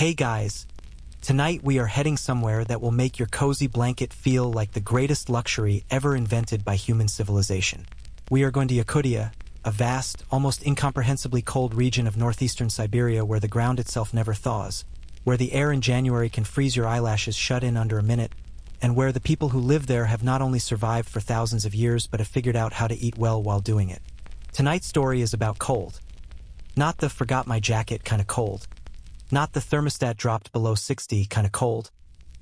Hey guys, tonight we are heading somewhere that will make your cozy blanket feel like the greatest luxury ever invented by human civilization. We are going to Yakutia, a vast, almost incomprehensibly cold region of northeastern Siberia where the ground itself never thaws, where the air in January can freeze your eyelashes shut in under a minute, and where the people who live there have not only survived for thousands of years but have figured out how to eat well while doing it. Tonight's story is about cold. Not the forgot my jacket kind of cold. Not the thermostat dropped below 60 kind of cold,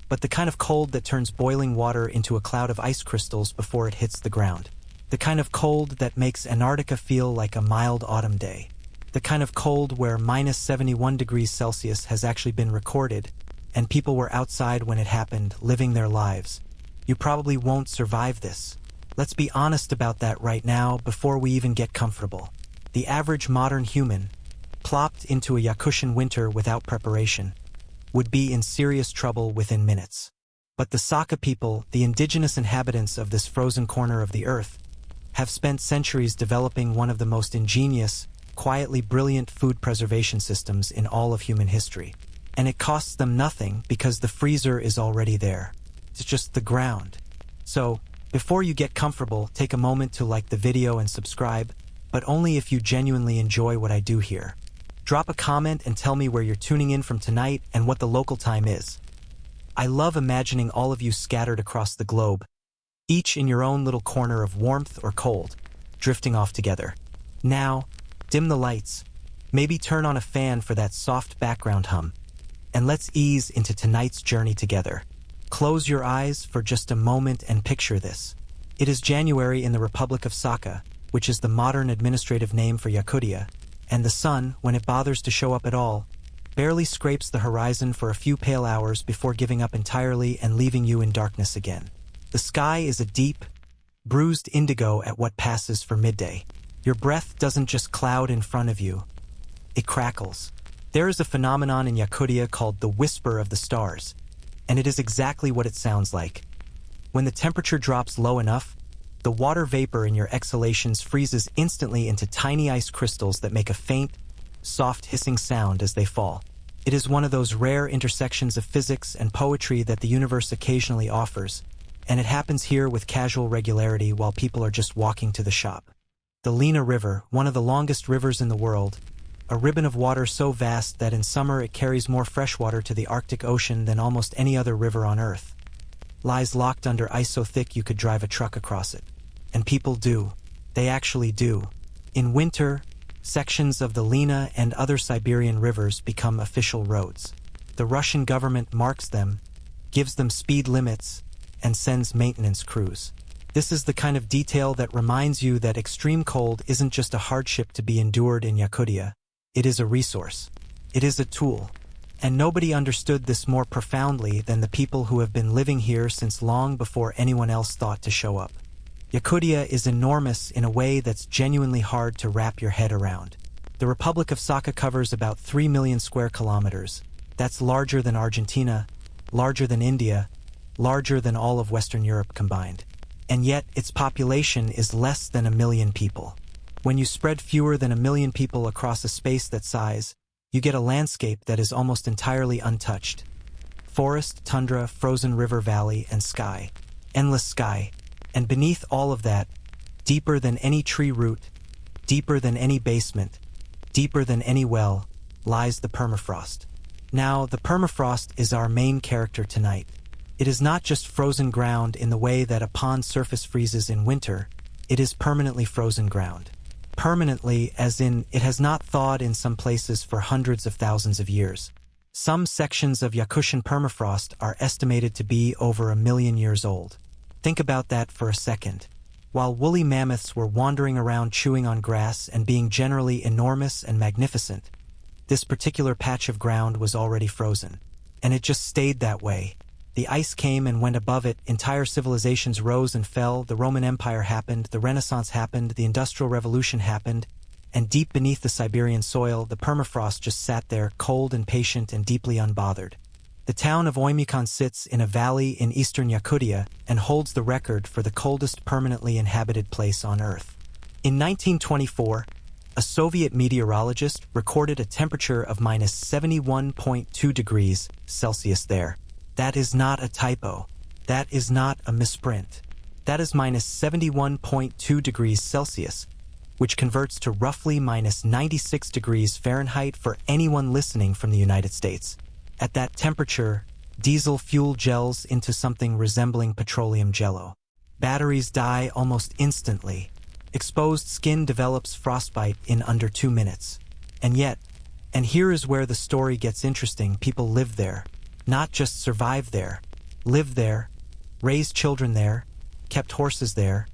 but the kind of cold that turns boiling water into a cloud of ice crystals before it hits the ground. The kind of cold that makes Antarctica feel like a mild autumn day. The kind of cold where minus 71 degrees Celsius has actually been recorded, and people were outside when it happened, living their lives. You probably won't survive this. Let's be honest about that right now before we even get comfortable. The average modern human, plopped into a Yakutian winter without preparation, would be in serious trouble within minutes. But the Saka people, the indigenous inhabitants of this frozen corner of the earth, have spent centuries developing one of the most ingenious, quietly brilliant food preservation systems in all of human history. And it costs them nothing because the freezer is already there. It's just the ground. So, before you get comfortable, take a moment to like the video and subscribe, but only if you genuinely enjoy what I do here. Drop a comment and tell me where you're tuning in from tonight and what the local time is. I love imagining all of you scattered across the globe, each in your own little corner of warmth or cold, drifting off together. Now, dim the lights, maybe turn on a fan for that soft background hum, and let's ease into tonight's journey together. Close your eyes for just a moment and picture this. It is January in the Republic of Saka, which is the modern administrative name for Yakutia, and the sun, when it bothers to show up at all, barely scrapes the horizon for a few pale hours before giving up entirely and leaving you in darkness again. The sky is a deep, bruised indigo at what passes for midday. Your breath doesn't just cloud in front of you, it crackles. There is a phenomenon in Yakutia called the whisper of the stars, and it is exactly what it sounds like. When the temperature drops low enough, the water vapor in your exhalations freezes instantly into tiny ice crystals that make a faint, soft hissing sound as they fall. It is one of those rare intersections of physics and poetry that the universe occasionally offers, and it happens here with casual regularity while people are just walking to the shop. The Lena River, one of the longest rivers in the world, a ribbon of water so vast that in summer it carries more fresh water to the Arctic Ocean than almost any other river on Earth, lies locked under ice so thick you could drive a truck across it. And people do. They actually do. In winter, sections of the Lena and other Siberian rivers become official roads. The Russian government marks them, gives them speed limits, and sends maintenance crews. This is the kind of detail that reminds you that extreme cold isn't just a hardship to be endured in Yakutia. It is a resource. It is a tool. And nobody understood this more profoundly than the people who have been living here since long before anyone else thought to show up. Yakutia is enormous in a way that's genuinely hard to wrap your head around. The Republic of Saka covers about 3 million square kilometers. That's larger than Argentina, larger than India, larger than all of Western Europe combined. And yet, its population is less than 1 million people. When you spread fewer than 1 million people across a space that size, you get a landscape that is almost entirely untouched. Forest, tundra, frozen river valley, and sky. Endless sky. And beneath all of that, deeper than any tree root, deeper than any basement, deeper than any well, lies the permafrost. Now, the permafrost is our main character tonight. It is not just frozen ground in the way that a pond surface freezes in winter, it is permanently frozen ground. Permanently, as in it has not thawed in some places for hundreds of thousands of years. Some sections of Yakutian permafrost are estimated to be over 1 million years old. Think about that for a second. While woolly mammoths were wandering around chewing on grass and being generally enormous and magnificent, this particular patch of ground was already frozen. And it just stayed that way. The ice came and went above it, entire civilizations rose and fell, the Roman Empire happened, the Renaissance happened, the Industrial Revolution happened, and deep beneath the Siberian soil, the permafrost just sat there, cold and patient and deeply unbothered. The town of Oymyakon sits in a valley in eastern Yakutia and holds the record for the coldest permanently inhabited place on Earth. In 1924, A Soviet meteorologist recorded a temperature of minus 71.2 degrees Celsius there. That is not a typo. That is not a misprint. That is minus 71.2 degrees Celsius, which converts to roughly minus 96 degrees Fahrenheit for anyone listening from the United States. At that temperature, diesel fuel gels into something resembling petroleum jello. Batteries die almost instantly. Exposed skin develops frostbite in under 2 minutes. And yet, and here is where the story gets interesting, people live there. Not just survive there. Lived there, raised children there, kept horses there,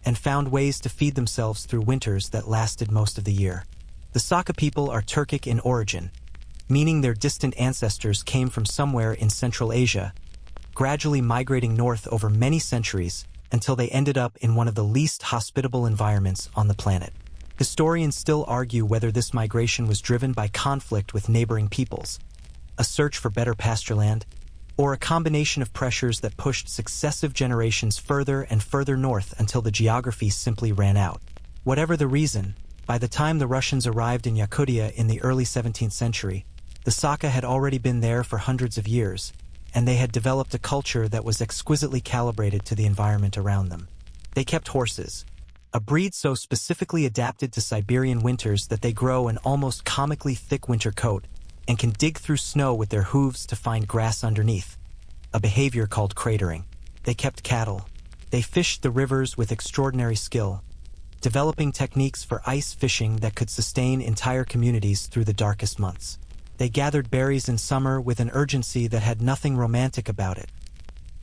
and found ways to feed themselves through winters that lasted most of the year. The Saka people are Turkic in origin, meaning their distant ancestors came from somewhere in Central Asia, gradually migrating north over many centuries until they ended up in one of the least hospitable environments on the planet. Historians still argue whether this migration was driven by conflict with neighboring peoples, a search for better pastureland, or a combination of pressures that pushed successive generations further and further north until the geography simply ran out. Whatever the reason, by the time the Russians arrived in Yakutia in the early 17th century, the Saka had already been there for hundreds of years, and they had developed a culture that was exquisitely calibrated to the environment around them. They kept horses, a breed so specifically adapted to Siberian winters that they grow an almost comically thick winter coat and can dig through snow with their hooves to find grass underneath, a behavior called cratering. They kept cattle. They fished the rivers with extraordinary skill, developing techniques for ice fishing that could sustain entire communities through the darkest months. They gathered berries in summer with an urgency that had nothing romantic about it.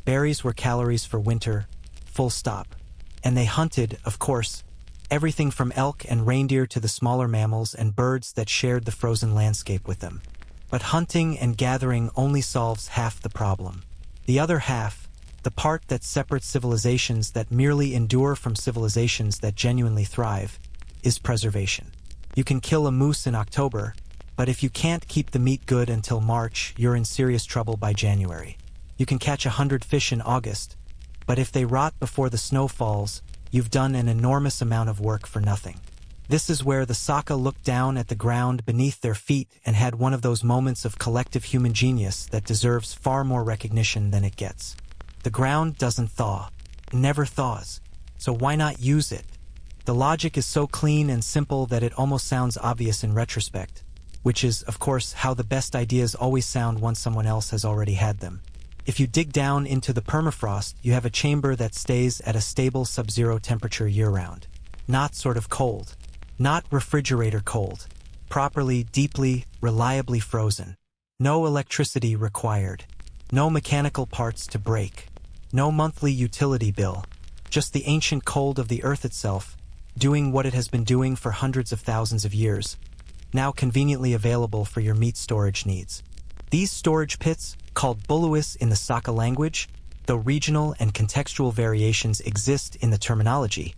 Berries were calories for winter, full stop. And they hunted, of course, everything from elk and reindeer to the smaller mammals and birds that shared the frozen landscape with them. But hunting and gathering only solves half the problem. The other half, the part that separates civilizations that merely endure from civilizations that genuinely thrive, is preservation. You can kill a moose in October, but if you can't keep the meat good until March, you're in serious trouble by January. You can catch 100 fish in August, but if they rot before the snow falls, you've done an enormous amount of work for nothing. This is where the Saka looked down at the ground beneath their feet and had one of those moments of collective human genius that deserves far more recognition than it gets. The ground doesn't thaw, never thaws, so why not use it? The logic is so clean and simple that it almost sounds obvious in retrospect, which is, of course, how the best ideas always sound once someone else has already had them. If you dig down into the permafrost, you have a chamber that stays at a stable sub-zero temperature year-round. Not sort of cold. Not refrigerator cold. Properly, deeply, reliably frozen. No electricity required. No mechanical parts to break. No monthly utility bill. Just the ancient cold of the earth itself, doing what it has been doing for hundreds of thousands of years, now conveniently available for your meat storage needs. These storage pits, called buluis in the Saka language, though regional and contextual variations exist in the terminology,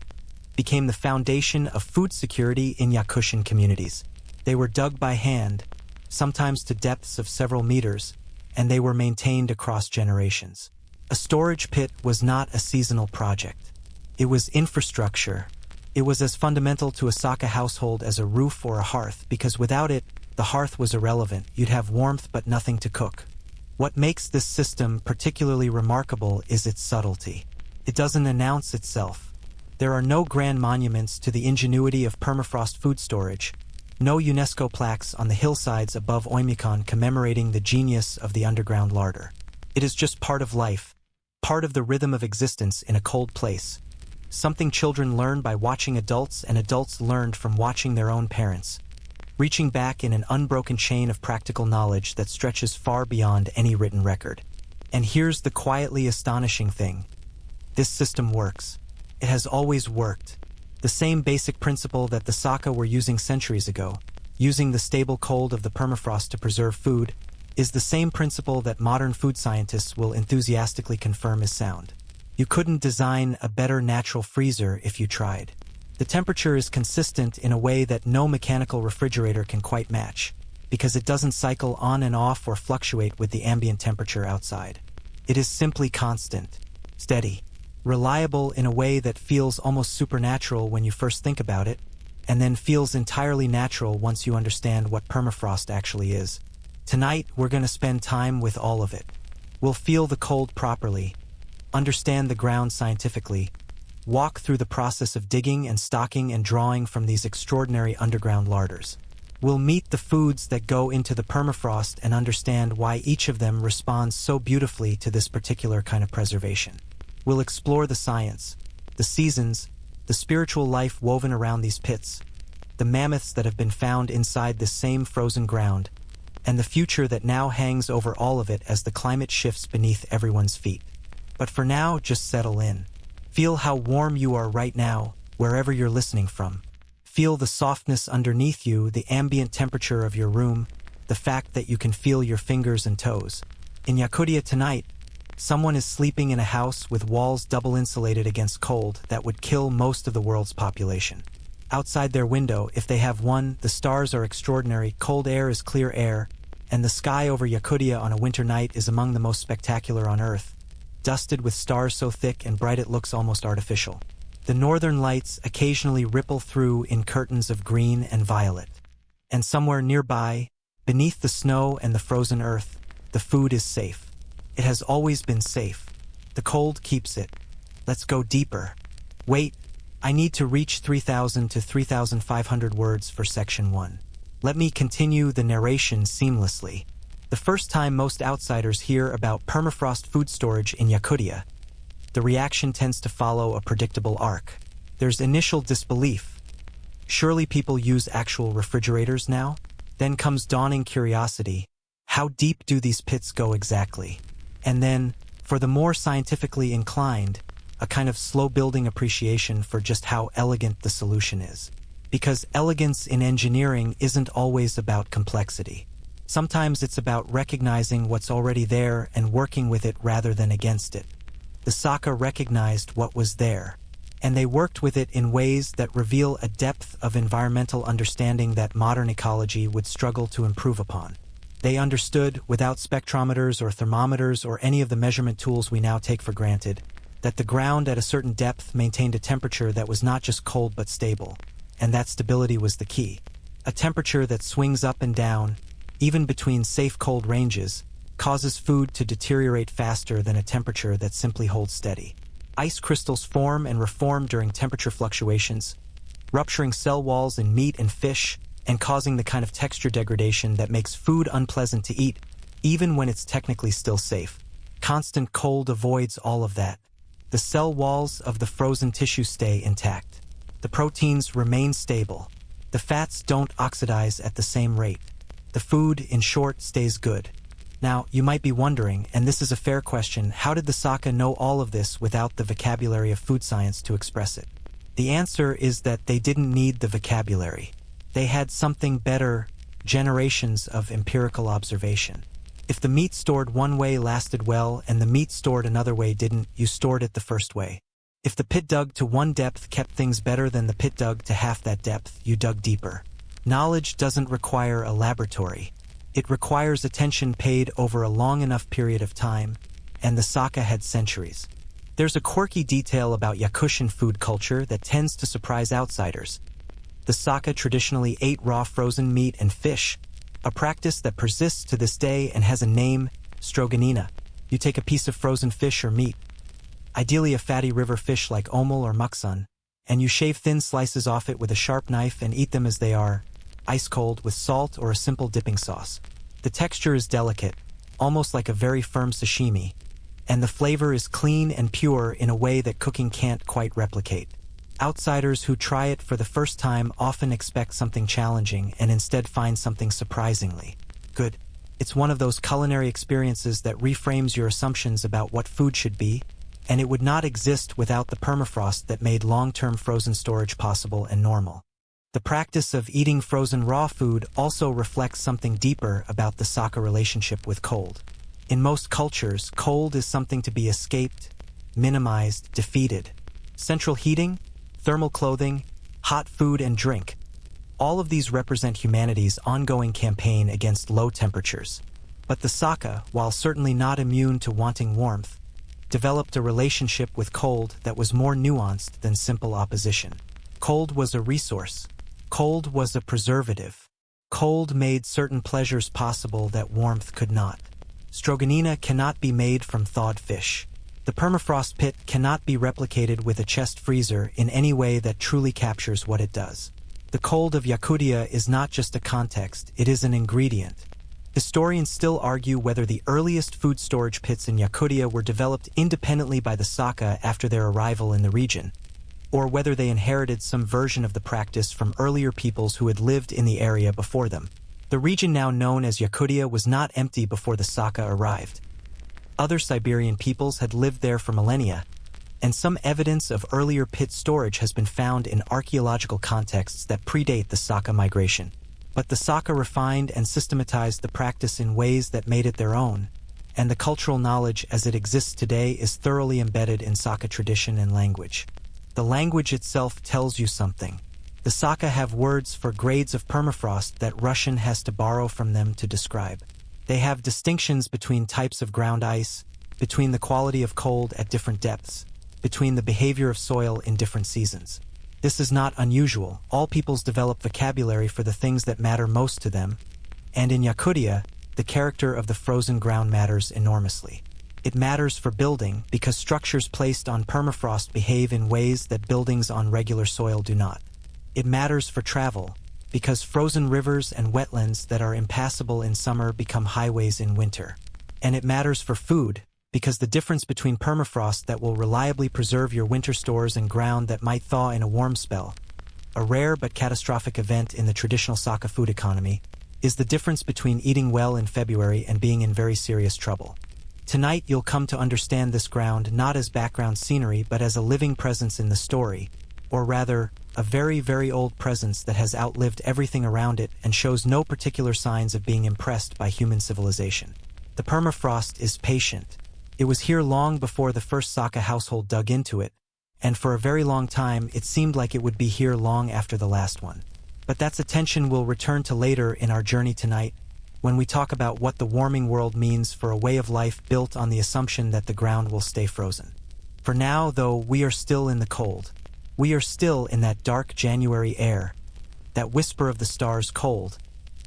became the foundation of food security in Yakutian communities. They were dug by hand, sometimes to depths of several meters, and they were maintained across generations. A storage pit was not a seasonal project. It was infrastructure. It was as fundamental to a Saka household as a roof or a hearth, because without it, the hearth was irrelevant. You'd have warmth but nothing to cook. What makes this system particularly remarkable is its subtlety. It doesn't announce itself. There are no grand monuments to the ingenuity of permafrost food storage, no UNESCO plaques on the hillsides above Oymyakon commemorating the genius of the underground larder. It is just part of life, part of the rhythm of existence in a cold place. Something children learn by watching adults and adults learned from watching their own parents, reaching back in an unbroken chain of practical knowledge that stretches far beyond any written record. And here's the quietly astonishing thing. This system works. It has always worked. The same basic principle that the Saka were using centuries ago, using the stable cold of the permafrost to preserve food, is the same principle that modern food scientists will enthusiastically confirm is sound. You couldn't design a better natural freezer if you tried. The temperature is consistent in a way that no mechanical refrigerator can quite match, because it doesn't cycle on and off or fluctuate with the ambient temperature outside. It is simply constant, steady, reliable in a way that feels almost supernatural when you first think about it. and then feels entirely natural once you understand what permafrost actually is. Tonight, we're going to spend time with all of it. We'll feel the cold properly, understand the ground scientifically, walk through the process of digging and stocking and drawing from these extraordinary underground larders. We'll meet the foods that go into the permafrost and understand why each of them responds so beautifully to this particular kind of preservation. We'll explore the science, the seasons, the spiritual life woven around these pits, the mammoths that have been found inside this same frozen ground, and the future that now hangs over all of it as the climate shifts beneath everyone's feet. But for now, just settle in. Feel how warm you are right now, wherever you're listening from. Feel the softness underneath you, the ambient temperature of your room, the fact that you can feel your fingers and toes. In Yakutia tonight, someone is sleeping in a house with walls double insulated against cold that would kill most of the world's population. Outside their window, if they have one, the stars are extraordinary, cold air is clear air, and the sky over Yakutia on a winter night is among the most spectacular on Earth, dusted with stars so thick and bright it looks almost artificial. The northern lights occasionally ripple through in curtains of green and violet. And somewhere nearby, beneath the snow and the frozen earth, the food is safe. It has always been safe. The cold keeps it. Let's go deeper. Wait, I need to reach 3,000 to 3,500 words for section 1. Let me continue the narration seamlessly. The first time most outsiders hear about permafrost food storage in Yakutia, the reaction tends to follow a predictable arc. There's initial disbelief. Surely people use actual refrigerators now? Then comes dawning curiosity. How deep do these pits go exactly? And then, for the more scientifically inclined, a kind of slow-building appreciation for just how elegant the solution is. Because elegance in engineering isn't always about complexity. Sometimes it's about recognizing what's already there and working with it rather than against it. The Saka recognized what was there, and they worked with it in ways that reveal a depth of environmental understanding that modern ecology would struggle to improve upon. They understood, without spectrometers or thermometers or any of the measurement tools we now take for granted, that the ground at a certain depth maintained a temperature that was not just cold but stable, and that stability was the key. A temperature that swings up and down, even between safe cold ranges, causes food to deteriorate faster than a temperature that simply holds steady. Ice crystals form and reform during temperature fluctuations, rupturing cell walls in meat and fish, and causing the kind of texture degradation that makes food unpleasant to eat, even when it's technically still safe. Constant cold avoids all of that. The cell walls of the frozen tissue stay intact. The proteins remain stable. The fats don't oxidize at the same rate. The food, in short, stays good. Now, you might be wondering, and this is a fair question, how did the Saka know all of this without the vocabulary of food science to express it? The answer is that they didn't need the vocabulary. They had something better: generations of empirical observation. If the meat stored one way lasted well and the meat stored another way didn't, you stored it the first way. If the pit dug to one depth kept things better than the pit dug to half that depth, you dug deeper. Knowledge doesn't require a laboratory. It requires attention paid over a long enough period of time, and the Saka had centuries. There's a quirky detail about Yakutian food culture that tends to surprise outsiders. The Saka traditionally ate raw frozen meat and fish, a practice that persists to this day and has a name: stroganina. You take a piece of frozen fish or meat, ideally a fatty river fish like omul or muksun, and you shave thin slices off it with a sharp knife and eat them as they are, ice cold, with salt or a simple dipping sauce. The texture is delicate, almost like a very firm sashimi, and the flavor is clean and pure in a way that cooking can't quite replicate. Outsiders who try it for the first time often expect something challenging and instead find something surprisingly good. It's one of those culinary experiences that reframes your assumptions about what food should be, and it would not exist without the permafrost that made long-term frozen storage possible and normal. The practice of eating frozen raw food also reflects something deeper about the Saka relationship with cold. In most cultures, cold is something to be escaped, minimized, defeated. Central heating, thermal clothing, hot food and drink. All of these represent humanity's ongoing campaign against low temperatures. But the Saka, while certainly not immune to wanting warmth, developed a relationship with cold that was more nuanced than simple opposition. Cold was a resource. Cold was a preservative. Cold made certain pleasures possible that warmth could not. Stroganina cannot be made from thawed fish. The permafrost pit cannot be replicated with a chest freezer in any way that truly captures what it does. The cold of Yakutia is not just a context, it is an ingredient. Historians still argue whether the earliest food storage pits in Yakutia were developed independently by the Saka after their arrival in the region, or whether they inherited some version of the practice from earlier peoples who had lived in the area before them. The region now known as Yakutia was not empty before the Saka arrived. Other Siberian peoples had lived there for millennia, and some evidence of earlier pit storage has been found in archaeological contexts that predate the Saka migration. But the Saka refined and systematized the practice in ways that made it their own, and the cultural knowledge as it exists today is thoroughly embedded in Saka tradition and language. The language itself tells you something. The Saka have words for grades of permafrost that Russian has to borrow from them to describe. They have distinctions between types of ground ice, between the quality of cold at different depths, between the behavior of soil in different seasons. This is not unusual. All peoples develop vocabulary for the things that matter most to them, and in Yakutia, the character of the frozen ground matters enormously. It matters for building because structures placed on permafrost behave in ways that buildings on regular soil do not. It matters for travel because frozen rivers and wetlands that are impassable in summer become highways in winter. And it matters for food because the difference between permafrost that will reliably preserve your winter stores and ground that might thaw in a warm spell, a rare but catastrophic event in the traditional Saka food economy, is the difference between eating well in February and being in very serious trouble. Tonight you'll come to understand this ground not as background scenery but as a living presence in the story, or rather, a very, very old presence that has outlived everything around it and shows no particular signs of being impressed by human civilization. The permafrost is patient. It was here long before the first Saka household dug into it, and for a very long time it seemed like it would be here long after the last one. But that's a tension we'll return to later in our journey tonight, when we talk about what the warming world means for a way of life built on the assumption that the ground will stay frozen. For now, though, we are still in the cold. We are still in that dark January air, that whisper of the stars cold,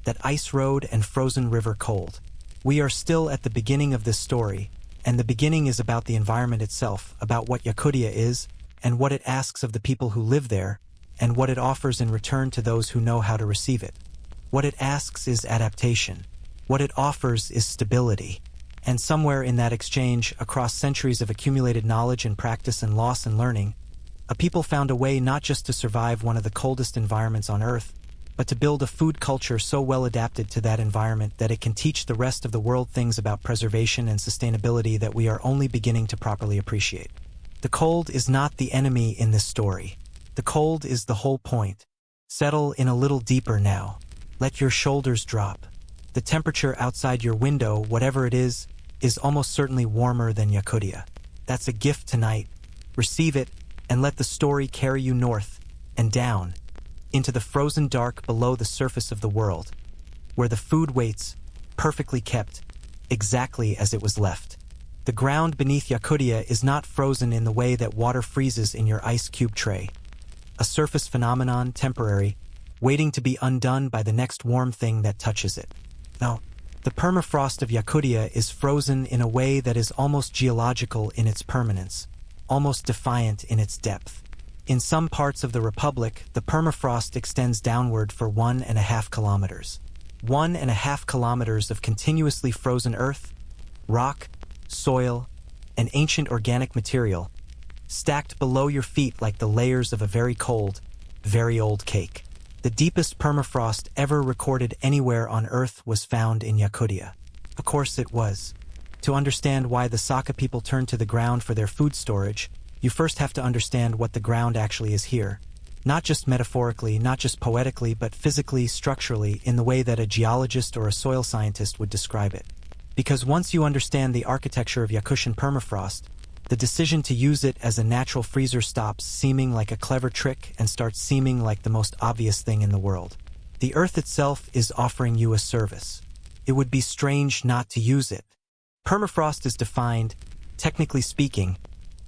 that ice road and frozen river cold. We are still at the beginning of this story, and the beginning is about the environment itself, about what Yakutia is, and what it asks of the people who live there, and what it offers in return to those who know how to receive it. What it asks is adaptation. What it offers is stability. And somewhere in that exchange, across centuries of accumulated knowledge and practice and loss and learning, a people found a way not just to survive one of the coldest environments on Earth, but to build a food culture so well adapted to that environment that it can teach the rest of the world things about preservation and sustainability that we are only beginning to properly appreciate. The cold is not the enemy in this story. The cold is the whole point. Settle in a little deeper now. Let your shoulders drop. The temperature outside your window, whatever it is almost certainly warmer than Yakutia. That's a gift tonight. Receive it, and let the story carry you north and down into the frozen dark below the surface of the world, where the food waits, perfectly kept, exactly as it was left. The ground beneath Yakutia is not frozen in the way that water freezes in your ice cube tray. A surface phenomenon, temporary, waiting to be undone by the next warm thing that touches it. No, the permafrost of Yakutia is frozen in a way that is almost geological in its permanence, almost defiant in its depth. In some parts of the Republic, the permafrost extends downward for 1.5 kilometers. 1.5 kilometers of continuously frozen earth, rock, soil, and ancient organic material, stacked below your feet like the layers of a very cold, very old cake. The deepest permafrost ever recorded anywhere on Earth was found in Yakutia. Of course it was. To understand why the Saka people turned to the ground for their food storage, you first have to understand what the ground actually is here. Not just metaphorically, not just poetically, but physically, structurally, in the way that a geologist or a soil scientist would describe it. Because once you understand the architecture of Yakutian permafrost, the decision to use it as a natural freezer stops seeming like a clever trick and starts seeming like the most obvious thing in the world. The Earth itself is offering you a service. It would be strange not to use it. Permafrost is defined, technically speaking,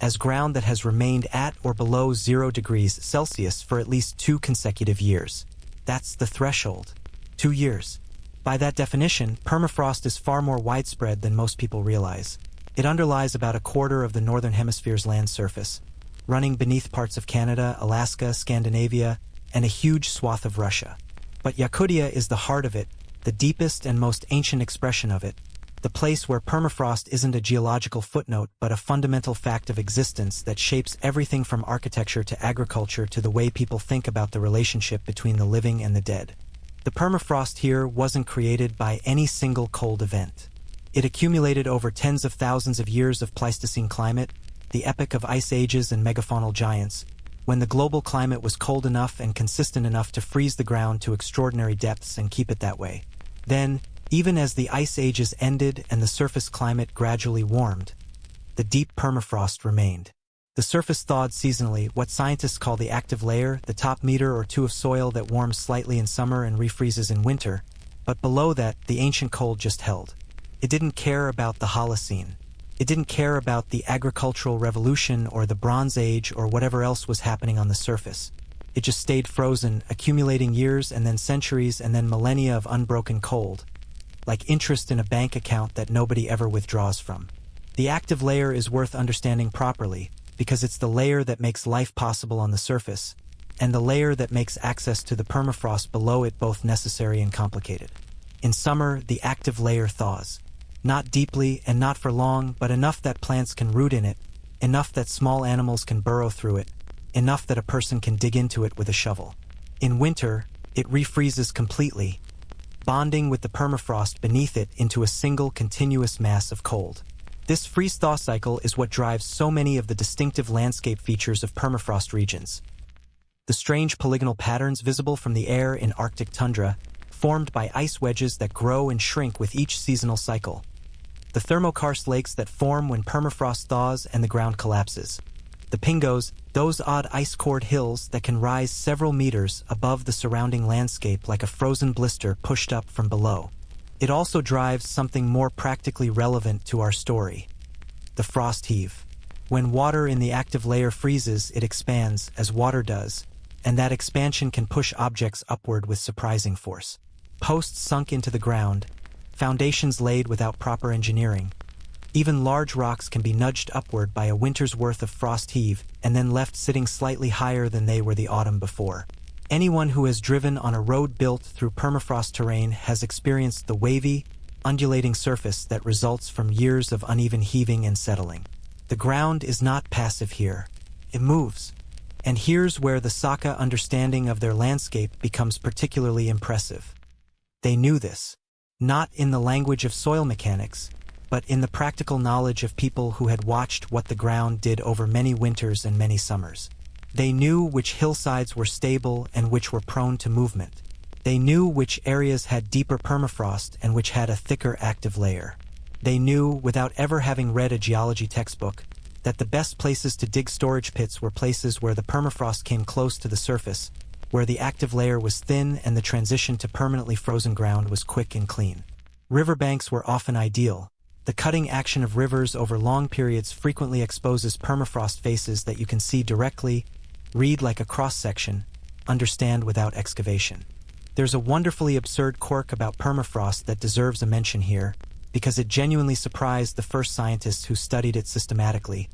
as ground that has remained at or below 0 degrees Celsius for at least 2 consecutive years. That's the threshold. 2 years. By that definition, permafrost is far more widespread than most people realize. It underlies about a quarter of the northern hemisphere's land surface, running beneath parts of Canada, Alaska, Scandinavia, and a huge swath of Russia. But Yakutia is the heart of it, the deepest and most ancient expression of it, the place where permafrost isn't a geological footnote but a fundamental fact of existence that shapes everything from architecture to agriculture to the way people think about the relationship between the living and the dead. The permafrost here wasn't created by any single cold event. It accumulated over tens of thousands of years of Pleistocene climate, the epoch of ice ages and megafaunal giants, when the global climate was cold enough and consistent enough to freeze the ground to extraordinary depths and keep it that way. Then, even as the ice ages ended and the surface climate gradually warmed, the deep permafrost remained. The surface thawed seasonally, what scientists call the active layer, the top meter or two of soil that warms slightly in summer and refreezes in winter, but below that, the ancient cold just held. It didn't care about the Holocene. It didn't care about the agricultural revolution or the Bronze Age or whatever else was happening on the surface. It just stayed frozen, accumulating years and then centuries and then millennia of unbroken cold, like interest in a bank account that nobody ever withdraws from. The active layer is worth understanding properly, because it's the layer that makes life possible on the surface, and the layer that makes access to the permafrost below it both necessary and complicated. In summer, the active layer thaws. Not deeply and not for long, but enough that plants can root in it, enough that small animals can burrow through it, enough that a person can dig into it with a shovel. In winter, it refreezes completely, bonding with the permafrost beneath it into a single continuous mass of cold. This freeze-thaw cycle is what drives so many of the distinctive landscape features of permafrost regions. The strange polygonal patterns visible from the air in Arctic tundra, formed by ice wedges that grow and shrink with each seasonal cycle. The thermokarst lakes that form when permafrost thaws and the ground collapses. The pingos, those odd ice-cored hills that can rise several meters above the surrounding landscape like a frozen blister pushed up from below. It also drives something more practically relevant to our story: the frost heave. When water in the active layer freezes, it expands, as water does, and that expansion can push objects upward with surprising force. Posts sunk into the ground, foundations laid without proper engineering. Even large rocks can be nudged upward by a winter's worth of frost heave and then left sitting slightly higher than they were the autumn before. Anyone who has driven on a road built through permafrost terrain has experienced the wavy, undulating surface that results from years of uneven heaving and settling. The ground is not passive here. It moves. And here's where the Saka understanding of their landscape becomes particularly impressive. They knew this, not in the language of soil mechanics, but in the practical knowledge of people who had watched what the ground did over many winters and many summers. They knew which hillsides were stable and which were prone to movement. They knew which areas had deeper permafrost and which had a thicker active layer. They knew, without ever having read a geology textbook, that the best places to dig storage pits were places where the permafrost came close to the surface, where the active layer was thin and the transition to permanently frozen ground was quick and clean. Riverbanks were often ideal. The cutting action of rivers over long periods frequently exposes permafrost faces that you can see directly, read like a cross-section, understand without excavation. There's a wonderfully absurd quirk about permafrost that deserves a mention here, because it genuinely surprised the first scientists who studied it systematically,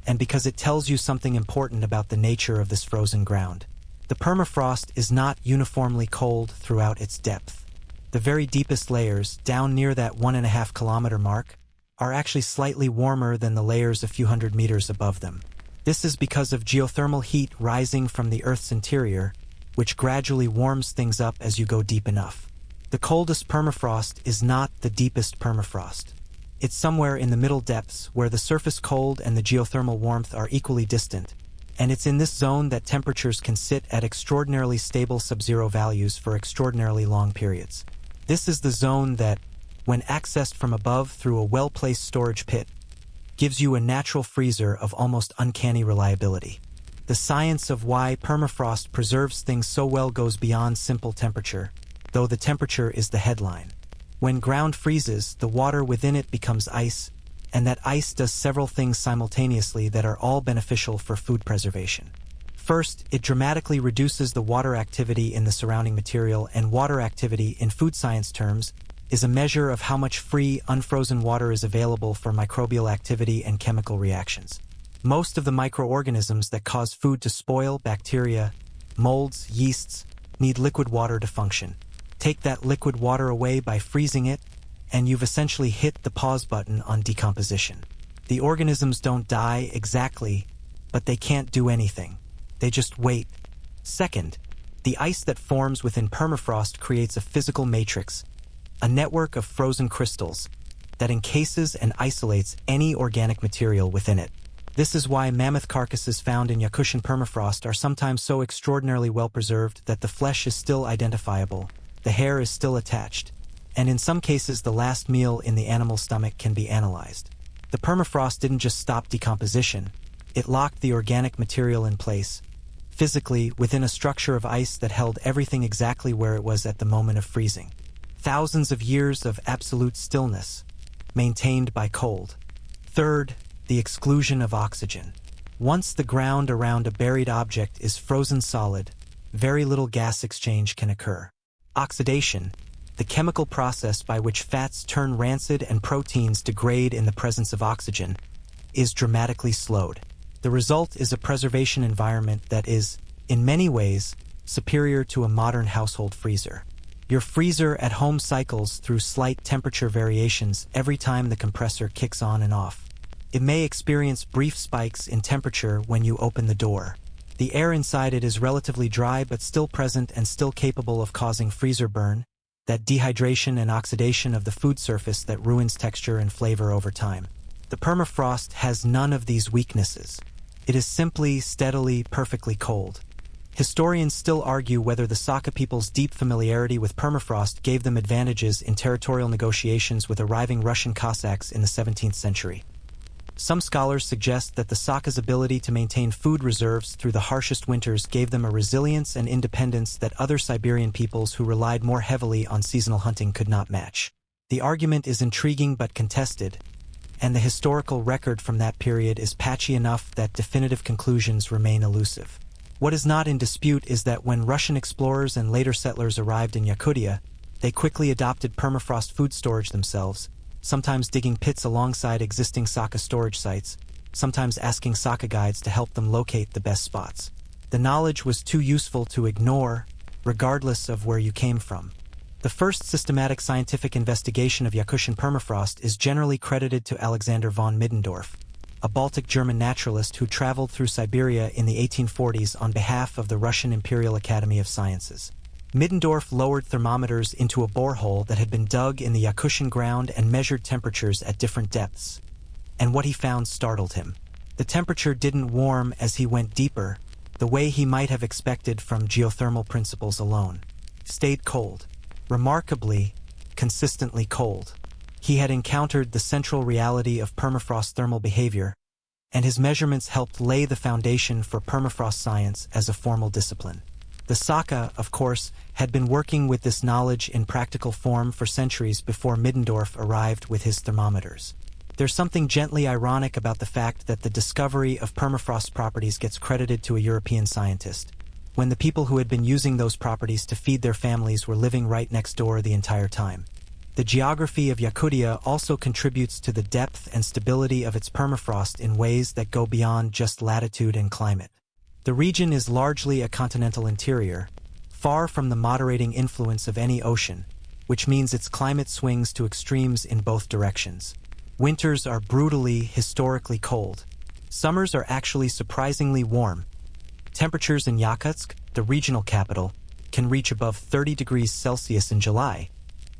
and because it tells you something important about the nature of this frozen ground. The permafrost is not uniformly cold throughout its depth. The very deepest layers, down near that 1.5 kilometer mark, are actually slightly warmer than the layers a few hundred meters above them. This is because of geothermal heat rising from the Earth's interior, which gradually warms things up as you go deep enough. The coldest permafrost is not the deepest permafrost. It's somewhere in the middle depths where the surface cold and the geothermal warmth are equally distant, and it's in this zone that temperatures can sit at extraordinarily stable sub-zero values for extraordinarily long periods. This is the zone that, when accessed from above through a well-placed storage pit, gives you a natural freezer of almost uncanny reliability. The science of why permafrost preserves things so well goes beyond simple temperature, though the temperature is the headline. When ground freezes, the water within it becomes ice, and that ice does several things simultaneously that are all beneficial for food preservation. First, it dramatically reduces the water activity in the surrounding material, and water activity, in food science terms, is a measure of how much free, unfrozen water is available for microbial activity and chemical reactions. Most of the microorganisms that cause food to spoil, bacteria, molds, yeasts, need liquid water to function. Take that liquid water away by freezing it, and you've essentially hit the pause button on decomposition. The organisms don't die exactly, but they can't do anything. They just wait. Second, the ice that forms within permafrost creates a physical matrix, a network of frozen crystals that encases and isolates any organic material within it. This is why mammoth carcasses found in Yakutian permafrost are sometimes so extraordinarily well preserved that the flesh is still identifiable, the hair is still attached, and in some cases the last meal in the animal's stomach can be analyzed. The permafrost didn't just stop decomposition, it locked the organic material in place, physically within a structure of ice that held everything exactly where it was at the moment of freezing. Thousands of years of absolute stillness, maintained by cold. Third, the exclusion of oxygen. Once the ground around a buried object is frozen solid, very little gas exchange can occur. Oxidation, the chemical process by which fats turn rancid and proteins degrade in the presence of oxygen, is dramatically slowed. The result is a preservation environment that is, in many ways, superior to a modern household freezer. Your freezer at home cycles through slight temperature variations every time the compressor kicks on and off. It may experience brief spikes in temperature when you open the door. The air inside it is relatively dry but still present and still capable of causing freezer burn, that dehydration and oxidation of the food surface that ruins texture and flavor over time. The permafrost has none of these weaknesses. It is simply, steadily, perfectly cold. Historians still argue whether the Saka people's deep familiarity with permafrost gave them advantages in territorial negotiations with arriving Russian Cossacks in the 17th century. Some scholars suggest that the Saka's ability to maintain food reserves through the harshest winters gave them a resilience and independence that other Siberian peoples who relied more heavily on seasonal hunting could not match. The argument is intriguing but contested, and the historical record from that period is patchy enough that definitive conclusions remain elusive. What is not in dispute is that when Russian explorers and later settlers arrived in Yakutia, they quickly adopted permafrost food storage themselves, sometimes digging pits alongside existing Saka storage sites, sometimes asking Saka guides to help them locate the best spots. The knowledge was too useful to ignore, regardless of where you came from. The first systematic scientific investigation of Yakutian permafrost is generally credited to Alexander von Middendorf, a Baltic German naturalist who traveled through Siberia in the 1840s on behalf of the Russian Imperial Academy of Sciences. Middendorf lowered thermometers into a borehole that had been dug in the Yakutian ground and measured temperatures at different depths. And what he found startled him. The temperature didn't warm as he went deeper, the way he might have expected from geothermal principles alone. Stayed cold. Remarkably, consistently cold. He had encountered the central reality of permafrost thermal behavior, and his measurements helped lay the foundation for permafrost science as a formal discipline. The Saka, of course, had been working with this knowledge in practical form for centuries before Middendorf arrived with his thermometers. There's something gently ironic about the fact that the discovery of permafrost properties gets credited to a European scientist, when the people who had been using those properties to feed their families were living right next door the entire time. The geography of Yakutia also contributes to the depth and stability of its permafrost in ways that go beyond just latitude and climate. The region is largely a continental interior, far from the moderating influence of any ocean, which means its climate swings to extremes in both directions. Winters are brutally, historically cold. Summers are actually surprisingly warm. Temperatures in Yakutsk, the regional capital, can reach above 30 degrees Celsius in July,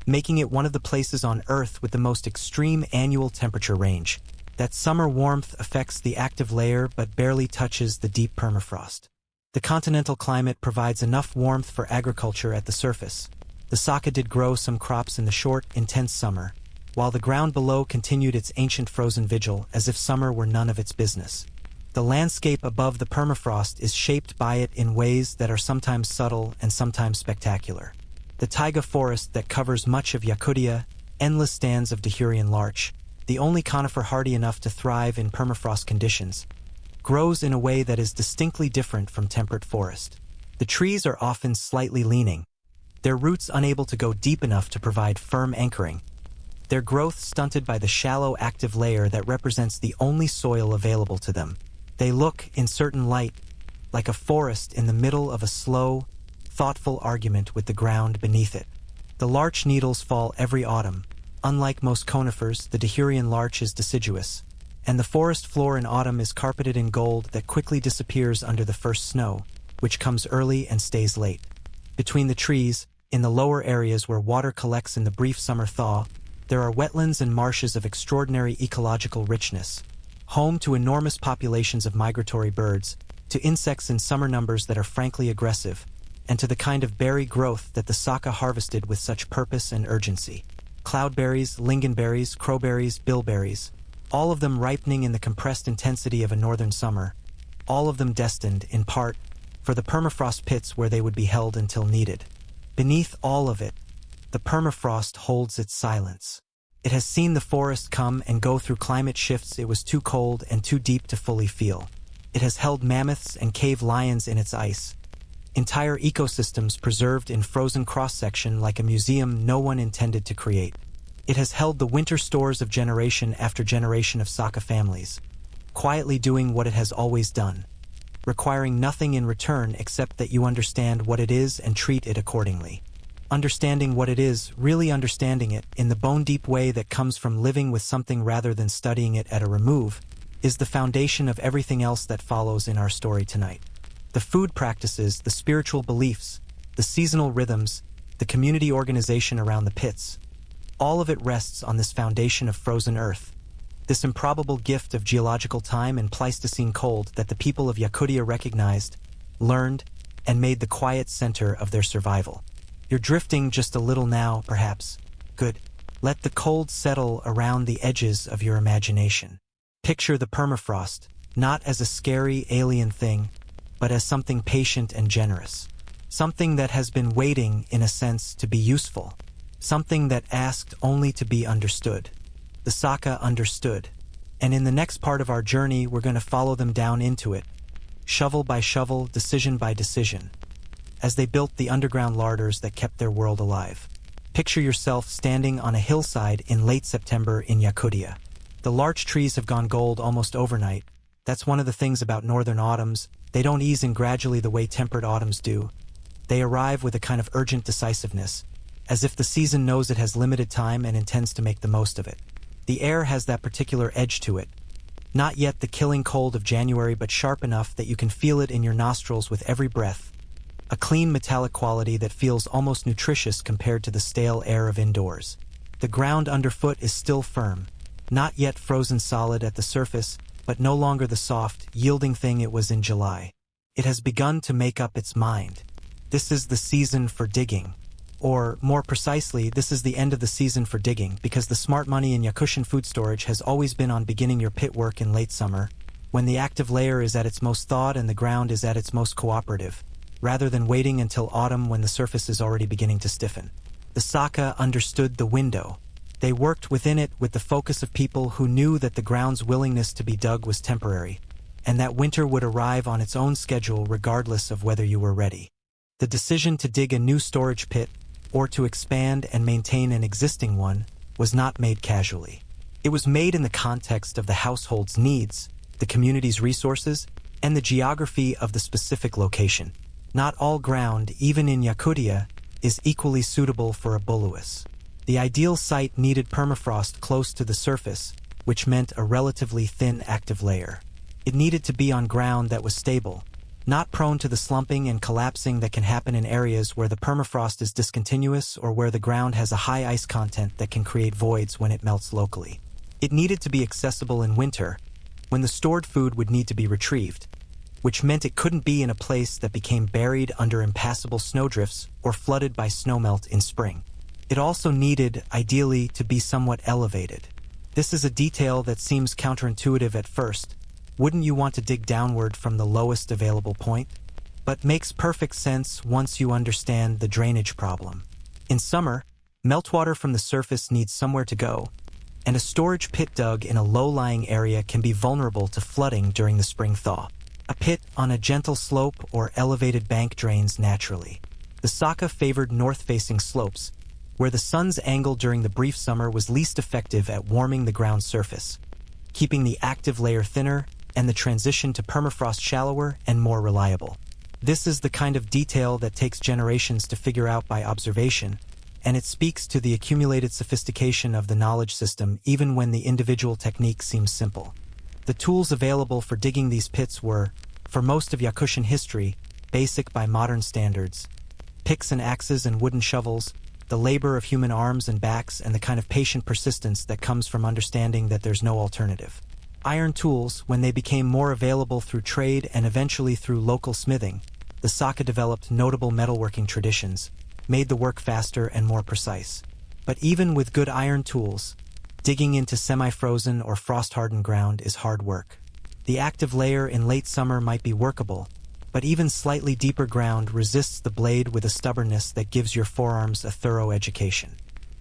making it one of the places on Earth with the most extreme annual temperature range. That summer warmth affects the active layer but barely touches the deep permafrost. The continental climate provides enough warmth for agriculture at the surface. The Saka did grow some crops in the short, intense summer, while the ground below continued its ancient frozen vigil as if summer were none of its business. The landscape above the permafrost is shaped by it in ways that are sometimes subtle and sometimes spectacular. The taiga forest that covers much of Yakutia, endless stands of Dahurian larch, the only conifer hardy enough to thrive in permafrost conditions, grows in a way that is distinctly different from temperate forest. The trees are often slightly leaning, their roots unable to go deep enough to provide firm anchoring, their growth stunted by the shallow active layer that represents the only soil available to them. They look, in certain light, like a forest in the middle of a slow, thoughtful argument with the ground beneath it. The larch needles fall every autumn. Unlike most conifers, the Dahurian larch is deciduous, and the forest floor in autumn is carpeted in gold that quickly disappears under the first snow, which comes early and stays late. Between the trees, in the lower areas where water collects in the brief summer thaw, there are wetlands and marshes of extraordinary ecological richness, home to enormous populations of migratory birds, to insects in summer numbers that are frankly aggressive, and to the kind of berry growth that the Saka harvested with such purpose and urgency. Cloudberries, lingonberries, crowberries, bilberries, all of them ripening in the compressed intensity of a northern summer, all of them destined, in part, for the permafrost pits where they would be held until needed. Beneath all of it, the permafrost holds its silence. It has seen the forest come and go through climate shifts it was too cold and too deep to fully feel. It has held mammoths and cave lions in its ice, entire ecosystems preserved in frozen cross-section like a museum no one intended to create. It has held the winter stores of generation after generation of Saka families, quietly doing what it has always done, requiring nothing in return except that you understand what it is and treat it accordingly. Understanding what it is, really understanding it, in the bone-deep way that comes from living with something rather than studying it at a remove, is the foundation of everything else that follows in our story tonight. The food practices, the spiritual beliefs, the seasonal rhythms, the community organization around the pits, all of it rests on this foundation of frozen earth, this improbable gift of geological time and Pleistocene cold that the people of Yakutia recognized, learned, and made the quiet center of their survival. You're drifting just a little now, perhaps. Good. Let the cold settle around the edges of your imagination. Picture the permafrost, not as a scary alien thing, but as something patient and generous. Something that has been waiting, in a sense, to be useful. Something that asked only to be understood. The Saka understood. And in the next part of our journey, we're going to follow them down into it, shovel by shovel, decision by decision, as they built the underground larders that kept their world alive. Picture yourself standing on a hillside in late September in Yakutia. The larch trees have gone gold almost overnight. That's one of the things about northern autumns. They don't ease in gradually the way temperate autumns do. They arrive with a kind of urgent decisiveness, as if the season knows it has limited time and intends to make the most of it. The air has that particular edge to it. Not yet the killing cold of January, but sharp enough that you can feel it in your nostrils with every breath. A clean metallic quality that feels almost nutritious compared to the stale air of indoors. The ground underfoot is still firm, not yet frozen solid at the surface, but no longer the soft, yielding thing it was in July. It has begun to make up its mind. This is the season for digging. Or, more precisely, this is the end of the season for digging, because the smart money in Yakutian food storage has always been on beginning your pit work in late summer, when the active layer is at its most thawed and the ground is at its most cooperative, rather than waiting until autumn when the surface is already beginning to stiffen. The Saka understood the window. They worked within it with the focus of people who knew that the ground's willingness to be dug was temporary, and that winter would arrive on its own schedule regardless of whether you were ready. The decision to dig a new storage pit, or to expand and maintain an existing one, was not made casually. It was made in the context of the household's needs, the community's resources, and the geography of the specific location. Not all ground, even in Yakutia, is equally suitable for a buluus. The ideal site needed permafrost close to the surface, which meant a relatively thin active layer. It needed to be on ground that was stable, not prone to the slumping and collapsing that can happen in areas where the permafrost is discontinuous or where the ground has a high ice content that can create voids when it melts locally. It needed to be accessible in winter, when the stored food would need to be retrieved, which meant it couldn't be in a place that became buried under impassable snowdrifts or flooded by snowmelt in spring. It also needed, ideally, to be somewhat elevated. This is a detail that seems counterintuitive at first. Wouldn't you want to dig downward from the lowest available point? But makes perfect sense once you understand the drainage problem. In summer, meltwater from the surface needs somewhere to go, and a storage pit dug in a low-lying area can be vulnerable to flooding during the spring thaw. A pit on a gentle slope or elevated bank drains naturally. The Saka favored north-facing slopes, where the sun's angle during the brief summer was least effective at warming the ground surface, keeping the active layer thinner and the transition to permafrost shallower and more reliable. This is the kind of detail that takes generations to figure out by observation, and it speaks to the accumulated sophistication of the knowledge system even when the individual technique seems simple. The tools available for digging these pits were, for most of Yakutian history, basic by modern standards. Picks and axes and wooden shovels, the labor of human arms and backs, and the kind of patient persistence that comes from understanding that there's no alternative. Iron tools, when they became more available through trade and eventually through local smithing, the Saka developed notable metalworking traditions, made the work faster and more precise. But even with good iron tools, digging into semi-frozen or frost-hardened ground is hard work. The active layer in late summer might be workable, but even slightly deeper ground resists the blade with a stubbornness that gives your forearms a thorough education.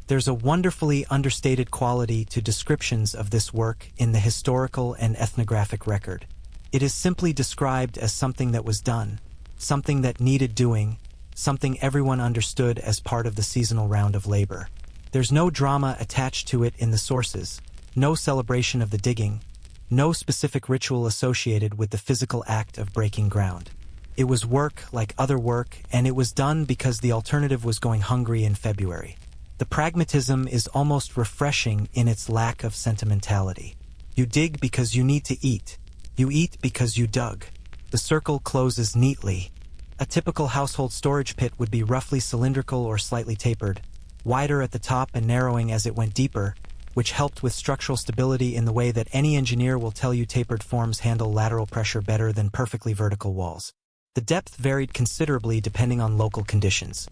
There's a wonderfully understated quality to descriptions of this work in the historical and ethnographic record. It is simply described as something that was done, something that needed doing, something everyone understood as part of the seasonal round of labor. There's no drama attached to it in the sources, no celebration of the digging, no specific ritual associated with the physical act of breaking ground. It was work like other work, and it was done because the alternative was going hungry in February. The pragmatism is almost refreshing in its lack of sentimentality. You dig because you need to eat. You eat because you dug. The circle closes neatly. A typical household storage pit would be roughly cylindrical or slightly tapered, wider at the top and narrowing as it went deeper, which helped with structural stability in the way that any engineer will tell you tapered forms handle lateral pressure better than perfectly vertical walls. The depth varied considerably depending on local conditions.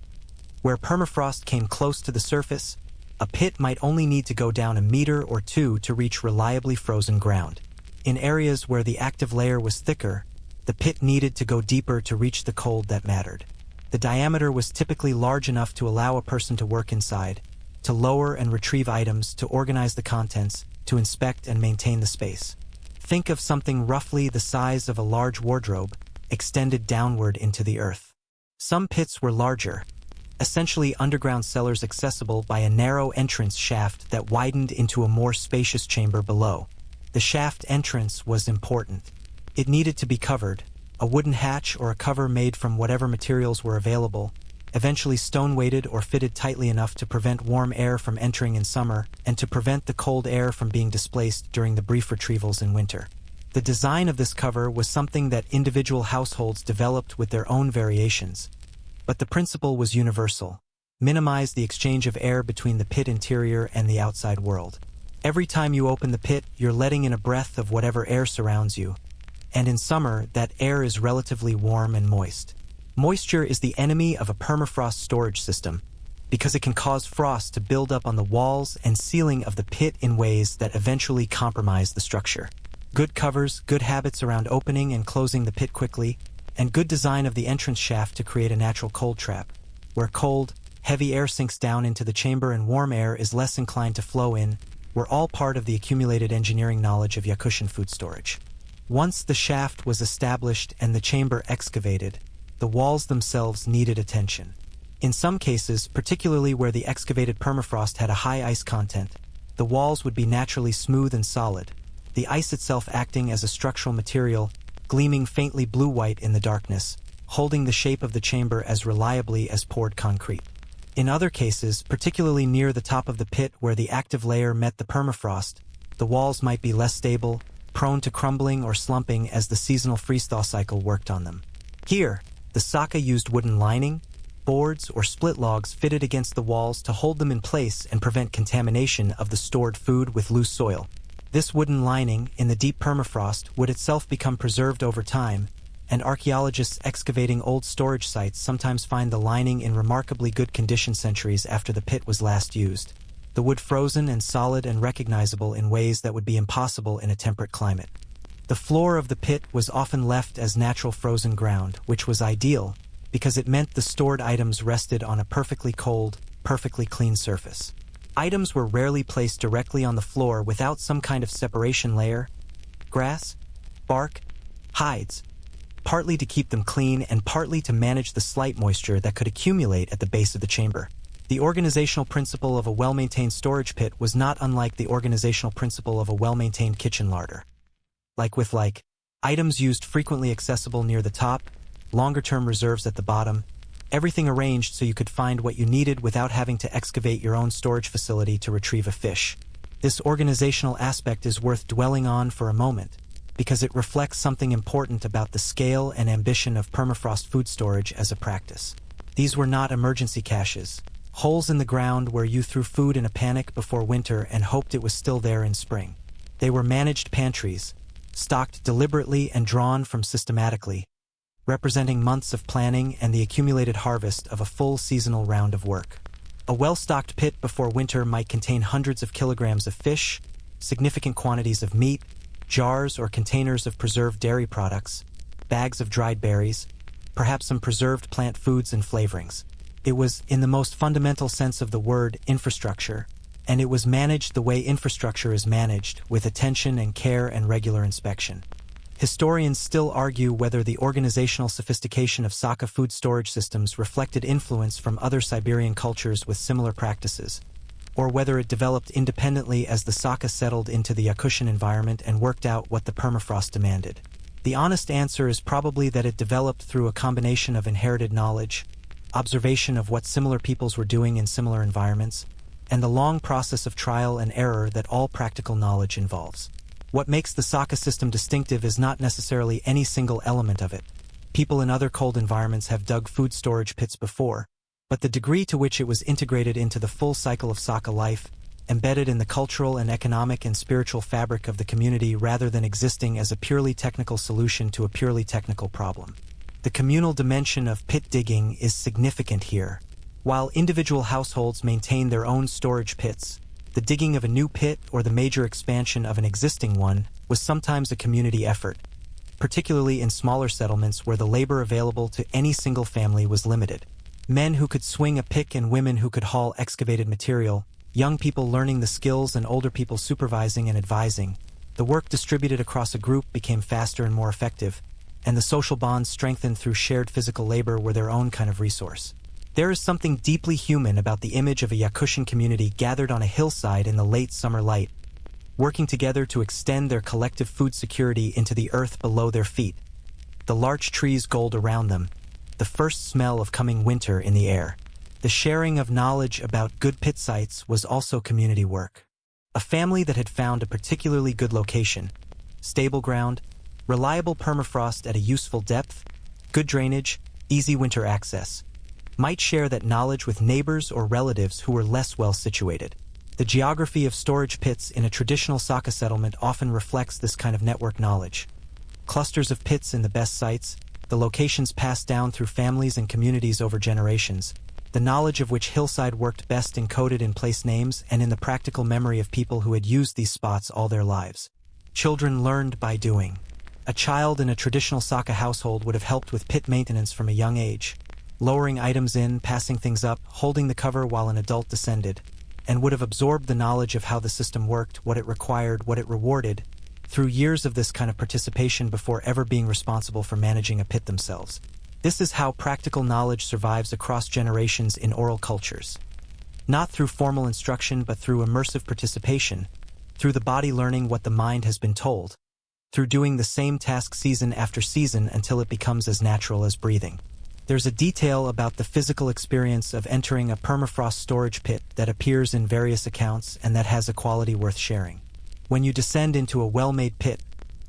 Where permafrost came close to the surface, a pit might only need to go down a meter or two to reach reliably frozen ground. In areas where the active layer was thicker, the pit needed to go deeper to reach the cold that mattered. The diameter was typically large enough to allow a person to work inside, to lower and retrieve items, to organize the contents, to inspect and maintain the space. Think of something roughly the size of a large wardrobe, extended downward into the earth. Some pits were larger, essentially underground cellars accessible by a narrow entrance shaft that widened into a more spacious chamber below. The shaft entrance was important. It needed to be covered, a wooden hatch or a cover made from whatever materials were available, eventually stone-weighted or fitted tightly enough to prevent warm air from entering in summer and to prevent the cold air from being displaced during the brief retrievals in winter. The design of this cover was something that individual households developed with their own variations, but the principle was universal: minimize the exchange of air between the pit interior and the outside world. Every time you open the pit, you're letting in a breath of whatever air surrounds you, and in summer, that air is relatively warm and moist. Moisture is the enemy of a permafrost storage system, because it can cause frost to build up on the walls and ceiling of the pit in ways that eventually compromise the structure. Good covers, good habits around opening and closing the pit quickly, and good design of the entrance shaft to create a natural cold trap, where cold, heavy air sinks down into the chamber and warm air is less inclined to flow in, were all part of the accumulated engineering knowledge of Yakutian food storage. Once the shaft was established and the chamber excavated, the walls themselves needed attention. In some cases, particularly where the excavated permafrost had a high ice content, the walls would be naturally smooth and solid, the ice itself acting as a structural material, gleaming faintly blue-white in the darkness, holding the shape of the chamber as reliably as poured concrete. In other cases, particularly near the top of the pit where the active layer met the permafrost, the walls might be less stable, prone to crumbling or slumping as the seasonal freeze-thaw cycle worked on them. Here, the Saka used wooden lining, boards, or split logs fitted against the walls to hold them in place and prevent contamination of the stored food with loose soil. This wooden lining, in the deep permafrost, would itself become preserved over time, and archaeologists excavating old storage sites sometimes find the lining in remarkably good condition centuries after the pit was last used. The wood frozen and solid and recognizable in ways that would be impossible in a temperate climate. The floor of the pit was often left as natural frozen ground, which was ideal, because it meant the stored items rested on a perfectly cold, perfectly clean surface. Items were rarely placed directly on the floor without some kind of separation layer, grass, bark, hides, partly to keep them clean and partly to manage the slight moisture that could accumulate at the base of the chamber. The organizational principle of a well-maintained storage pit was not unlike the organizational principle of a well-maintained kitchen larder. Like items used frequently accessible near the top, longer-term reserves at the bottom, everything arranged so you could find what you needed without having to excavate your own storage facility to retrieve a fish. This organizational aspect is worth dwelling on for a moment, because it reflects something important about the scale and ambition of permafrost food storage as a practice. These were not emergency caches, holes in the ground where you threw food in a panic before winter and hoped it was still there in spring. They were managed pantries, stocked deliberately and drawn from systematically, representing months of planning and the accumulated harvest of a full seasonal round of work. A well-stocked pit before winter might contain hundreds of kilograms of fish, significant quantities of meat, jars or containers of preserved dairy products, bags of dried berries, perhaps some preserved plant foods and flavorings. It was, in the most fundamental sense of the word, infrastructure, and it was managed the way infrastructure is managed, with attention and care and regular inspection. Historians still argue whether the organizational sophistication of Saka food storage systems reflected influence from other Siberian cultures with similar practices, or whether it developed independently as the Saka settled into the Yakutian environment and worked out what the permafrost demanded. The honest answer is probably that it developed through a combination of inherited knowledge, observation of what similar peoples were doing in similar environments, and the long process of trial and error that all practical knowledge involves. What makes the Saka system distinctive is not necessarily any single element of it. People in other cold environments have dug food storage pits before, but the degree to which it was integrated into the full cycle of Saka life, embedded in the cultural and economic and spiritual fabric of the community rather than existing as a purely technical solution to a purely technical problem. The communal dimension of pit digging is significant here. While individual households maintain their own storage pits, the digging of a new pit or the major expansion of an existing one was sometimes a community effort, particularly in smaller settlements where the labor available to any single family was limited. Men who could swing a pick and women who could haul excavated material, young people learning the skills and older people supervising and advising. The work distributed across a group became faster and more effective, and the social bonds strengthened through shared physical labor were their own kind of resource. There is something deeply human about the image of a Yakutian community gathered on a hillside in the late summer light, working together to extend their collective food security into the earth below their feet. The larch trees gold around them, the first smell of coming winter in the air. The sharing of knowledge about good pit sites was also community work. A family that had found a particularly good location, stable ground, reliable permafrost at a useful depth, good drainage, easy winter access, might share that knowledge with neighbors or relatives who were less well situated. The geography of storage pits in a traditional Saka settlement often reflects this kind of network knowledge. Clusters of pits in the best sites, the locations passed down through families and communities over generations, the knowledge of which hillside worked best encoded in place names and in the practical memory of people who had used these spots all their lives. Children learned by doing. A child in a traditional Saka household would have helped with pit maintenance from a young age, lowering items in, passing things up, holding the cover while an adult descended, and would have absorbed the knowledge of how the system worked, what it required, what it rewarded, through years of this kind of participation before ever being responsible for managing a pit themselves. This is how practical knowledge survives across generations in oral cultures. Not through formal instruction, but through immersive participation, through the body learning what the mind has been told, through doing the same task season after season until it becomes as natural as breathing. There's a detail about the physical experience of entering a permafrost storage pit that appears in various accounts and that has a quality worth sharing. When you descend into a well-made pit,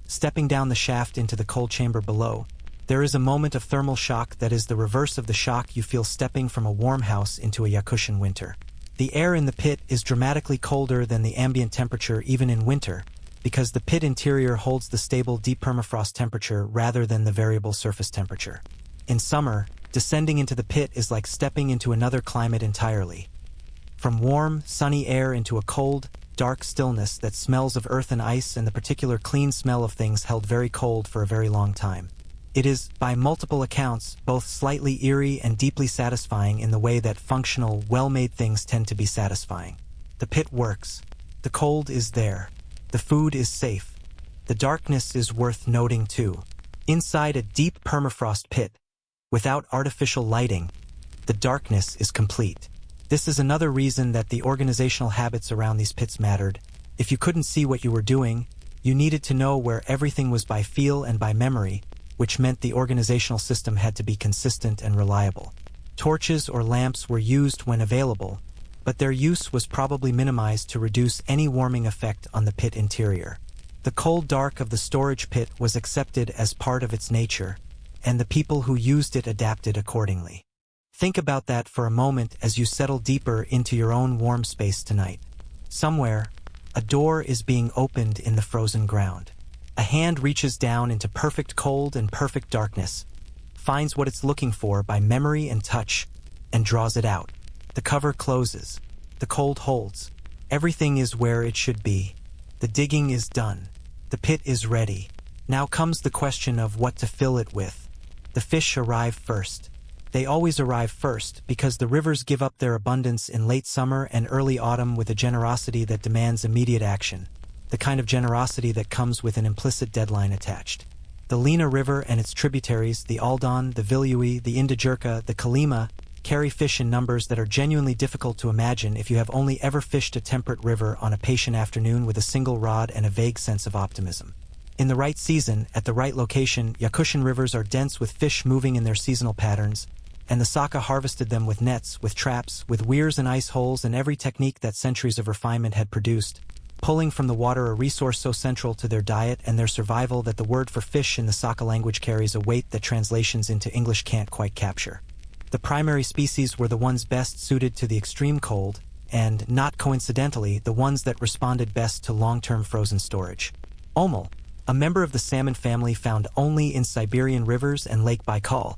stepping down the shaft into the cold chamber below, there is a moment of thermal shock that is the reverse of the shock you feel stepping from a warm house into a Yakutian winter. The air in the pit is dramatically colder than the ambient temperature even in winter, because the pit interior holds the stable deep permafrost temperature rather than the variable surface temperature. In summer, descending into the pit is like stepping into another climate entirely. From warm, sunny air into a cold, dark stillness that smells of earth and ice and the particular clean smell of things held very cold for a very long time. It is, by multiple accounts, both slightly eerie and deeply satisfying in the way that functional, well-made things tend to be satisfying. The pit works. The cold is there. The food is safe. The darkness is worth noting too. Inside a deep permafrost pit, without artificial lighting, the darkness is complete. This is another reason that the organizational habits around these pits mattered. If you couldn't see what you were doing, you needed to know where everything was by feel and by memory, which meant the organizational system had to be consistent and reliable. Torches or lamps were used when available, but their use was probably minimized to reduce any warming effect on the pit interior. The cold dark of the storage pit was accepted as part of its nature, and the people who used it adapted accordingly. Think about that for a moment as you settle deeper into your own warm space tonight. Somewhere, a door is being opened in the frozen ground. A hand reaches down into perfect cold and perfect darkness, finds what it's looking for by memory and touch, and draws it out. The cover closes. The cold holds. Everything is where it should be. The digging is done. The pit is ready. Now comes the question of what to fill it with. The fish arrive first. They always arrive first because the rivers give up their abundance in late summer and early autumn with a generosity that demands immediate action, the kind of generosity that comes with an implicit deadline attached. The Lena River and its tributaries, the Aldon, the Vilyui, the Indijurka, the Kalima, carry fish in numbers that are genuinely difficult to imagine if you have only ever fished a temperate river on a patient afternoon with a single rod and a vague sense of optimism. In the right season, at the right location, Yakutian rivers are dense with fish moving in their seasonal patterns, and the Saka harvested them with nets, with traps, with weirs and ice holes and every technique that centuries of refinement had produced, pulling from the water a resource so central to their diet and their survival that the word for fish in the Saka language carries a weight that translations into English can't quite capture. The primary species were the ones best suited to the extreme cold, and, not coincidentally, the ones that responded best to long-term frozen storage. Omel, a member of the salmon family found only in Siberian rivers and Lake Baikal,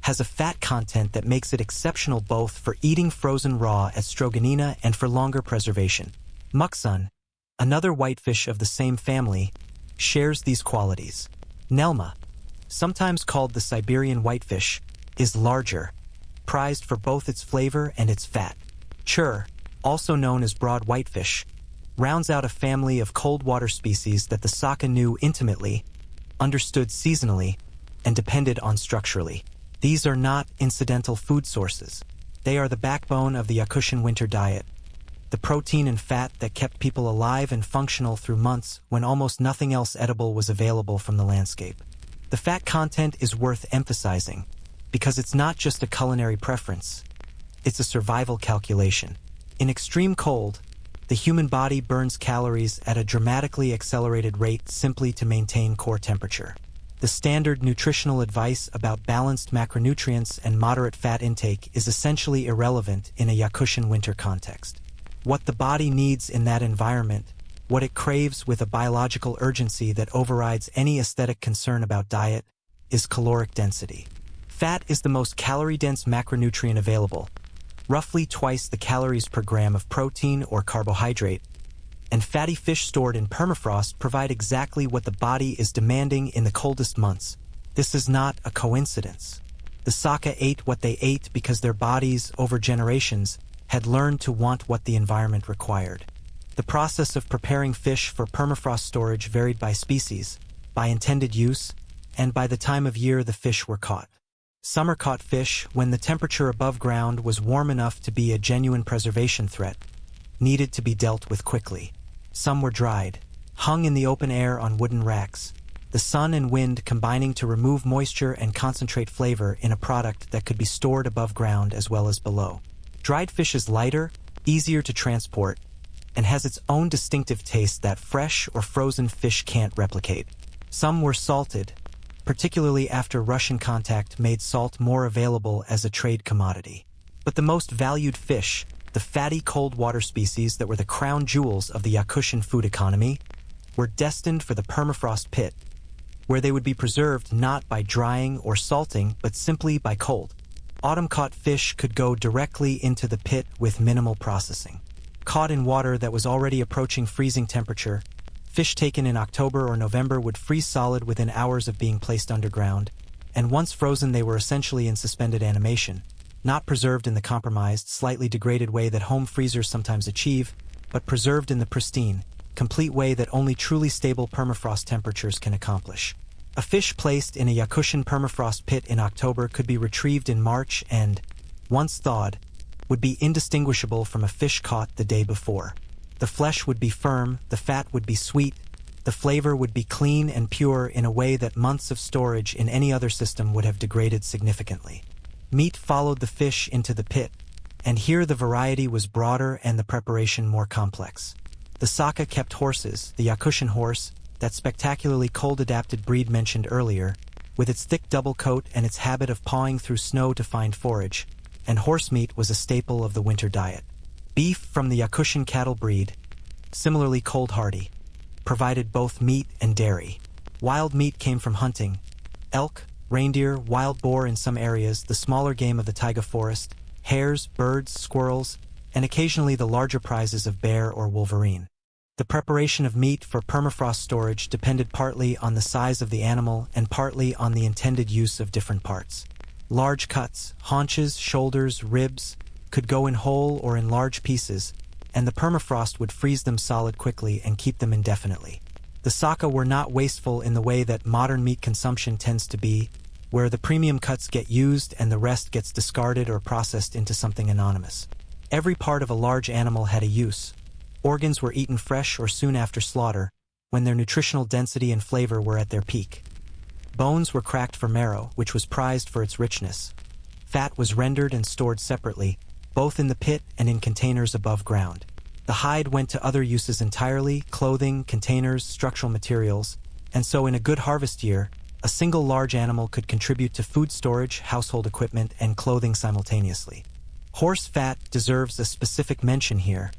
has a fat content that makes it exceptional both for eating frozen raw at Stroganina and for longer preservation. Muksun, another whitefish of the same family, shares these qualities. Nelma, sometimes called the Siberian whitefish, is larger, prized for both its flavor and its fat. Chur, also known as broad whitefish, rounds out a family of cold water species that the Saka knew intimately, understood seasonally, and depended on structurally. These are not incidental food sources. They are the backbone of the Yakutian winter diet, the protein and fat that kept people alive and functional through months when almost nothing else edible was available from the landscape. The fat content is worth emphasizing, because it's not just a culinary preference, it's a survival calculation. In extreme cold, the human body burns calories at a dramatically accelerated rate simply to maintain core temperature. The standard nutritional advice about balanced macronutrients and moderate fat intake is essentially irrelevant in a Yakutian winter context. What the body needs in that environment, what it craves with a biological urgency that overrides any aesthetic concern about diet, is caloric density. Fat is the most calorie-dense macronutrient available, roughly twice the calories per gram of protein or carbohydrate, and fatty fish stored in permafrost provide exactly what the body is demanding in the coldest months. This is not a coincidence. The Saka ate what they ate because their bodies, over generations, had learned to want what the environment required. The process of preparing fish for permafrost storage varied by species, by intended use, and by the time of year the fish were caught. Summer-caught fish, when the temperature above ground was warm enough to be a genuine preservation threat, needed to be dealt with quickly. Some were dried, hung in the open air on wooden racks, the sun and wind combining to remove moisture and concentrate flavor in a product that could be stored above ground as well as below. Dried fish is lighter, easier to transport, and has its own distinctive taste that fresh or frozen fish can't replicate. Some were salted, particularly after Russian contact made salt more available as a trade commodity. But the most valued fish, the fatty cold water species that were the crown jewels of the Yakutian food economy, were destined for the permafrost pit, where they would be preserved not by drying or salting, but simply by cold. Autumn-caught fish could go directly into the pit with minimal processing. Caught in water that was already approaching freezing temperature, fish taken in October or November would freeze solid within hours of being placed underground, and once frozen they were essentially in suspended animation, not preserved in the compromised, slightly degraded way that home freezers sometimes achieve, but preserved in the pristine, complete way that only truly stable permafrost temperatures can accomplish. A fish placed in a Yakutia permafrost pit in October could be retrieved in March and, once thawed, would be indistinguishable from a fish caught the day before. The flesh would be firm, the fat would be sweet, the flavor would be clean and pure in a way that months of storage in any other system would have degraded significantly. Meat followed the fish into the pit, and here the variety was broader and the preparation more complex. The Saka kept horses, the Yakutia horse, that spectacularly cold-adapted breed mentioned earlier, with its thick double coat and its habit of pawing through snow to find forage, and horse meat was a staple of the winter diet. Beef from the Yakutia cattle breed, similarly cold-hardy, provided both meat and dairy. Wild meat came from hunting: elk, reindeer, wild boar in some areas, the smaller game of the taiga forest, hares, birds, squirrels, and occasionally the larger prizes of bear or wolverine. The preparation of meat for permafrost storage depended partly on the size of the animal and partly on the intended use of different parts. Large cuts, haunches, shoulders, ribs, could go in whole or in large pieces, and the permafrost would freeze them solid quickly and keep them indefinitely. The Saka were not wasteful in the way that modern meat consumption tends to be, where the premium cuts get used and the rest gets discarded or processed into something anonymous. Every part of a large animal had a use. Organs were eaten fresh or soon after slaughter, when their nutritional density and flavor were at their peak. Bones were cracked for marrow, which was prized for its richness. Fat was rendered and stored separately, both in the pit and in containers above ground. The hide went to other uses entirely: clothing, containers, structural materials, and so in a good harvest year, a single large animal could contribute to food storage, household equipment, and clothing simultaneously. Horse fat deserves a specific mention here,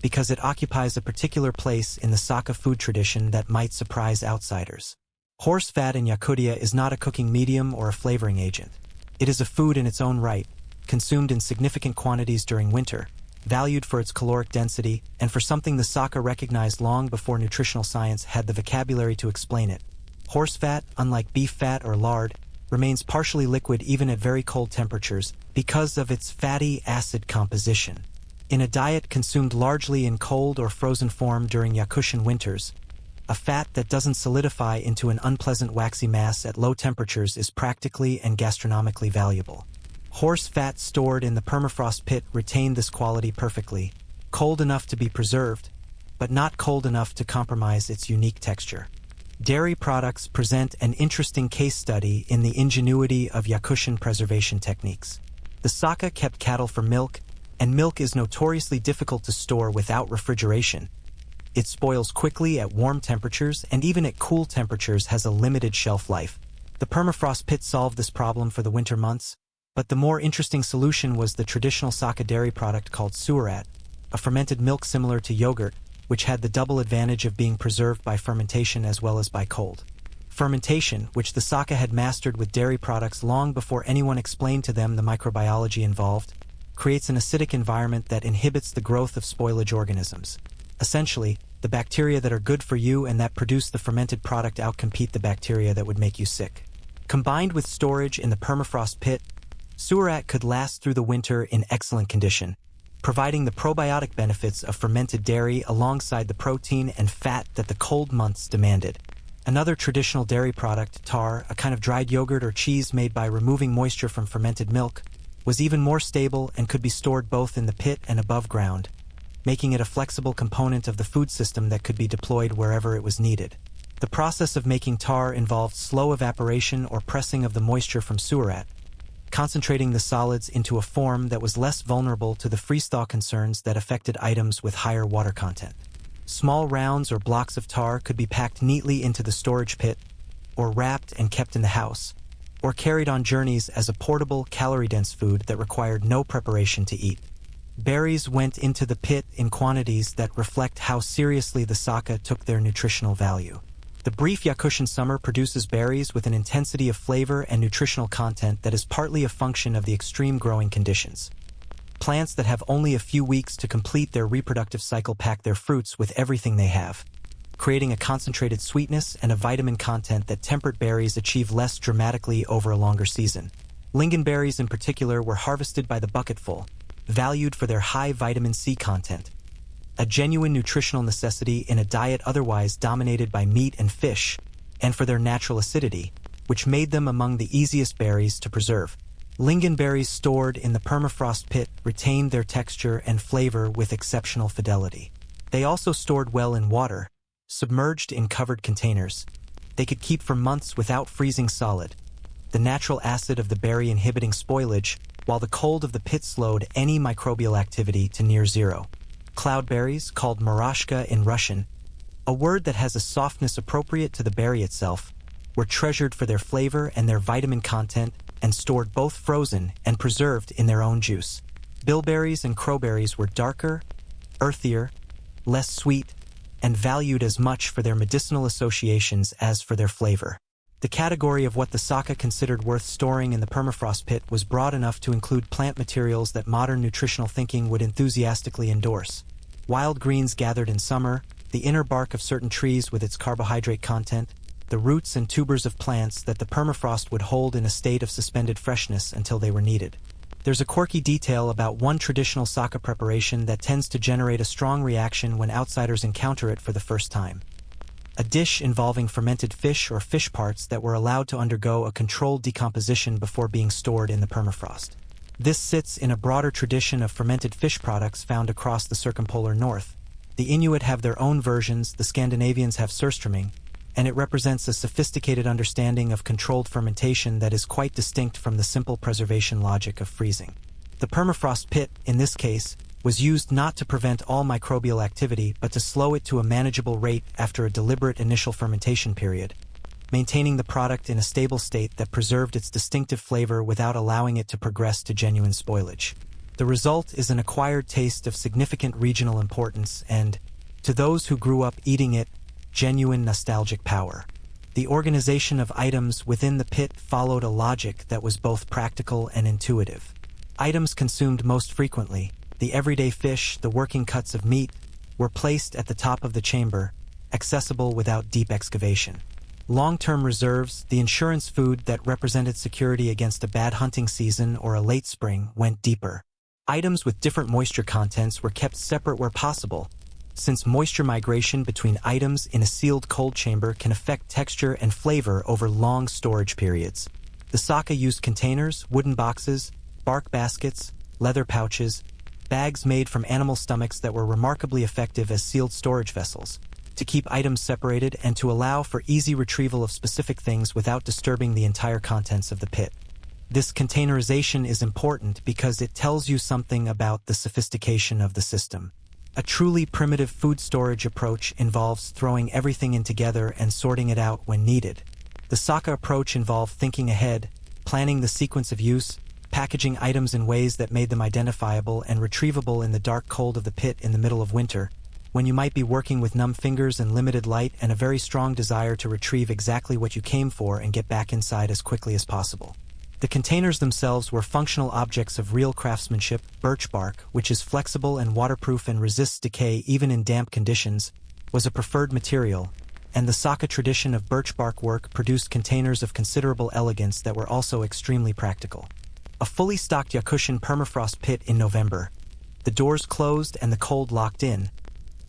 because it occupies a particular place in the Saka food tradition that might surprise outsiders. Horse fat in Yakutia is not a cooking medium or a flavoring agent. It is a food in its own right, consumed in significant quantities during winter, valued for its caloric density, and for something the Saka recognized long before nutritional science had the vocabulary to explain it. Horse fat, unlike beef fat or lard, remains partially liquid even at very cold temperatures because of its fatty acid composition. In a diet consumed largely in cold or frozen form during Yakutia winters, a fat that doesn't solidify into an unpleasant waxy mass at low temperatures is practically and gastronomically valuable. Horse fat stored in the permafrost pit retained this quality perfectly, cold enough to be preserved, but not cold enough to compromise its unique texture. Dairy products present an interesting case study in the ingenuity of Yakutia preservation techniques. The Saka kept cattle for milk, and milk is notoriously difficult to store without refrigeration. It spoils quickly at warm temperatures, and even at cool temperatures has a limited shelf life. The permafrost pit solved this problem for the winter months, but the more interesting solution was the traditional Saka dairy product called surat, a fermented milk similar to yogurt, which had the double advantage of being preserved by fermentation as well as by cold. Fermentation, which the Saka had mastered with dairy products long before anyone explained to them the microbiology involved, creates an acidic environment that inhibits the growth of spoilage organisms. Essentially, the bacteria that are good for you and that produce the fermented product outcompete the bacteria that would make you sick. Combined with storage in the permafrost pit, surat could last through the winter in excellent condition, providing the probiotic benefits of fermented dairy alongside the protein and fat that the cold months demanded. Another traditional dairy product, tar, a kind of dried yogurt or cheese made by removing moisture from fermented milk, was even more stable and could be stored both in the pit and above ground, making it a flexible component of the food system that could be deployed wherever it was needed. The process of making tar involved slow evaporation or pressing of the moisture from surat, concentrating the solids into a form that was less vulnerable to the freeze-thaw concerns that affected items with higher water content. Small rounds or blocks of tar could be packed neatly into the storage pit, or wrapped and kept in the house, or carried on journeys as a portable, calorie-dense food that required no preparation to eat. Berries went into the pit in quantities that reflect how seriously the Saka took their nutritional value. The brief Yakutia summer produces berries with an intensity of flavor and nutritional content that is partly a function of the extreme growing conditions. Plants that have only a few weeks to complete their reproductive cycle pack their fruits with everything they have, creating a concentrated sweetness and a vitamin content that temperate berries achieve less dramatically over a longer season. Lingonberries in particular were harvested by the bucketful, valued for their high vitamin C content. a genuine nutritional necessity in a diet otherwise dominated by meat and fish, and for their natural acidity, which made them among the easiest berries to preserve. Lingonberries stored in the permafrost pit retained their texture and flavor with exceptional fidelity. They also stored well in water, submerged in covered containers. They could keep for months without freezing solid. The natural acid of the berry inhibiting spoilage, while the cold of the pit slowed any microbial activity to near zero. Cloudberries, called moroshka in Russian, a word that has a softness appropriate to the berry itself, were treasured for their flavor and their vitamin content and stored both frozen and preserved in their own juice. Bilberries and crowberries were darker, earthier, less sweet, and valued as much for their medicinal associations as for their flavor. The category of what the Saka considered worth storing in the permafrost pit was broad enough to include plant materials that modern nutritional thinking would enthusiastically endorse. Wild greens gathered in summer, the inner bark of certain trees with its carbohydrate content, the roots and tubers of plants that the permafrost would hold in a state of suspended freshness until they were needed. There's a quirky detail about one traditional Saka preparation that tends to generate a strong reaction when outsiders encounter it for the first time. A dish involving fermented fish or fish parts that were allowed to undergo a controlled decomposition before being stored in the permafrost. This sits in a broader tradition of fermented fish products found across the circumpolar north. The Inuit have their own versions, the Scandinavians have surströmming, and it represents a sophisticated understanding of controlled fermentation that is quite distinct from the simple preservation logic of freezing. The permafrost pit, in this case, was used not to prevent all microbial activity but to slow it to a manageable rate after a deliberate initial fermentation period, maintaining the product in a stable state that preserved its distinctive flavor without allowing it to progress to genuine spoilage. The result is an acquired taste of significant regional importance and, to those who grew up eating it, genuine nostalgic power. The organization of items within the pit followed a logic that was both practical and intuitive. Items consumed most frequently, the everyday fish, the working cuts of meat, were placed at the top of the chamber, accessible without deep excavation. Long-term reserves, the insurance food that represented security against a bad hunting season or a late spring, went deeper. Items with different moisture contents were kept separate where possible, since moisture migration between items in a sealed cold chamber can affect texture and flavor over long storage periods. The Saka used containers, wooden boxes, bark baskets, leather pouches, bags made from animal stomachs that were remarkably effective as sealed storage vessels, to keep items separated and to allow for easy retrieval of specific things without disturbing the entire contents of the pit. This containerization is important because it tells you something about the sophistication of the system. A truly primitive food storage approach involves throwing everything in together and sorting it out when needed. The Saka approach involved thinking ahead, planning the sequence of use, packaging items in ways that made them identifiable and retrievable in the dark cold of the pit in the middle of winter, when you might be working with numb fingers and limited light and a very strong desire to retrieve exactly what you came for and get back inside as quickly as possible. The containers themselves were functional objects of real craftsmanship. Birch bark, which is flexible and waterproof and resists decay even in damp conditions, was a preferred material, and the Saka tradition of birch bark work produced containers of considerable elegance that were also extremely practical. A fully stocked Yakutian permafrost pit in November, the doors closed and the cold locked in,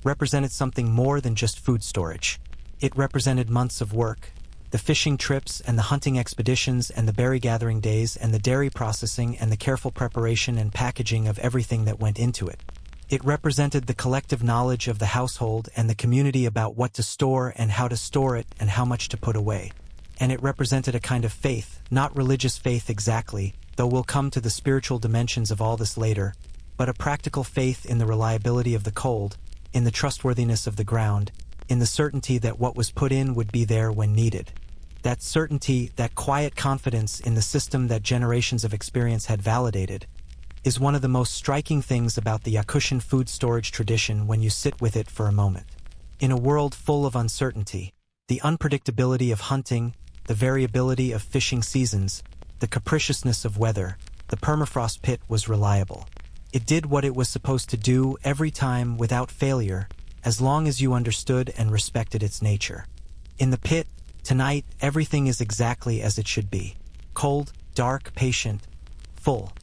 represented something more than just food storage. It represented months of work, the fishing trips and the hunting expeditions and the berry gathering days and the dairy processing and the careful preparation and packaging of everything that went into it. It represented the collective knowledge of the household and the community about what to store and how to store it and how much to put away. And it represented a kind of faith, not religious faith exactly, though we'll come to the spiritual dimensions of all this later, but a practical faith in the reliability of the cold, in the trustworthiness of the ground, in the certainty that what was put in would be there when needed. That certainty, that quiet confidence in the system that generations of experience had validated, is one of the most striking things about the Yakutian food storage tradition when you sit with it for a moment. In a world full of uncertainty, the unpredictability of hunting, the variability of fishing seasons, the capriciousness of weather, the permafrost pit was reliable. It did what it was supposed to do every time without failure, as long as you understood and respected its nature. In the pit, tonight, everything is exactly as it should be. Cold, dark, patient, full.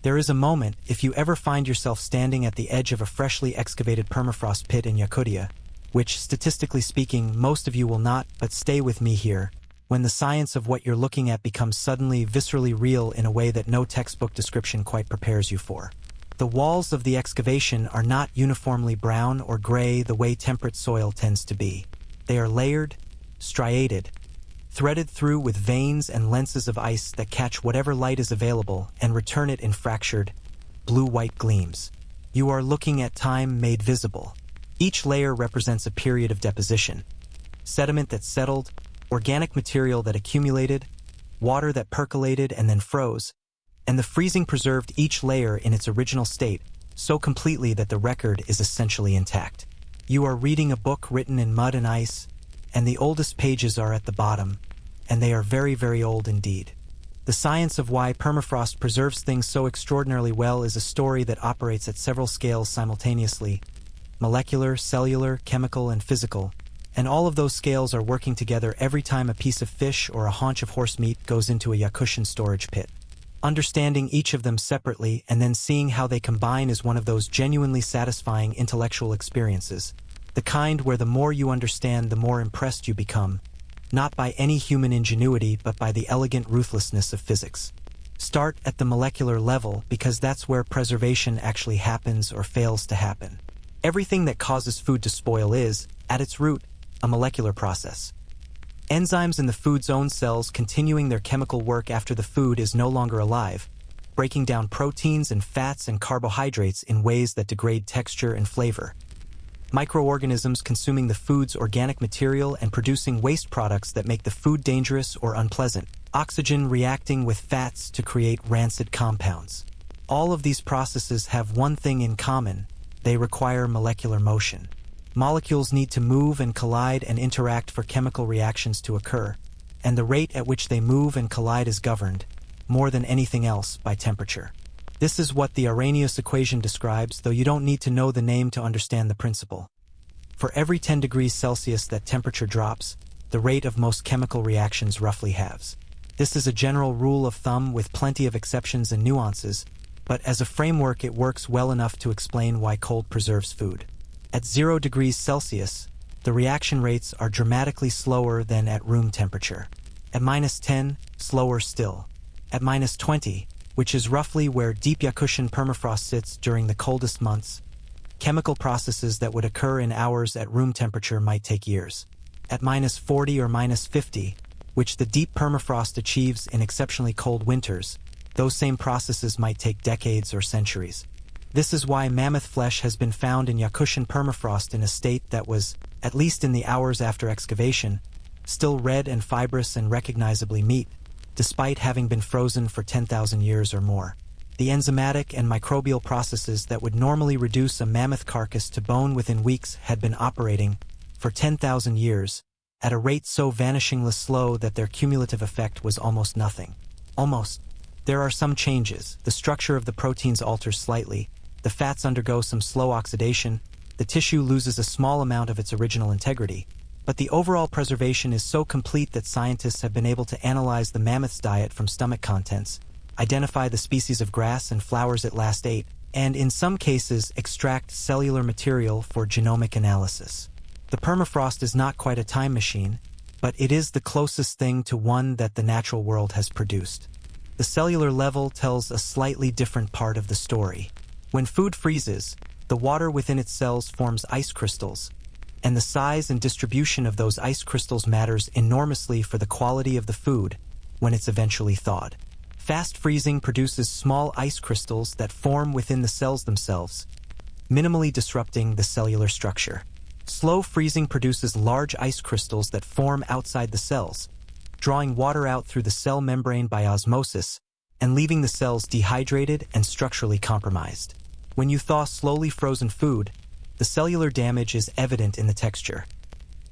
There is a moment, if you ever find yourself standing at the edge of a freshly excavated permafrost pit in Yakutia, which, statistically speaking, most of you will not, but stay with me here, when the science of what you're looking at becomes suddenly viscerally real in a way that no textbook description quite prepares you for. The walls of the excavation are not uniformly brown or gray the way temperate soil tends to be. They are layered, striated, threaded through with veins and lenses of ice that catch whatever light is available and return it in fractured, blue-white gleams. You are looking at time made visible. Each layer represents a period of deposition. Sediment that settled, organic material that accumulated, water that percolated and then froze, and the freezing preserved each layer in its original state so completely that the record is essentially intact. You are reading a book written in mud and ice, and the oldest pages are at the bottom, and they are very, very old indeed. The science of why permafrost preserves things so extraordinarily well is a story that operates at several scales simultaneously: molecular, cellular, chemical, and physical, and all of those scales are working together every time a piece of fish or a haunch of horse meat goes into a Yakutian storage pit. Understanding each of them separately and then seeing how they combine is one of those genuinely satisfying intellectual experiences, the kind where the more you understand, the more impressed you become, not by any human ingenuity but by the elegant ruthlessness of physics. Start at the molecular level because that's where preservation actually happens or fails to happen. Everything that causes food to spoil is, at its root, a molecular process. Enzymes in the food's own cells continuing their chemical work after the food is no longer alive, breaking down proteins and fats and carbohydrates in ways that degrade texture and flavor. Microorganisms consuming the food's organic material and producing waste products that make the food dangerous or unpleasant. Oxygen reacting with fats to create rancid compounds. All of these processes have one thing in common: they require molecular motion. Molecules need to move and collide and interact for chemical reactions to occur, and the rate at which they move and collide is governed, more than anything else, by temperature. This is what the Arrhenius equation describes, though you don't need to know the name to understand the principle. For every 10 degrees Celsius that temperature drops, the rate of most chemical reactions roughly halves. This is a general rule of thumb with plenty of exceptions and nuances, but as a framework it works well enough to explain why cold preserves food. At 0 degrees Celsius, the reaction rates are dramatically slower than at room temperature. At -10, slower still. At -20, which is roughly where deep Yakutian permafrost sits during the coldest months, chemical processes that would occur in hours at room temperature might take years. At -40 or -50, which the deep permafrost achieves in exceptionally cold winters, those same processes might take decades or centuries. This is why mammoth flesh has been found in Yakutian permafrost in a state that was, at least in the hours after excavation, still red and fibrous and recognizably meat, despite having been frozen for 10,000 years or more. The enzymatic and microbial processes that would normally reduce a mammoth carcass to bone within weeks had been operating, for 10,000 years, at a rate so vanishingly slow that their cumulative effect was almost nothing. Almost. There are some changes. The structure of the proteins alters slightly, the fats undergo some slow oxidation, the tissue loses a small amount of its original integrity, but the overall preservation is so complete that scientists have been able to analyze the mammoth's diet from stomach contents, identify the species of grass and flowers it last ate, and in some cases extract cellular material for genomic analysis. The permafrost is not quite a time machine, but it is the closest thing to one that the natural world has produced. The cellular level tells a slightly different part of the story. When food freezes, the water within its cells forms ice crystals, and the size and distribution of those ice crystals matters enormously for the quality of the food when it's eventually thawed. Fast freezing produces small ice crystals that form within the cells themselves, minimally disrupting the cellular structure. Slow freezing produces large ice crystals that form outside the cells, drawing water out through the cell membrane by osmosis and leaving the cells dehydrated and structurally compromised. When you thaw slowly frozen food, the cellular damage is evident in the texture.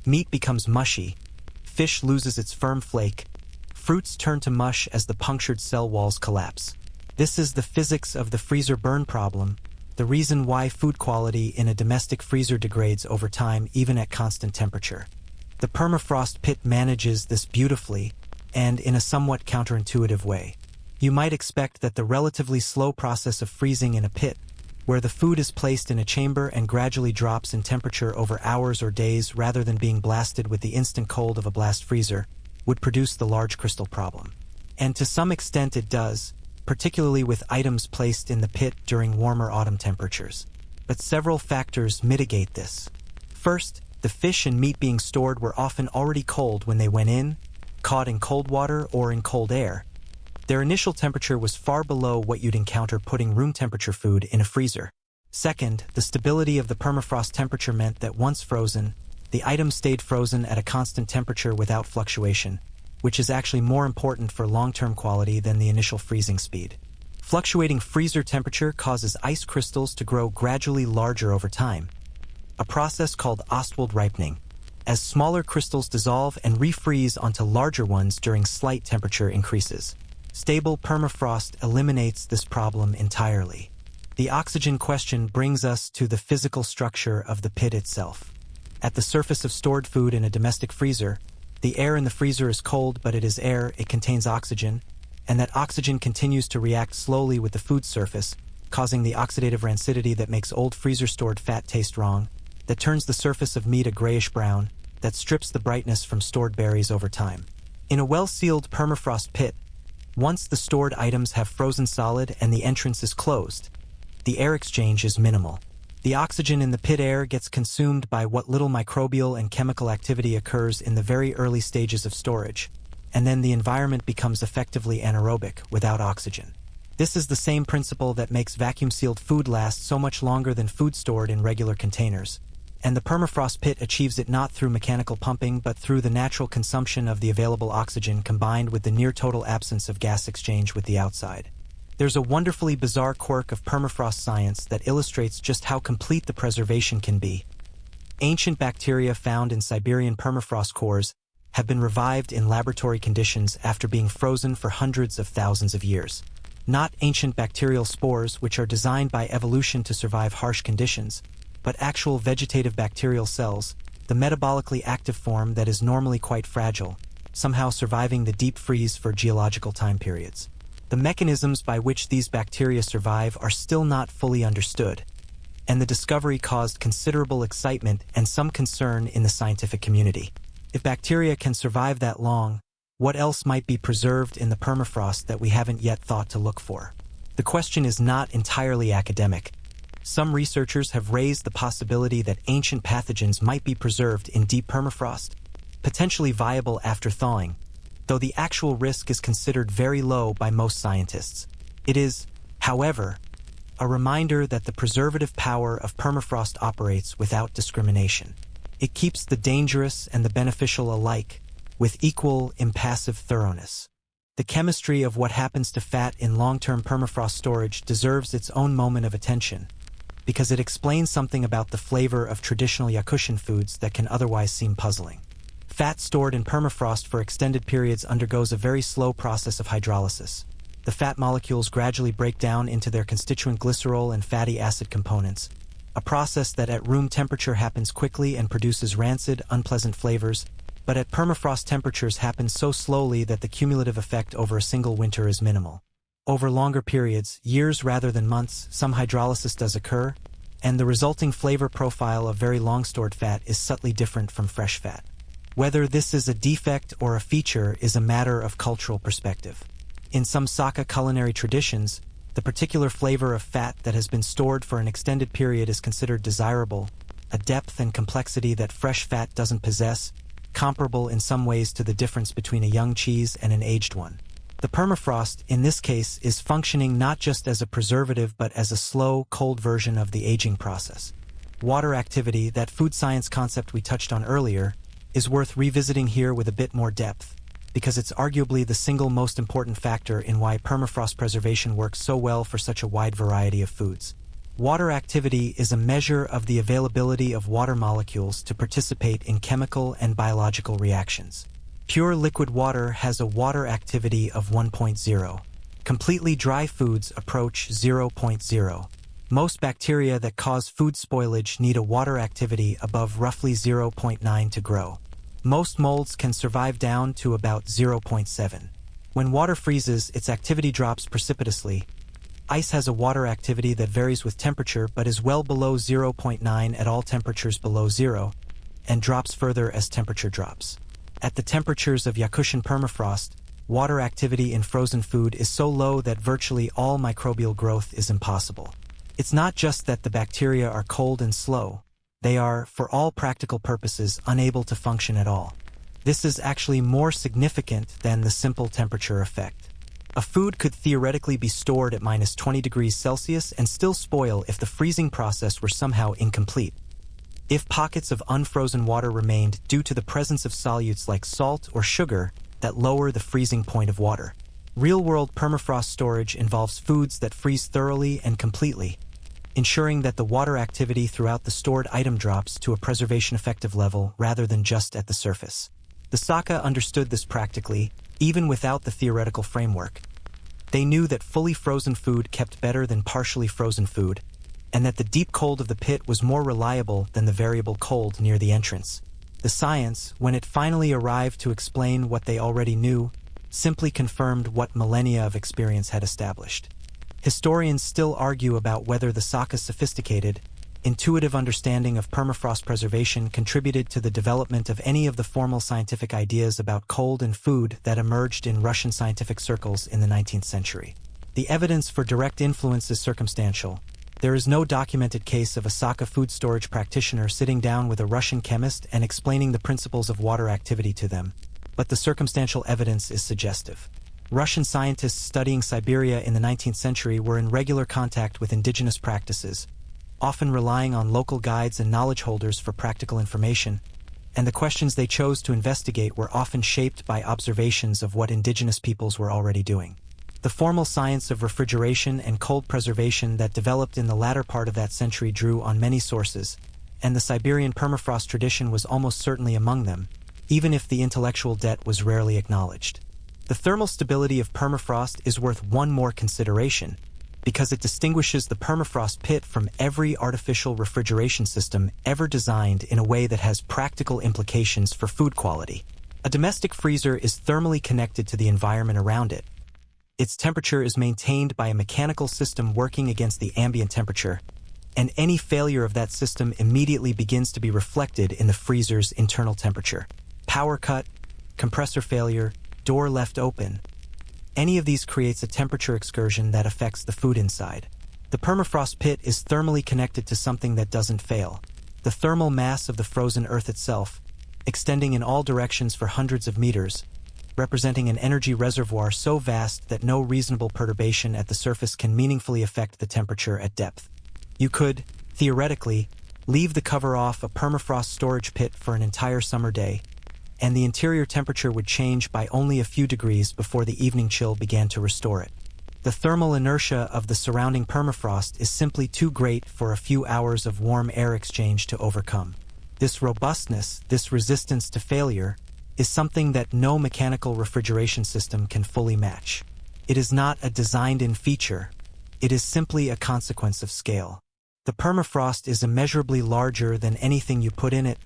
Meat becomes mushy, fish loses its firm flake, fruits turn to mush as the punctured cell walls collapse. This is the physics of the freezer burn problem, the reason why food quality in a domestic freezer degrades over time even at constant temperature. The permafrost pit manages this beautifully and in a somewhat counterintuitive way. You might expect that the relatively slow process of freezing in a pit, where the food is placed in a chamber and gradually drops in temperature over hours or days rather than being blasted with the instant cold of a blast freezer, would produce the large crystal problem. And to some extent it does, particularly with items placed in the pit during warmer autumn temperatures. But several factors mitigate this. First, the fish and meat being stored were often already cold when they went in, caught in cold water or in cold air. Their initial temperature was far below what you'd encounter putting room temperature food in a freezer. Second, the stability of the permafrost temperature meant that once frozen, the item stayed frozen at a constant temperature without fluctuation, which is actually more important for long-term quality than the initial freezing speed. Fluctuating freezer temperature causes ice crystals to grow gradually larger over time, a process called Ostwald ripening, as smaller crystals dissolve and refreeze onto larger ones during slight temperature increases. Stable permafrost eliminates this problem entirely. The oxygen question brings us to the physical structure of the pit itself. At the surface of stored food in a domestic freezer, the air in the freezer is cold, but it is air, it contains oxygen, and that oxygen continues to react slowly with the food surface, causing the oxidative rancidity that makes old freezer-stored fat taste wrong, that turns the surface of meat a grayish-brown, that strips the brightness from stored berries over time. In a well-sealed permafrost pit, once the stored items have frozen solid and the entrance is closed, the air exchange is minimal. The oxygen in the pit air gets consumed by what little microbial and chemical activity occurs in the very early stages of storage, and then the environment becomes effectively anaerobic without oxygen. This is the same principle that makes vacuum-sealed food last so much longer than food stored in regular containers. And the permafrost pit achieves it not through mechanical pumping but through the natural consumption of the available oxygen combined with the near-total absence of gas exchange with the outside. There's a wonderfully bizarre quirk of permafrost science that illustrates just how complete the preservation can be. Ancient bacteria found in Siberian permafrost cores have been revived in laboratory conditions after being frozen for hundreds of thousands of years. Not ancient bacterial spores, which are designed by evolution to survive harsh conditions, but actual vegetative bacterial cells, the metabolically active form that is normally quite fragile, somehow surviving the deep freeze for geological time periods. The mechanisms by which these bacteria survive are still not fully understood, and the discovery caused considerable excitement and some concern in the scientific community. If bacteria can survive that long, what else might be preserved in the permafrost that we haven't yet thought to look for? The question is not entirely academic. Some researchers have raised the possibility that ancient pathogens might be preserved in deep permafrost, potentially viable after thawing, though the actual risk is considered very low by most scientists. It is, however, a reminder that the preservative power of permafrost operates without discrimination. It keeps the dangerous and the beneficial alike with equal, impassive thoroughness. The chemistry of what happens to fat in long-term permafrost storage deserves its own moment of attention, because it explains something about the flavor of traditional Yakutian foods that can otherwise seem puzzling. Fat stored in permafrost for extended periods undergoes a very slow process of hydrolysis. The fat molecules gradually break down into their constituent glycerol and fatty acid components, a process that at room temperature happens quickly and produces rancid, unpleasant flavors, but at permafrost temperatures happens so slowly that the cumulative effect over a single winter is minimal. Over longer periods, years rather than months, some hydrolysis does occur, and the resulting flavor profile of very long-stored fat is subtly different from fresh fat. Whether this is a defect or a feature is a matter of cultural perspective. In some Saka culinary traditions, the particular flavor of fat that has been stored for an extended period is considered desirable, a depth and complexity that fresh fat doesn't possess, comparable in some ways to the difference between a young cheese and an aged one. The permafrost, in this case, is functioning not just as a preservative but as a slow, cold version of the aging process. Water activity, that food science concept we touched on earlier, is worth revisiting here with a bit more depth, because it's arguably the single most important factor in why permafrost preservation works so well for such a wide variety of foods. Water activity is a measure of the availability of water molecules to participate in chemical and biological reactions. Pure liquid water has a water activity of 1.0. Completely dry foods approach 0.0. Most bacteria that cause food spoilage need a water activity above roughly 0.9 to grow. Most molds can survive down to about 0.7. When water freezes, its activity drops precipitously. Ice has a water activity that varies with temperature but is well below 0.9 at all temperatures below zero, and drops further as temperature drops. At the temperatures of Yakutian permafrost, water activity in frozen food is so low that virtually all microbial growth is impossible. It's not just that the bacteria are cold and slow, they are, for all practical purposes, unable to function at all. This is actually more significant than the simple temperature effect. A food could theoretically be stored at -20 degrees Celsius and still spoil if the freezing process were somehow incomplete. If pockets of unfrozen water remained due to the presence of solutes like salt or sugar that lower the freezing point of water. Real-world permafrost storage involves foods that freeze thoroughly and completely, ensuring that the water activity throughout the stored item drops to a preservation effective level rather than just at the surface. The Saka understood this practically, even without the theoretical framework. They knew that fully frozen food kept better than partially frozen food, and that the deep cold of the pit was more reliable than the variable cold near the entrance. The science, when it finally arrived to explain what they already knew, simply confirmed what millennia of experience had established. Historians still argue about whether the Saka's sophisticated, intuitive understanding of permafrost preservation contributed to the development of any of the formal scientific ideas about cold and food that emerged in Russian scientific circles in the 19th century. The evidence for direct influence is circumstantial. There is no documented case of a Saka food storage practitioner sitting down with a Russian chemist and explaining the principles of water activity to them, but the circumstantial evidence is suggestive. Russian scientists studying Siberia in the 19th century were in regular contact with indigenous practices, often relying on local guides and knowledge holders for practical information, and the questions they chose to investigate were often shaped by observations of what indigenous peoples were already doing. The formal science of refrigeration and cold preservation that developed in the latter part of that century drew on many sources, and the Siberian permafrost tradition was almost certainly among them, even if the intellectual debt was rarely acknowledged. The thermal stability of permafrost is worth one more consideration, because it distinguishes the permafrost pit from every artificial refrigeration system ever designed in a way that has practical implications for food quality. A domestic freezer is thermally connected to the environment around it. Its temperature is maintained by a mechanical system working against the ambient temperature, and any failure of that system immediately begins to be reflected in the freezer's internal temperature. Power cut, compressor failure, door left open. Any of these creates a temperature excursion that affects the food inside. The permafrost pit is thermally connected to something that doesn't fail: the thermal mass of the frozen earth itself, extending in all directions for hundreds of meters, representing an energy reservoir so vast that no reasonable perturbation at the surface can meaningfully affect the temperature at depth. You could, theoretically, leave the cover off a permafrost storage pit for an entire summer day, and the interior temperature would change by only a few degrees before the evening chill began to restore it. The thermal inertia of the surrounding permafrost is simply too great for a few hours of warm air exchange to overcome. This robustness, this resistance to failure, is something that no mechanical refrigeration system can fully match. It is not a designed-in feature, it is simply a consequence of scale. The permafrost is immeasurably larger than anything you put in it,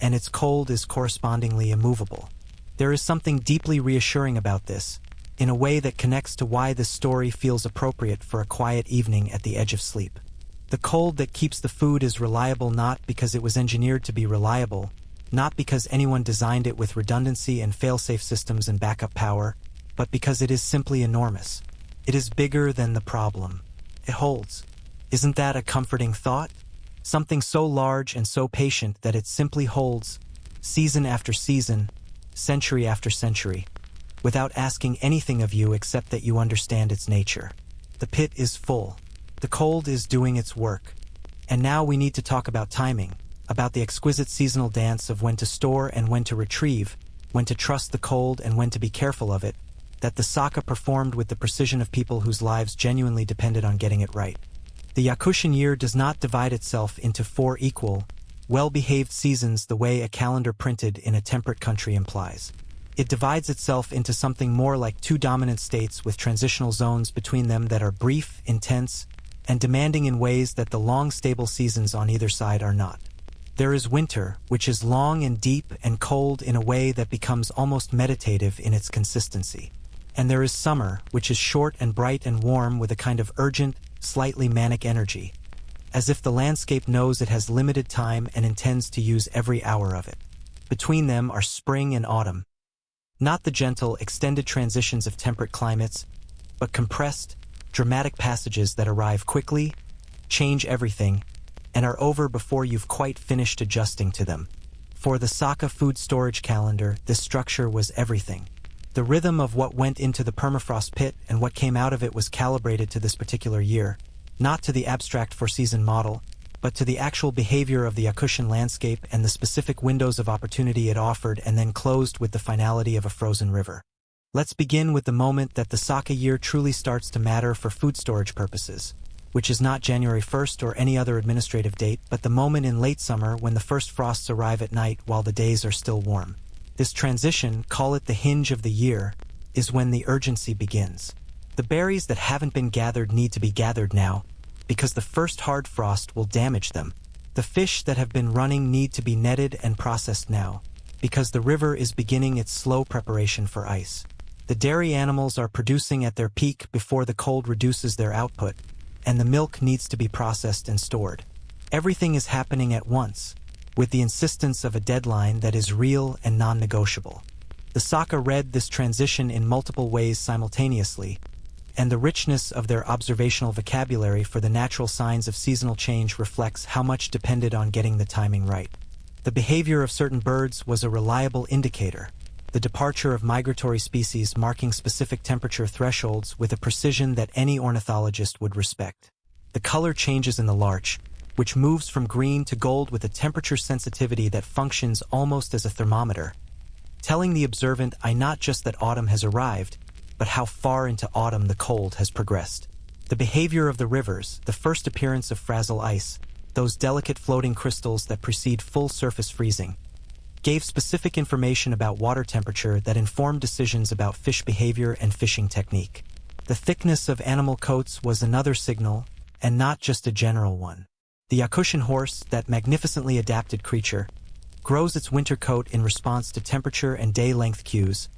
and its cold is correspondingly immovable. There is something deeply reassuring about this, in a way that connects to why this story feels appropriate for a quiet evening at the edge of sleep. The cold that keeps the food is reliable not because it was engineered to be reliable, not because anyone designed it with redundancy and fail-safe systems and backup power, but because it is simply enormous. It is bigger than the problem. It holds. Isn't that a comforting thought? Something so large and so patient that it simply holds, season after season, century after century, without asking anything of you except that you understand its nature. The pit is full. The cold is doing its work. And now we need to talk about timing, about the exquisite seasonal dance of when to store and when to retrieve, when to trust the cold and when to be careful of it, that the Saka performed with the precision of people whose lives genuinely depended on getting it right. The Yakutian year does not divide itself into 4 equal, well-behaved seasons the way a calendar printed in a temperate country implies. It divides itself into something more like 2 dominant states with transitional zones between them that are brief, intense, and demanding in ways that the long, stable seasons on either side are not. There is winter, which is long and deep and cold in a way that becomes almost meditative in its consistency. And there is summer, which is short and bright and warm with a kind of urgent, slightly manic energy, as if the landscape knows it has limited time and intends to use every hour of it. Between them are spring and autumn, not the gentle, extended transitions of temperate climates, but compressed, dramatic passages that arrive quickly, change everything, and are over before you've quite finished adjusting to them. For the Saka food storage calendar, this structure was everything. The rhythm of what went into the permafrost pit and what came out of it was calibrated to this particular year, not to the abstract four-season model, but to the actual behavior of the Yakutia landscape and the specific windows of opportunity it offered, and then closed with the finality of a frozen river. Let's begin with the moment that the Saka year truly starts to matter for food storage purposes, which is not January 1st or any other administrative date, but the moment in late summer when the first frosts arrive at night while the days are still warm. This transition, call it the hinge of the year, is when the urgency begins. The berries that haven't been gathered need to be gathered now, because the first hard frost will damage them. The fish that have been running need to be netted and processed now, because the river is beginning its slow preparation for ice. The dairy animals are producing at their peak before the cold reduces their output, and the milk needs to be processed and stored. Everything is happening at once, with the insistence of a deadline that is real and non-negotiable. The Saka read this transition in multiple ways simultaneously, and the richness of their observational vocabulary for the natural signs of seasonal change reflects how much depended on getting the timing right. The behavior of certain birds was a reliable indicator, the departure of migratory species marking specific temperature thresholds with a precision that any ornithologist would respect. The color changes in the larch, which moves from green to gold with a temperature sensitivity that functions almost as a thermometer, telling the observant not just that autumn has arrived, but how far into autumn the cold has progressed. The behavior of the rivers, the first appearance of frazzle ice, those delicate floating crystals that precede full surface freezing, gave specific information about water temperature that informed decisions about fish behavior and fishing technique. The thickness of animal coats was another signal, and not just a general one. The Yakutian horse, that magnificently adapted creature, grows its winter coat in response to temperature and day-length cues,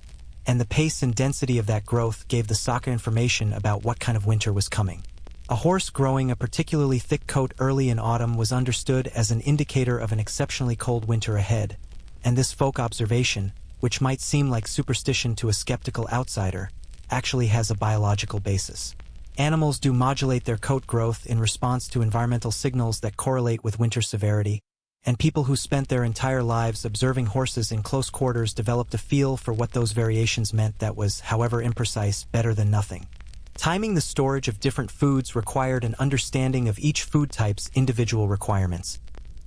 and the pace and density of that growth gave the Saka information about what kind of winter was coming. A horse growing a particularly thick coat early in autumn was understood as an indicator of an exceptionally cold winter ahead, and this folk observation, which might seem like superstition to a skeptical outsider, actually has a biological basis. Animals do modulate their coat growth in response to environmental signals that correlate with winter severity, and people who spent their entire lives observing horses in close quarters developed a feel for what those variations meant that was, however imprecise, better than nothing. Timing the storage of different foods required an understanding of each food type's individual requirements,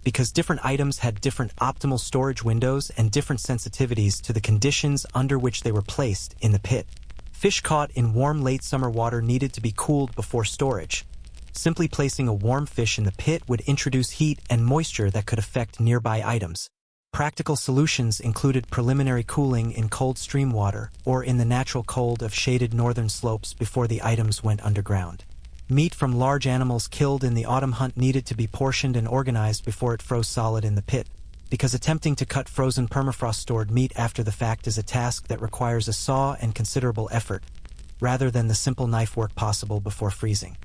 because different items had different optimal storage windows and different sensitivities to the conditions under which they were placed in the pit. Fish caught in warm late summer water needed to be cooled before storage. Simply placing a warm fish in the pit would introduce heat and moisture that could affect nearby items. Practical solutions included preliminary cooling in cold stream water or in the natural cold of shaded northern slopes before the items went underground. Meat from large animals killed in the autumn hunt needed to be portioned and organized before it froze solid in the pit, because attempting to cut frozen permafrost-stored meat after the fact is a task that requires a saw and considerable effort, rather than the simple knife work possible before freezing.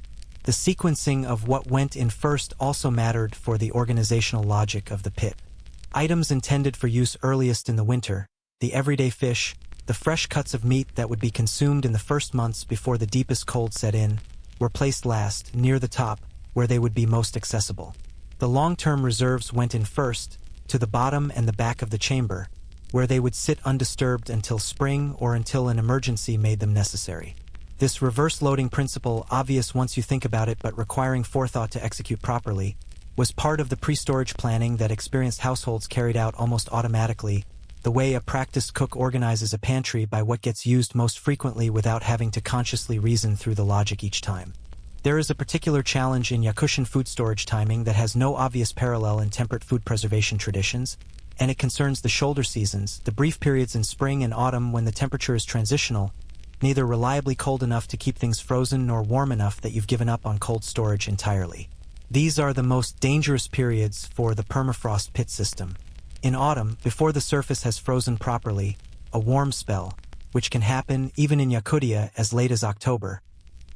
The sequencing of what went in first also mattered for the organizational logic of the pit. Items intended for use earliest in the winter, the everyday fish, the fresh cuts of meat that would be consumed in the first months before the deepest cold set in, were placed last, near the top, where they would be most accessible. The long-term reserves went in first, to the bottom and the back of the chamber, where they would sit undisturbed until spring or until an emergency made them necessary. This reverse loading principle, obvious once you think about it but requiring forethought to execute properly, was part of the pre-storage planning that experienced households carried out almost automatically, the way a practiced cook organizes a pantry by what gets used most frequently without having to consciously reason through the logic each time. There is a particular challenge in Yakutian food storage timing that has no obvious parallel in temperate food preservation traditions, and it concerns the shoulder seasons, the brief periods in spring and autumn when the temperature is transitional, neither reliably cold enough to keep things frozen nor warm enough that you've given up on cold storage entirely. These are the most dangerous periods for the permafrost pit system. In autumn, before the surface has frozen properly, a warm spell, which can happen even in Yakutia as late as October,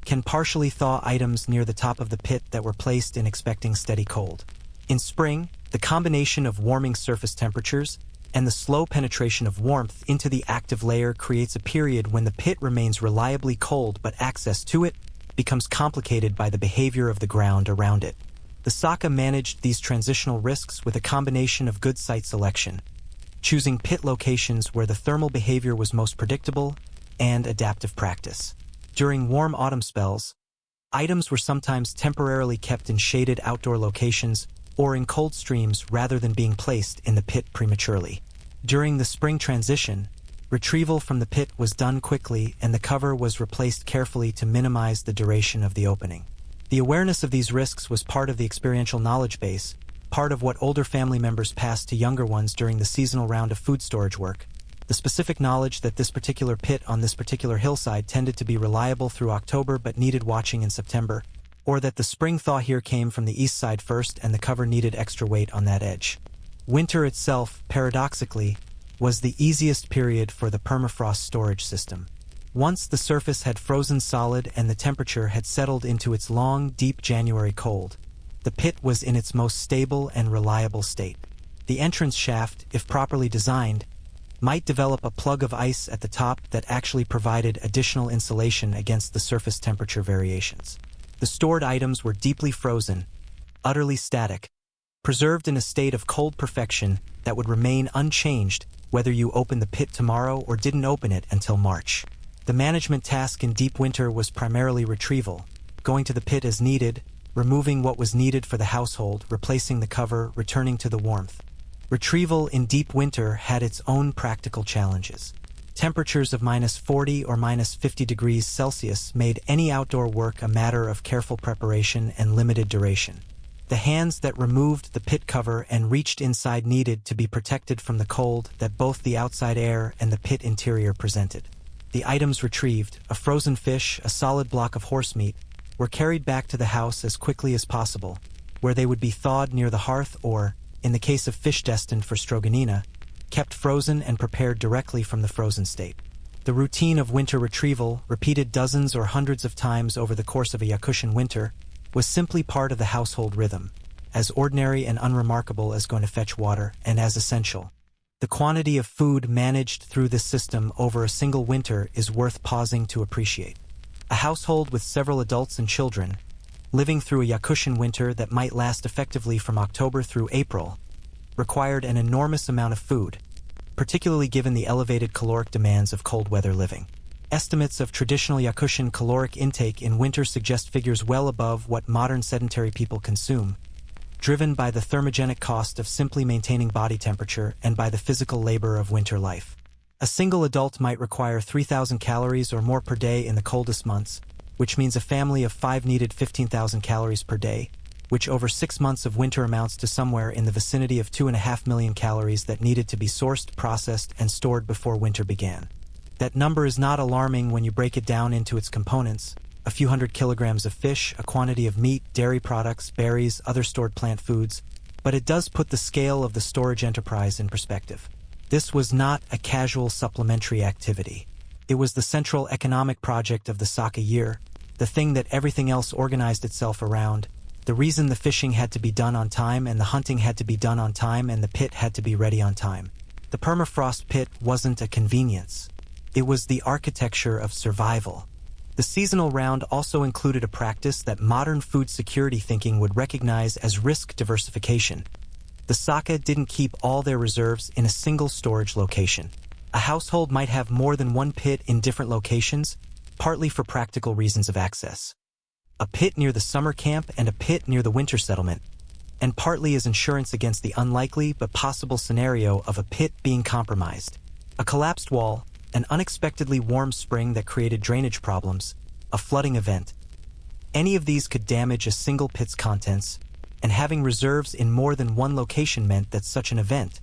can partially thaw items near the top of the pit that were placed in expecting steady cold. In spring, the combination of warming surface temperatures and the slow penetration of warmth into the active layer creates a period when the pit remains reliably cold but access to it becomes complicated by the behavior of the ground around it. The Saka managed these transitional risks with a combination of good site selection, choosing pit locations where the thermal behavior was most predictable, and adaptive practice. During warm autumn spells, items were sometimes temporarily kept in shaded outdoor locations or in cold streams rather than being placed in the pit prematurely. During the spring transition, retrieval from the pit was done quickly and the cover was replaced carefully to minimize the duration of the opening. The awareness of these risks was part of the experiential knowledge base, part of what older family members passed to younger ones during the seasonal round of food storage work. The specific knowledge that this particular pit on this particular hillside tended to be reliable through October but needed watching in September, or that the spring thaw here came from the east side first and the cover needed extra weight on that edge. Winter itself, paradoxically, was the easiest period for the permafrost storage system. Once the surface had frozen solid and the temperature had settled into its long, deep January cold, the pit was in its most stable and reliable state. The entrance shaft, if properly designed, might develop a plug of ice at the top that actually provided additional insulation against the surface temperature variations. The stored items were deeply frozen, utterly static, preserved in a state of cold perfection that would remain unchanged whether you opened the pit tomorrow or didn't open it until March. The management task in deep winter was primarily retrieval, going to the pit as needed, removing what was needed for the household, replacing the cover, returning to the warmth. Retrieval in deep winter had its own practical challenges. Temperatures of -40 or -50 degrees Celsius made any outdoor work a matter of careful preparation and limited duration. The hands that removed the pit cover and reached inside needed to be protected from the cold that both the outside air and the pit interior presented. The items retrieved, a frozen fish, a solid block of horse meat, were carried back to the house as quickly as possible, where they would be thawed near the hearth or, in the case of fish destined for stroganina, kept frozen and prepared directly from the frozen state. The routine of winter retrieval, repeated dozens or hundreds of times over the course of a Yakutian winter, was simply part of the household rhythm, as ordinary and unremarkable as going to fetch water, and as essential. The quantity of food managed through this system over a single winter is worth pausing to appreciate. A household with several adults and children, living through a Yakutian winter that might last effectively from October through April, required an enormous amount of food, particularly given the elevated caloric demands of cold weather living. Estimates of traditional Yakutian caloric intake in winter suggest figures well above what modern sedentary people consume, driven by the thermogenic cost of simply maintaining body temperature and by the physical labor of winter life. A single adult might require 3,000 calories or more per day in the coldest months, which means a family of 5 needed 15,000 calories per day, which over 6 months of winter amounts to somewhere in the vicinity of 2.5 million calories that needed to be sourced, processed, and stored before winter began. That number is not alarming when you break it down into its components: a few hundred kilograms of fish, a quantity of meat, dairy products, berries, other stored plant foods, but it does put the scale of the storage enterprise in perspective. This was not a casual supplementary activity. It was the central economic project of the Saka year, the thing that everything else organized itself around, the reason the fishing had to be done on time and the hunting had to be done on time and the pit had to be ready on time. The permafrost pit wasn't a convenience. It was the architecture of survival. The seasonal round also included a practice that modern food security thinking would recognize as risk diversification. The Saka didn't keep all their reserves in a single storage location. A household might have more than one pit in different locations, partly for practical reasons of access. A pit near the summer camp and a pit near the winter settlement, and partly as insurance against the unlikely but possible scenario of a pit being compromised. A collapsed wall, an unexpectedly warm spring that created drainage problems, a flooding event. Any of these could damage a single pit's contents, and having reserves in more than one location meant that such an event,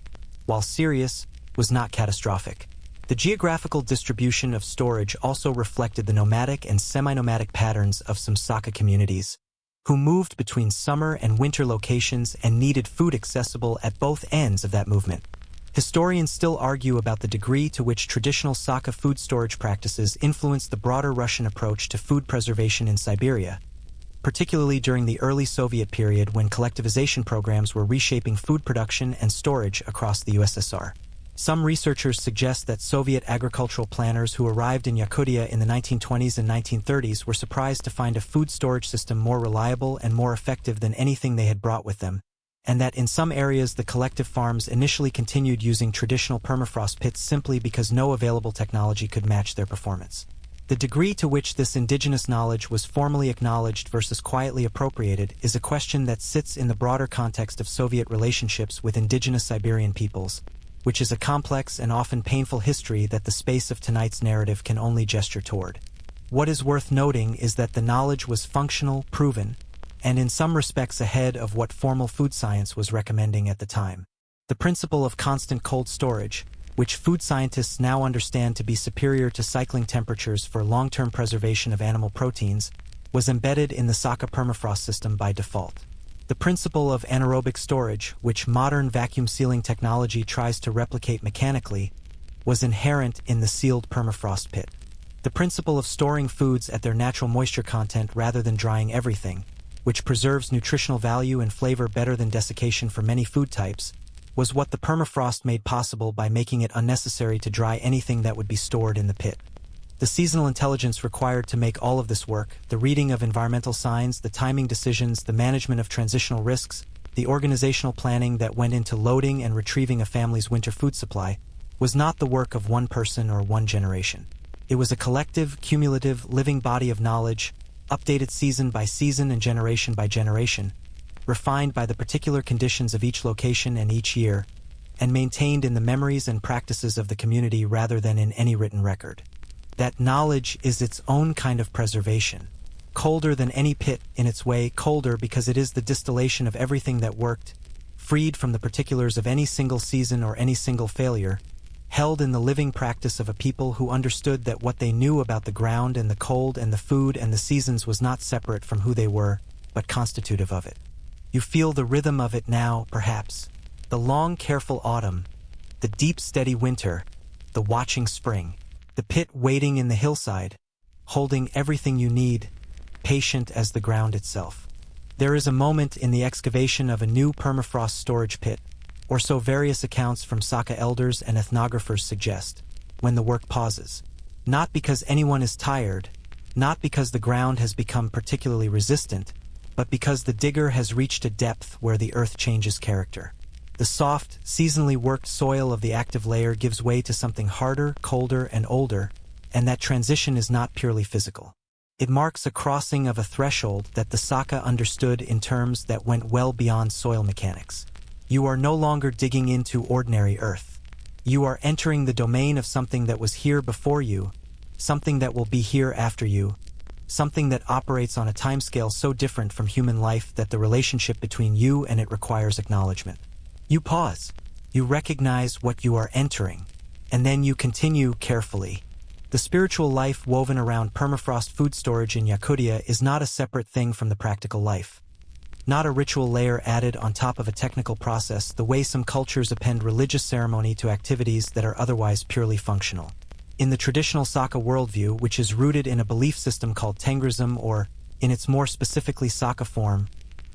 while serious, was not catastrophic. The geographical distribution of storage also reflected the nomadic and semi-nomadic patterns of some Saka communities, who moved between summer and winter locations and needed food accessible at both ends of that movement. Historians still argue about the degree to which traditional Saka food storage practices influenced the broader Russian approach to food preservation in Siberia, particularly during the early Soviet period when collectivization programs were reshaping food production and storage across the USSR. Some researchers suggest that Soviet agricultural planners who arrived in Yakutia in the 1920s and 1930s were surprised to find a food storage system more reliable and more effective than anything they had brought with them, and that in some areas the collective farms initially continued using traditional permafrost pits simply because no available technology could match their performance. The degree to which this indigenous knowledge was formally acknowledged versus quietly appropriated is a question that sits in the broader context of Soviet relationships with indigenous Siberian peoples, which is a complex and often painful history that the space of tonight's narrative can only gesture toward. What is worth noting is that the knowledge was functional, proven, and in some respects ahead of what formal food science was recommending at the time. The principle of constant cold storage, which food scientists now understand to be superior to cycling temperatures for long-term preservation of animal proteins, was embedded in the Saka permafrost system by default. The principle of anaerobic storage, which modern vacuum sealing technology tries to replicate mechanically, was inherent in the sealed permafrost pit. The principle of storing foods at their natural moisture content rather than drying everything, which preserves nutritional value and flavor better than desiccation for many food types, was what the permafrost made possible by making it unnecessary to dry anything that would be stored in the pit. The seasonal intelligence required to make all of this work, the reading of environmental signs, the timing decisions, the management of transitional risks, the organizational planning that went into loading and retrieving a family's winter food supply, was not the work of one person or one generation. It was a collective, cumulative, living body of knowledge, updated season by season and generation by generation, refined by the particular conditions of each location and each year, and maintained in the memories and practices of the community rather than in any written record. That knowledge is its own kind of preservation, colder than any pit in its way, colder because it is the distillation of everything that worked, freed from the particulars of any single season or any single failure, held in the living practice of a people who understood that what they knew about the ground and the cold and the food and the seasons was not separate from who they were, but constitutive of it. You feel the rhythm of it now, perhaps. The long, careful autumn, the deep, steady winter, the watching spring, the pit waiting in the hillside, holding everything you need, patient as the ground itself. There is a moment in the excavation of a new permafrost storage pit, or so various accounts from Saka elders and ethnographers suggest, when the work pauses. Not because anyone is tired, not because the ground has become particularly resistant, but because the digger has reached a depth where the earth changes character. The soft, seasonally worked soil of the active layer gives way to something harder, colder, and older, and that transition is not purely physical. It marks a crossing of a threshold that the Saka understood in terms that went well beyond soil mechanics. You are no longer digging into ordinary earth. You are entering the domain of something that was here before you, something that will be here after you, something that operates on a timescale so different from human life that the relationship between you and it requires acknowledgement. You pause. You recognize what you are entering, and then you continue carefully. The spiritual life woven around permafrost food storage in Yakutia is not a separate thing from the practical life. Not a ritual layer added on top of a technical process the way some cultures append religious ceremony to activities that are otherwise purely functional. In the traditional Saka worldview, which is rooted in a belief system called Tengrism or, in its more specifically Saka form,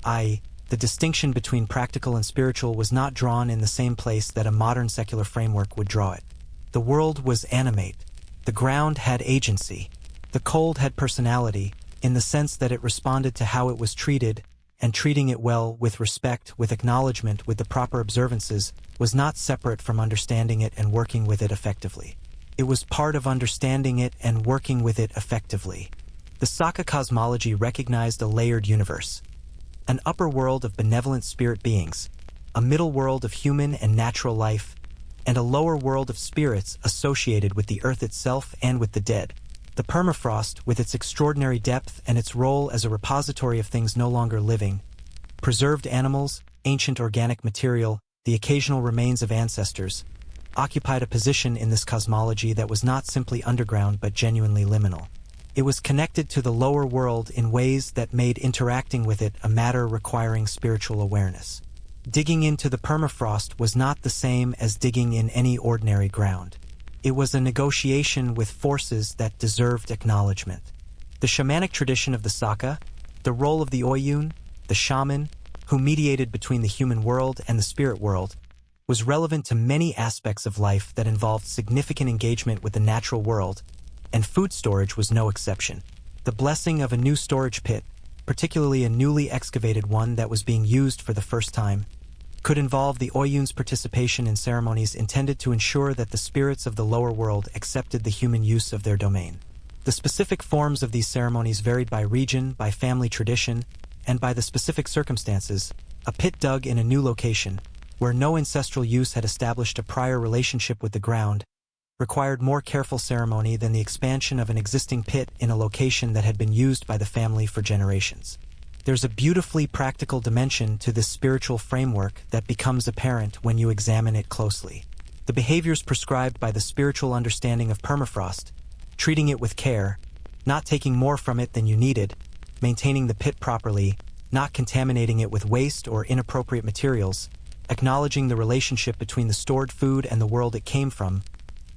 i.e., the distinction between practical and spiritual was not drawn in the same place that a modern secular framework would draw it. The world was animate. The ground had agency. The cold had personality, in the sense that it responded to how it was treated, and treating it well, with respect, with acknowledgement, with the proper observances, was not separate from understanding it and working with it effectively. It was part of understanding it and working with it effectively. The Saka cosmology recognized a layered universe. An upper world of benevolent spirit beings, a middle world of human and natural life, and a lower world of spirits associated with the earth itself and with the dead. The permafrost, with its extraordinary depth and its role as a repository of things no longer living, preserved animals, ancient organic material, the occasional remains of ancestors, occupied a position in this cosmology that was not simply underground but genuinely liminal. It was connected to the lower world in ways that made interacting with it a matter requiring spiritual awareness. Digging into the permafrost was not the same as digging in any ordinary ground. It was a negotiation with forces that deserved acknowledgement. The shamanic tradition of the Saka, the role of the Oyun, the shaman, who mediated between the human world and the spirit world, was relevant to many aspects of life that involved significant engagement with the natural world, and food storage was no exception. The blessing of a new storage pit, particularly a newly excavated one that was being used for the first time, could involve the Oyun's participation in ceremonies intended to ensure that the spirits of the lower world accepted the human use of their domain. The specific forms of these ceremonies varied by region, by family tradition, and by the specific circumstances. A pit dug in a new location, where no ancestral use had established a prior relationship with the ground, required more careful ceremony than the expansion of an existing pit in a location that had been used by the family for generations. There's a beautifully practical dimension to this spiritual framework that becomes apparent when you examine it closely. The behaviors prescribed by the spiritual understanding of permafrost, treating it with care, not taking more from it than you needed, maintaining the pit properly, not contaminating it with waste or inappropriate materials, acknowledging the relationship between the stored food and the world it came from,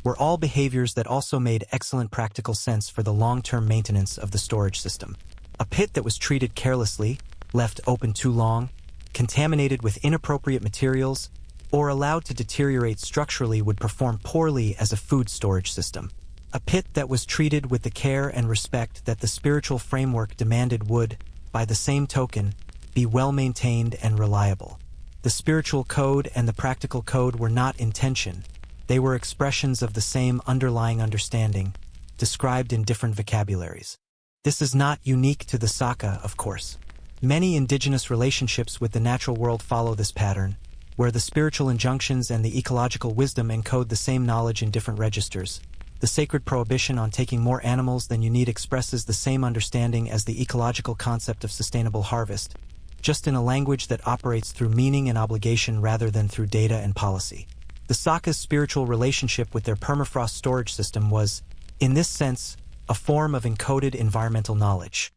were all behaviors that also made excellent practical sense for the long-term maintenance of the storage system. A pit that was treated carelessly, left open too long, contaminated with inappropriate materials, or allowed to deteriorate structurally would perform poorly as a food storage system. A pit that was treated with the care and respect that the spiritual framework demanded would, by the same token, be well-maintained and reliable. The spiritual code and the practical code were not in tension. They were expressions of the same underlying understanding, described in different vocabularies. This is not unique to the Saka, of course. Many indigenous relationships with the natural world follow this pattern, where the spiritual injunctions and the ecological wisdom encode the same knowledge in different registers. The sacred prohibition on taking more animals than you need expresses the same understanding as the ecological concept of sustainable harvest, just in a language that operates through meaning and obligation rather than through data and policy. The Saka's spiritual relationship with their permafrost storage system was, in this sense, a form of encoded environmental knowledge.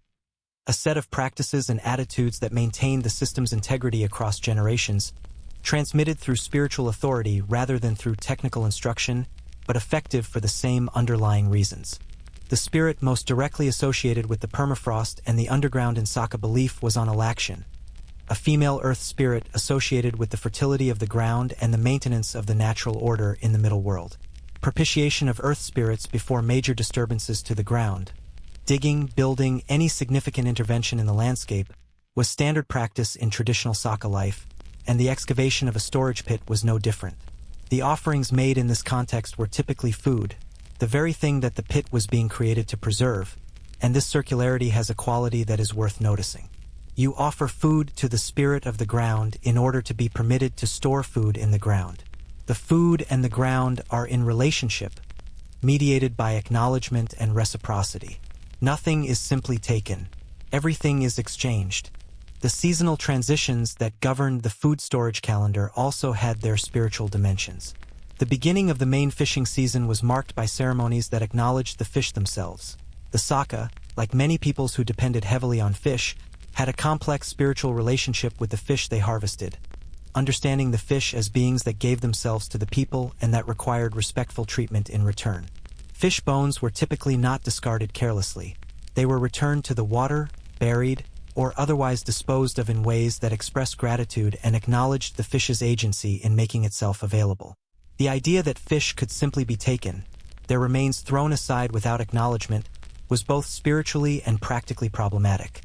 A set of practices and attitudes that maintained the system's integrity across generations, transmitted through spiritual authority rather than through technical instruction, but effective for the same underlying reasons. The spirit most directly associated with the permafrost and the underground in Saka belief was on Alakshan, a female earth spirit associated with the fertility of the ground and the maintenance of the natural order in the middle world. Propitiation of earth spirits before major disturbances to the ground, digging, building, any significant intervention in the landscape, was standard practice in traditional Saka life, and the excavation of a storage pit was no different. The offerings made in this context were typically food, the very thing that the pit was being created to preserve, and this circularity has a quality that is worth noticing. You offer food to the spirit of the ground in order to be permitted to store food in the ground. The food and the ground are in relationship, mediated by acknowledgement and reciprocity. Nothing is simply taken. Everything is exchanged. The seasonal transitions that governed the food storage calendar also had their spiritual dimensions. The beginning of the main fishing season was marked by ceremonies that acknowledged the fish themselves. The Saka, like many peoples who depended heavily on fish, had a complex spiritual relationship with the fish they harvested, understanding the fish as beings that gave themselves to the people and that required respectful treatment in return. Fish bones were typically not discarded carelessly. They were returned to the water, buried, or otherwise disposed of in ways that expressed gratitude and acknowledged the fish's agency in making itself available. The idea that fish could simply be taken, their remains thrown aside without acknowledgement, was both spiritually and practically problematic.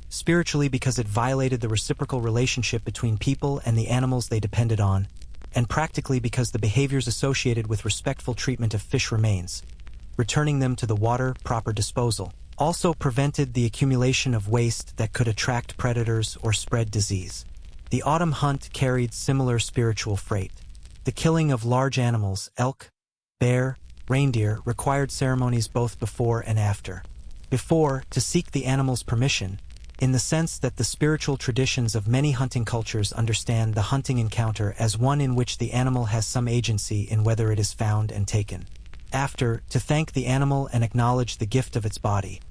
Spiritually because it violated the reciprocal relationship between people and the animals they depended on, and practically because the behaviors associated with respectful treatment of fish remains, returning them to the water, proper disposal, also prevented the accumulation of waste that could attract predators or spread disease. The autumn hunt carried similar spiritual freight. The killing of large animals, elk, bear, reindeer, required ceremonies both before and after. Before, to seek the animal's permission, in the sense that the spiritual traditions of many hunting cultures understand the hunting encounter as one in which the animal has some agency in whether it is found and taken. After, to thank the animal and acknowledge the gift of its body.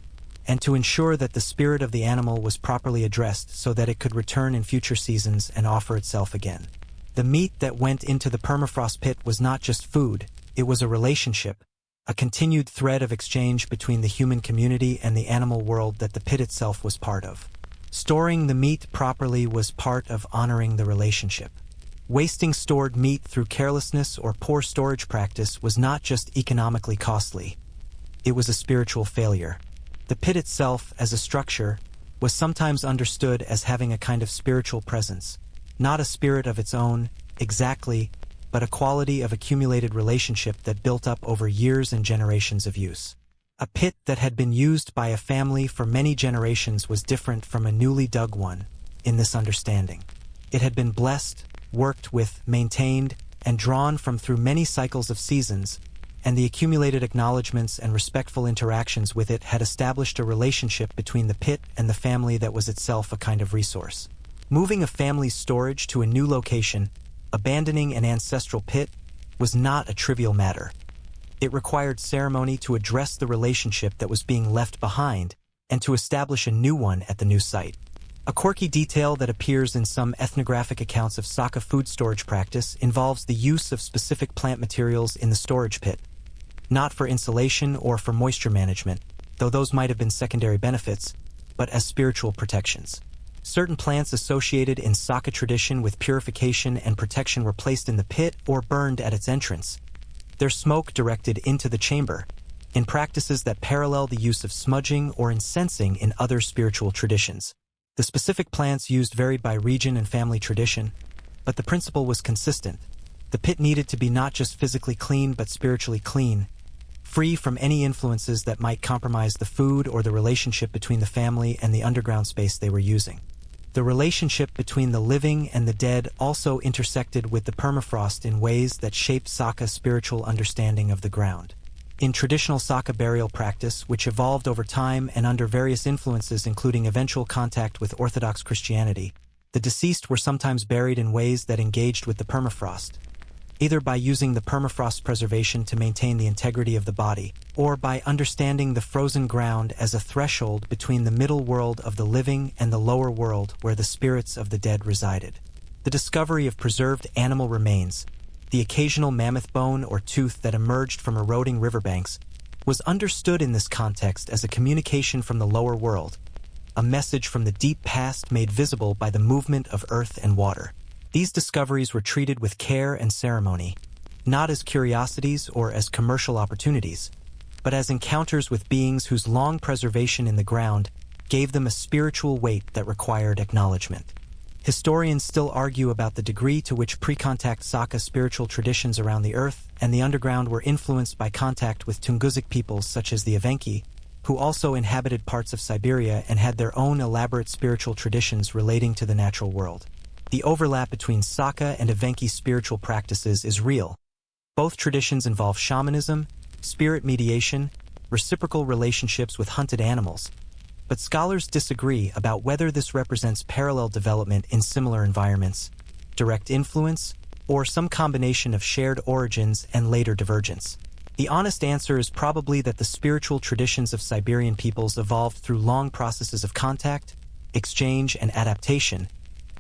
and to ensure that the spirit of the animal was properly addressed so that it could return in future seasons and offer itself again. The meat that went into the permafrost pit was not just food, it was a relationship, a continued thread of exchange between the human community and the animal world that the pit itself was part of. Storing the meat properly was part of honoring the relationship. Wasting stored meat through carelessness or poor storage practice was not just economically costly. It was a spiritual failure. The pit itself, as a structure, was sometimes understood as having a kind of spiritual presence, not a spirit of its own, exactly, but a quality of accumulated relationship that built up over years and generations of use. A pit that had been used by a family for many generations was different from a newly dug one, in this understanding. It had been blessed, worked with, maintained, and drawn from through many cycles of seasons, and the accumulated acknowledgments and respectful interactions with it had established a relationship between the pit and the family that was itself a kind of resource. Moving a family's storage to a new location, abandoning an ancestral pit, was not a trivial matter. It required ceremony to address the relationship that was being left behind and to establish a new one at the new site. A quirky detail that appears in some ethnographic accounts of Saka food storage practice involves the use of specific plant materials in the storage pit, not for insulation or for moisture management, though those might have been secondary benefits, but as spiritual protections. Certain plants associated in Saka tradition with purification and protection were placed in the pit or burned at its entrance, their smoke directed into the chamber, in practices that parallel the use of smudging or incensing in other spiritual traditions. The specific plants used varied by region and family tradition, but the principle was consistent. The pit needed to be not just physically clean but spiritually clean, free from any influences that might compromise the food or the relationship between the family and the underground space they were using. The relationship between the living and the dead also intersected with the permafrost in ways that shaped Saka's spiritual understanding of the ground. In traditional Saka burial practice, which evolved over time and under various influences including eventual contact with Orthodox Christianity, the deceased were sometimes buried in ways that engaged with the permafrost, either by using the permafrost preservation to maintain the integrity of the body, or by understanding the frozen ground as a threshold between the middle world of the living and the lower world where the spirits of the dead resided. The discovery of preserved animal remains, the occasional mammoth bone or tooth that emerged from eroding riverbanks, was understood in this context as a communication from the lower world, a message from the deep past made visible by the movement of earth and water. These discoveries were treated with care and ceremony, not as curiosities or as commercial opportunities, but as encounters with beings whose long preservation in the ground gave them a spiritual weight that required acknowledgement. Historians still argue about the degree to which pre-contact Saka spiritual traditions around the earth and the underground were influenced by contact with Tungusic peoples such as the Evenki, who also inhabited parts of Siberia and had their own elaborate spiritual traditions relating to the natural world. The overlap between Saka and Evenki spiritual practices is real. Both traditions involve shamanism, spirit mediation, reciprocal relationships with hunted animals, but scholars disagree about whether this represents parallel development in similar environments, direct influence, or some combination of shared origins and later divergence. The honest answer is probably that the spiritual traditions of Siberian peoples evolved through long processes of contact, exchange, and adaptation,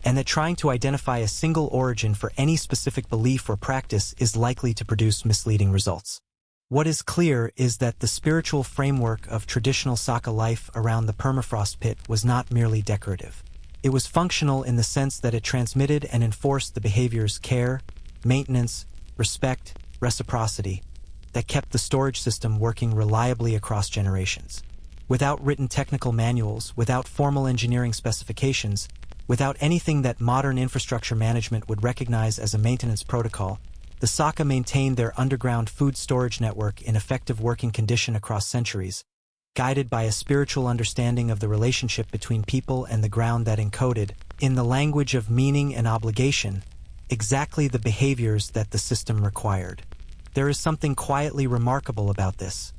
and that trying to identify a single origin for any specific belief or practice is likely to produce misleading results. What is clear is that the spiritual framework of traditional Saka life around the permafrost pit was not merely decorative. It was functional in the sense that it transmitted and enforced the behaviors care, maintenance, respect, reciprocity that kept the storage system working reliably across generations. Without written technical manuals, without formal engineering specifications, without anything that modern infrastructure management would recognize as a maintenance protocol, the Saka maintained their underground food storage network in effective working condition across centuries, guided by a spiritual understanding of the relationship between people and the ground that encoded, in the language of meaning and obligation, exactly the behaviors that the system required. There is something quietly remarkable about this,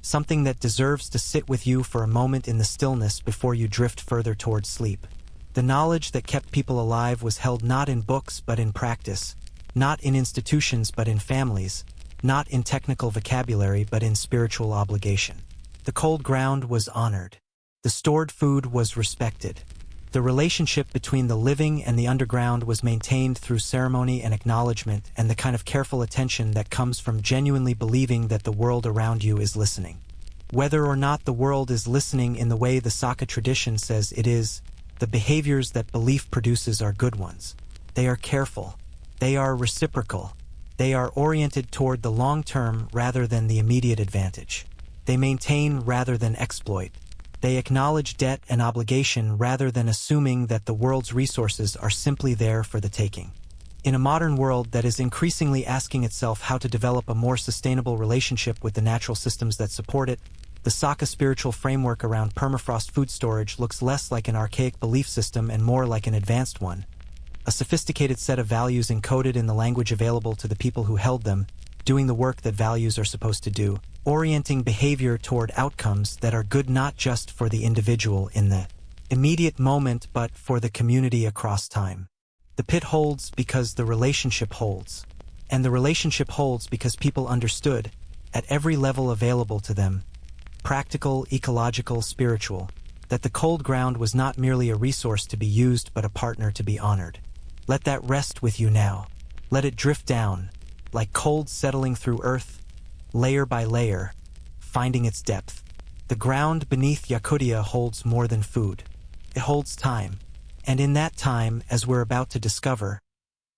something that deserves to sit with you for a moment in the stillness before you drift further towards sleep. The knowledge that kept people alive was held not in books but in practice, not in institutions but in families, not in technical vocabulary but in spiritual obligation. The cold ground was honored. The stored food was respected. The relationship between the living and the underground was maintained through ceremony and acknowledgement and the kind of careful attention that comes from genuinely believing that the world around you is listening. Whether or not the world is listening in the way the Saka tradition says it is, the behaviors that belief produces are good ones. They are careful. They are reciprocal. They are oriented toward the long term rather than the immediate advantage. They maintain rather than exploit. They acknowledge debt and obligation rather than assuming that the world's resources are simply there for the taking. In a modern world that is increasingly asking itself how to develop a more sustainable relationship with the natural systems that support it, the Saka spiritual framework around permafrost food storage looks less like an archaic belief system and more like an advanced one. A sophisticated set of values encoded in the language available to the people who held them, doing the work that values are supposed to do, orienting behavior toward outcomes that are good not just for the individual in the immediate moment but for the community across time. The pit holds because the relationship holds. And the relationship holds because people understood, at every level available to them, practical, ecological, spiritual, that the cold ground was not merely a resource to be used but a partner to be honored. Let that rest with you now. Let it drift down, like cold settling through earth, layer by layer, finding its depth. The ground beneath Yakutia holds more than food. It holds time. And in that time, as we're about to discover,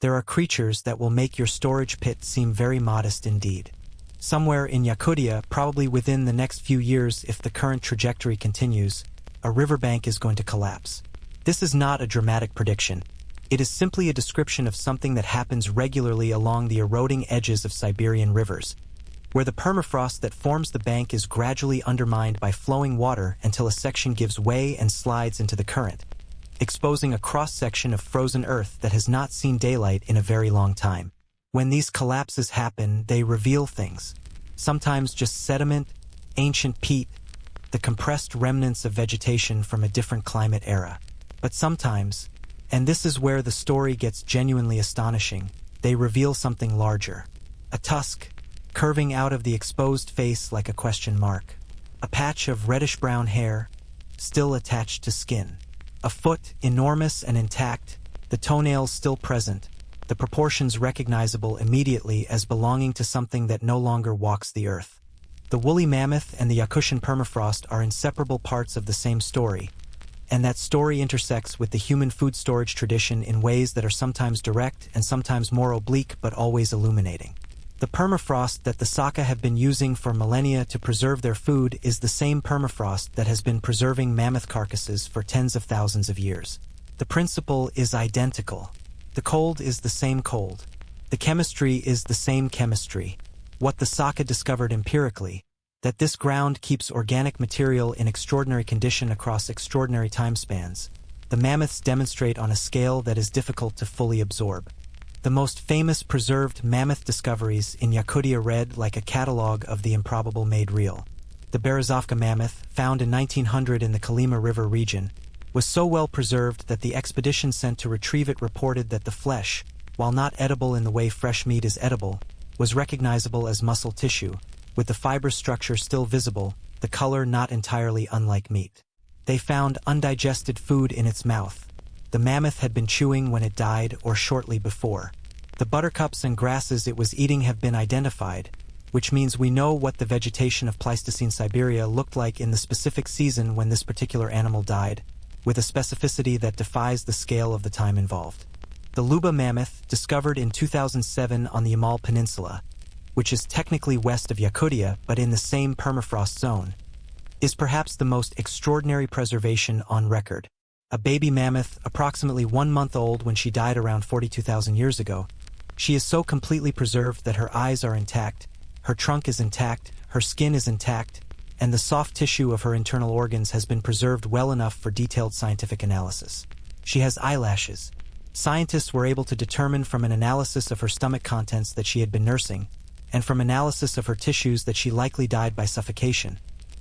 there are creatures that will make your storage pit seem very modest indeed. Somewhere in Yakutia, probably within the next few years if the current trajectory continues, a riverbank is going to collapse. This is not a dramatic prediction. It is simply a description of something that happens regularly along the eroding edges of Siberian rivers, where the permafrost that forms the bank is gradually undermined by flowing water until a section gives way and slides into the current, exposing a cross-section of frozen earth that has not seen daylight in a very long time. When these collapses happen, they reveal things. Sometimes just sediment, ancient peat, the compressed remnants of vegetation from a different climate era. But sometimes, and this is where the story gets genuinely astonishing, they reveal something larger. A tusk, curving out of the exposed face like a question mark. A patch of reddish-brown hair, still attached to skin. A foot, enormous and intact, the toenails still present, the proportions recognizable immediately as belonging to something that no longer walks the earth. The woolly mammoth and the Yakutian permafrost are inseparable parts of the same story, and that story intersects with the human food storage tradition in ways that are sometimes direct and sometimes more oblique but always illuminating. The permafrost that the Saka have been using for millennia to preserve their food is the same permafrost that has been preserving mammoth carcasses for tens of thousands of years. The principle is identical. The cold is the same cold. The chemistry is the same chemistry. What the Saka discovered empirically, that this ground keeps organic material in extraordinary condition across extraordinary time spans, the mammoths demonstrate on a scale that is difficult to fully absorb. The most famous preserved mammoth discoveries in Yakutia read like a catalogue of the improbable made real. The Berezovka mammoth, found in 1900 in the Kolyma River region, was so well preserved that the expedition sent to retrieve it reported that the flesh, while not edible in the way fresh meat is edible, was recognizable as muscle tissue, with the fibrous structure still visible, the color not entirely unlike meat. They found undigested food in its mouth. The mammoth had been chewing when it died or shortly before. The buttercups and grasses it was eating have been identified, which means we know what the vegetation of Pleistocene Siberia looked like in the specific season when this particular animal died, with a specificity that defies the scale of the time involved. The Luba mammoth, discovered in 2007 on the Yamal Peninsula, which is technically west of Yakutia but in the same permafrost zone, is perhaps the most extraordinary preservation on record. A baby mammoth, approximately 1 month old when she died around 42,000 years ago. She is so completely preserved that her eyes are intact, her trunk is intact, her skin is intact, and the soft tissue of her internal organs has been preserved well enough for detailed scientific analysis. She has eyelashes. Scientists were able to determine from an analysis of her stomach contents that she had been nursing, and from analysis of her tissues that she likely died by suffocation,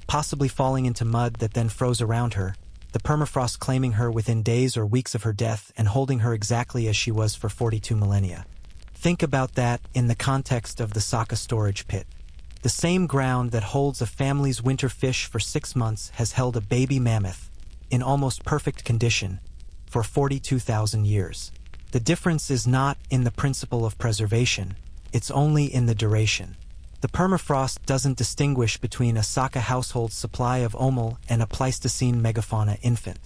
possibly falling into mud that then froze around her, the permafrost claiming her within days or weeks of her death and holding her exactly as she was for 42 millennia. Think about that in the context of the Saka storage pit. The same ground that holds a family's winter fish for 6 months has held a baby mammoth, in almost perfect condition, for 42,000 years. The difference is not in the principle of preservation, it's only in the duration. The permafrost doesn't distinguish between a Saka household's supply of omul and a Pleistocene megafauna infant.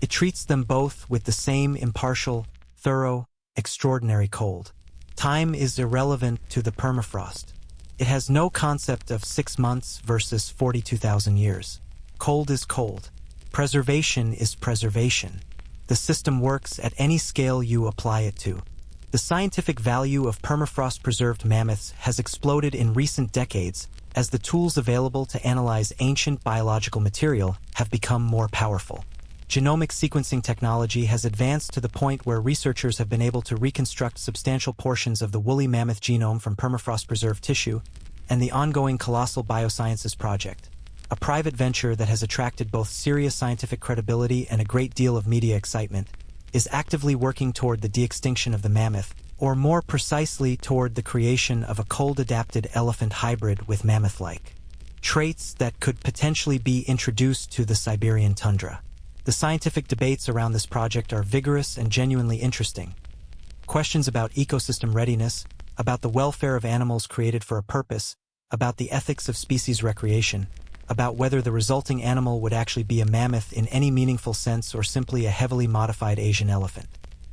It treats them both with the same impartial, thorough, extraordinary cold. Time is irrelevant to the permafrost. It has no concept of 6 months versus 42,000 years. Cold is cold. Preservation is preservation. The system works at any scale you apply it to. The scientific value of permafrost-preserved mammoths has exploded in recent decades as the tools available to analyze ancient biological material have become more powerful. Genomic sequencing technology has advanced to the point where researchers have been able to reconstruct substantial portions of the woolly mammoth genome from permafrost-preserved tissue, and the ongoing Colossal Biosciences Project, a private venture that has attracted both serious scientific credibility and a great deal of media excitement, is actively working toward the de-extinction of the mammoth, or more precisely toward the creation of a cold-adapted elephant hybrid with mammoth-like traits that could potentially be introduced to the Siberian tundra. The scientific debates around this project are vigorous and genuinely interesting. Questions about ecosystem readiness, about the welfare of animals created for a purpose, about the ethics of species recreation, about whether the resulting animal would actually be a mammoth in any meaningful sense or simply a heavily modified Asian elephant.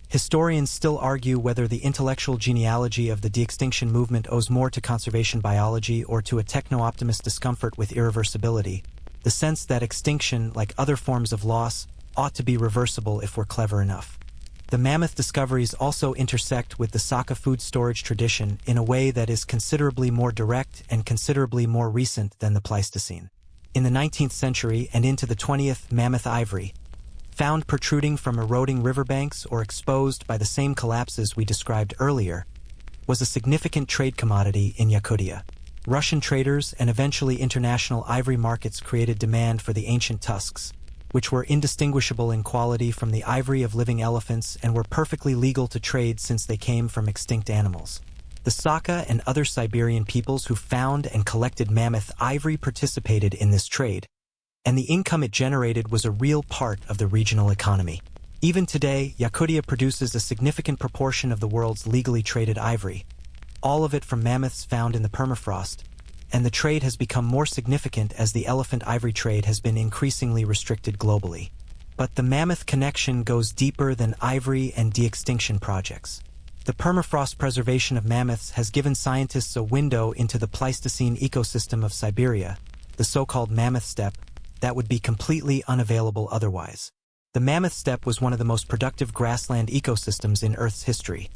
Historians still argue whether the intellectual genealogy of the de-extinction movement owes more to conservation biology or to a techno-optimist discomfort with irreversibility, the sense that extinction, like other forms of loss, ought to be reversible if we're clever enough. The mammoth discoveries also intersect with the Saka food storage tradition in a way that is considerably more direct and considerably more recent than the Pleistocene. In the 19th century and into the 20th, mammoth ivory, found protruding from eroding riverbanks or exposed by the same collapses we described earlier, was a significant trade commodity in Yakutia. Russian traders and eventually international ivory markets created demand for the ancient tusks, which were indistinguishable in quality from the ivory of living elephants and were perfectly legal to trade since they came from extinct animals. The Saka and other Siberian peoples who found and collected mammoth ivory participated in this trade, and the income it generated was a real part of the regional economy. Even today, Yakutia produces a significant proportion of the world's legally traded ivory, all of it from mammoths found in the permafrost, and the trade has become more significant as the elephant ivory trade has been increasingly restricted globally. But the mammoth connection goes deeper than ivory and de-extinction projects. The permafrost preservation of mammoths has given scientists a window into the Pleistocene ecosystem of Siberia, the so-called mammoth steppe, that would be completely unavailable otherwise. The mammoth steppe was one of the most productive grassland ecosystems in Earth's history.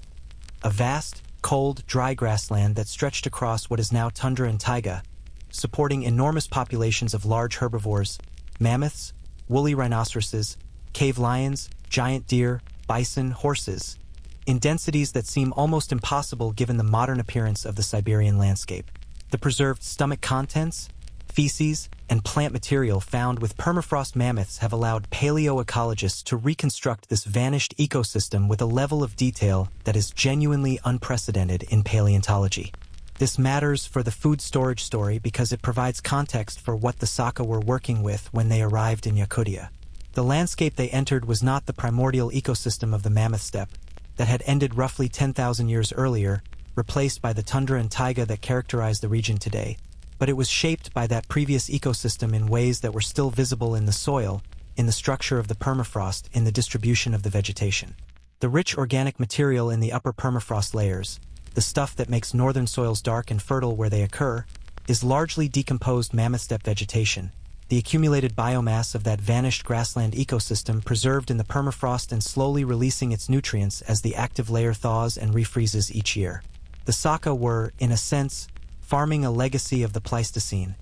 A vast, cold, dry grassland that stretched across what is now tundra and taiga, supporting enormous populations of large herbivores, mammoths, woolly rhinoceroses, cave lions, giant deer, bison, horses, in densities that seem almost impossible given the modern appearance of the Siberian landscape. The preserved stomach contents, feces, and plant material found with permafrost mammoths have allowed paleoecologists to reconstruct this vanished ecosystem with a level of detail that is genuinely unprecedented in paleontology. This matters for the food storage story because it provides context for what the Saka were working with when they arrived in Yakutia. The landscape they entered was not the primordial ecosystem of the mammoth steppe that had ended roughly 10,000 years earlier, replaced by the tundra and taiga that characterize the region today, but it was shaped by that previous ecosystem in ways that were still visible in the soil, in the structure of the permafrost, in the distribution of the vegetation. The rich organic material in the upper permafrost layers, the stuff that makes northern soils dark and fertile where they occur, is largely decomposed mammoth steppe vegetation, the accumulated biomass of that vanished grassland ecosystem preserved in the permafrost and slowly releasing its nutrients as the active layer thaws and refreezes each year. The Saka were, in a sense, farming a legacy of the Pleistocene,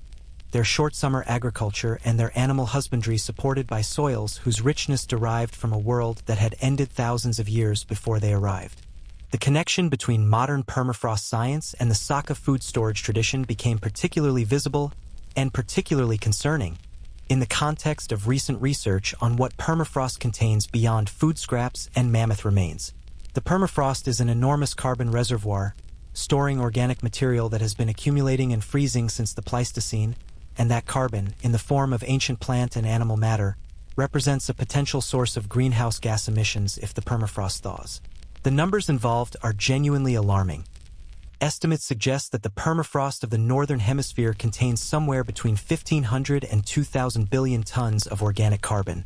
their short summer agriculture and their animal husbandry supported by soils whose richness derived from a world that had ended thousands of years before they arrived. The connection between modern permafrost science and the Saka food storage tradition became particularly visible and particularly concerning in the context of recent research on what permafrost contains beyond food scraps and mammoth remains. The permafrost is an enormous carbon reservoir, storing organic material that has been accumulating and freezing since the Pleistocene, and that carbon, in the form of ancient plant and animal matter, represents a potential source of greenhouse gas emissions if the permafrost thaws. The numbers involved are genuinely alarming. Estimates suggest that the permafrost of the northern hemisphere contains somewhere between 1,500 and 2,000 billion tons of organic carbon,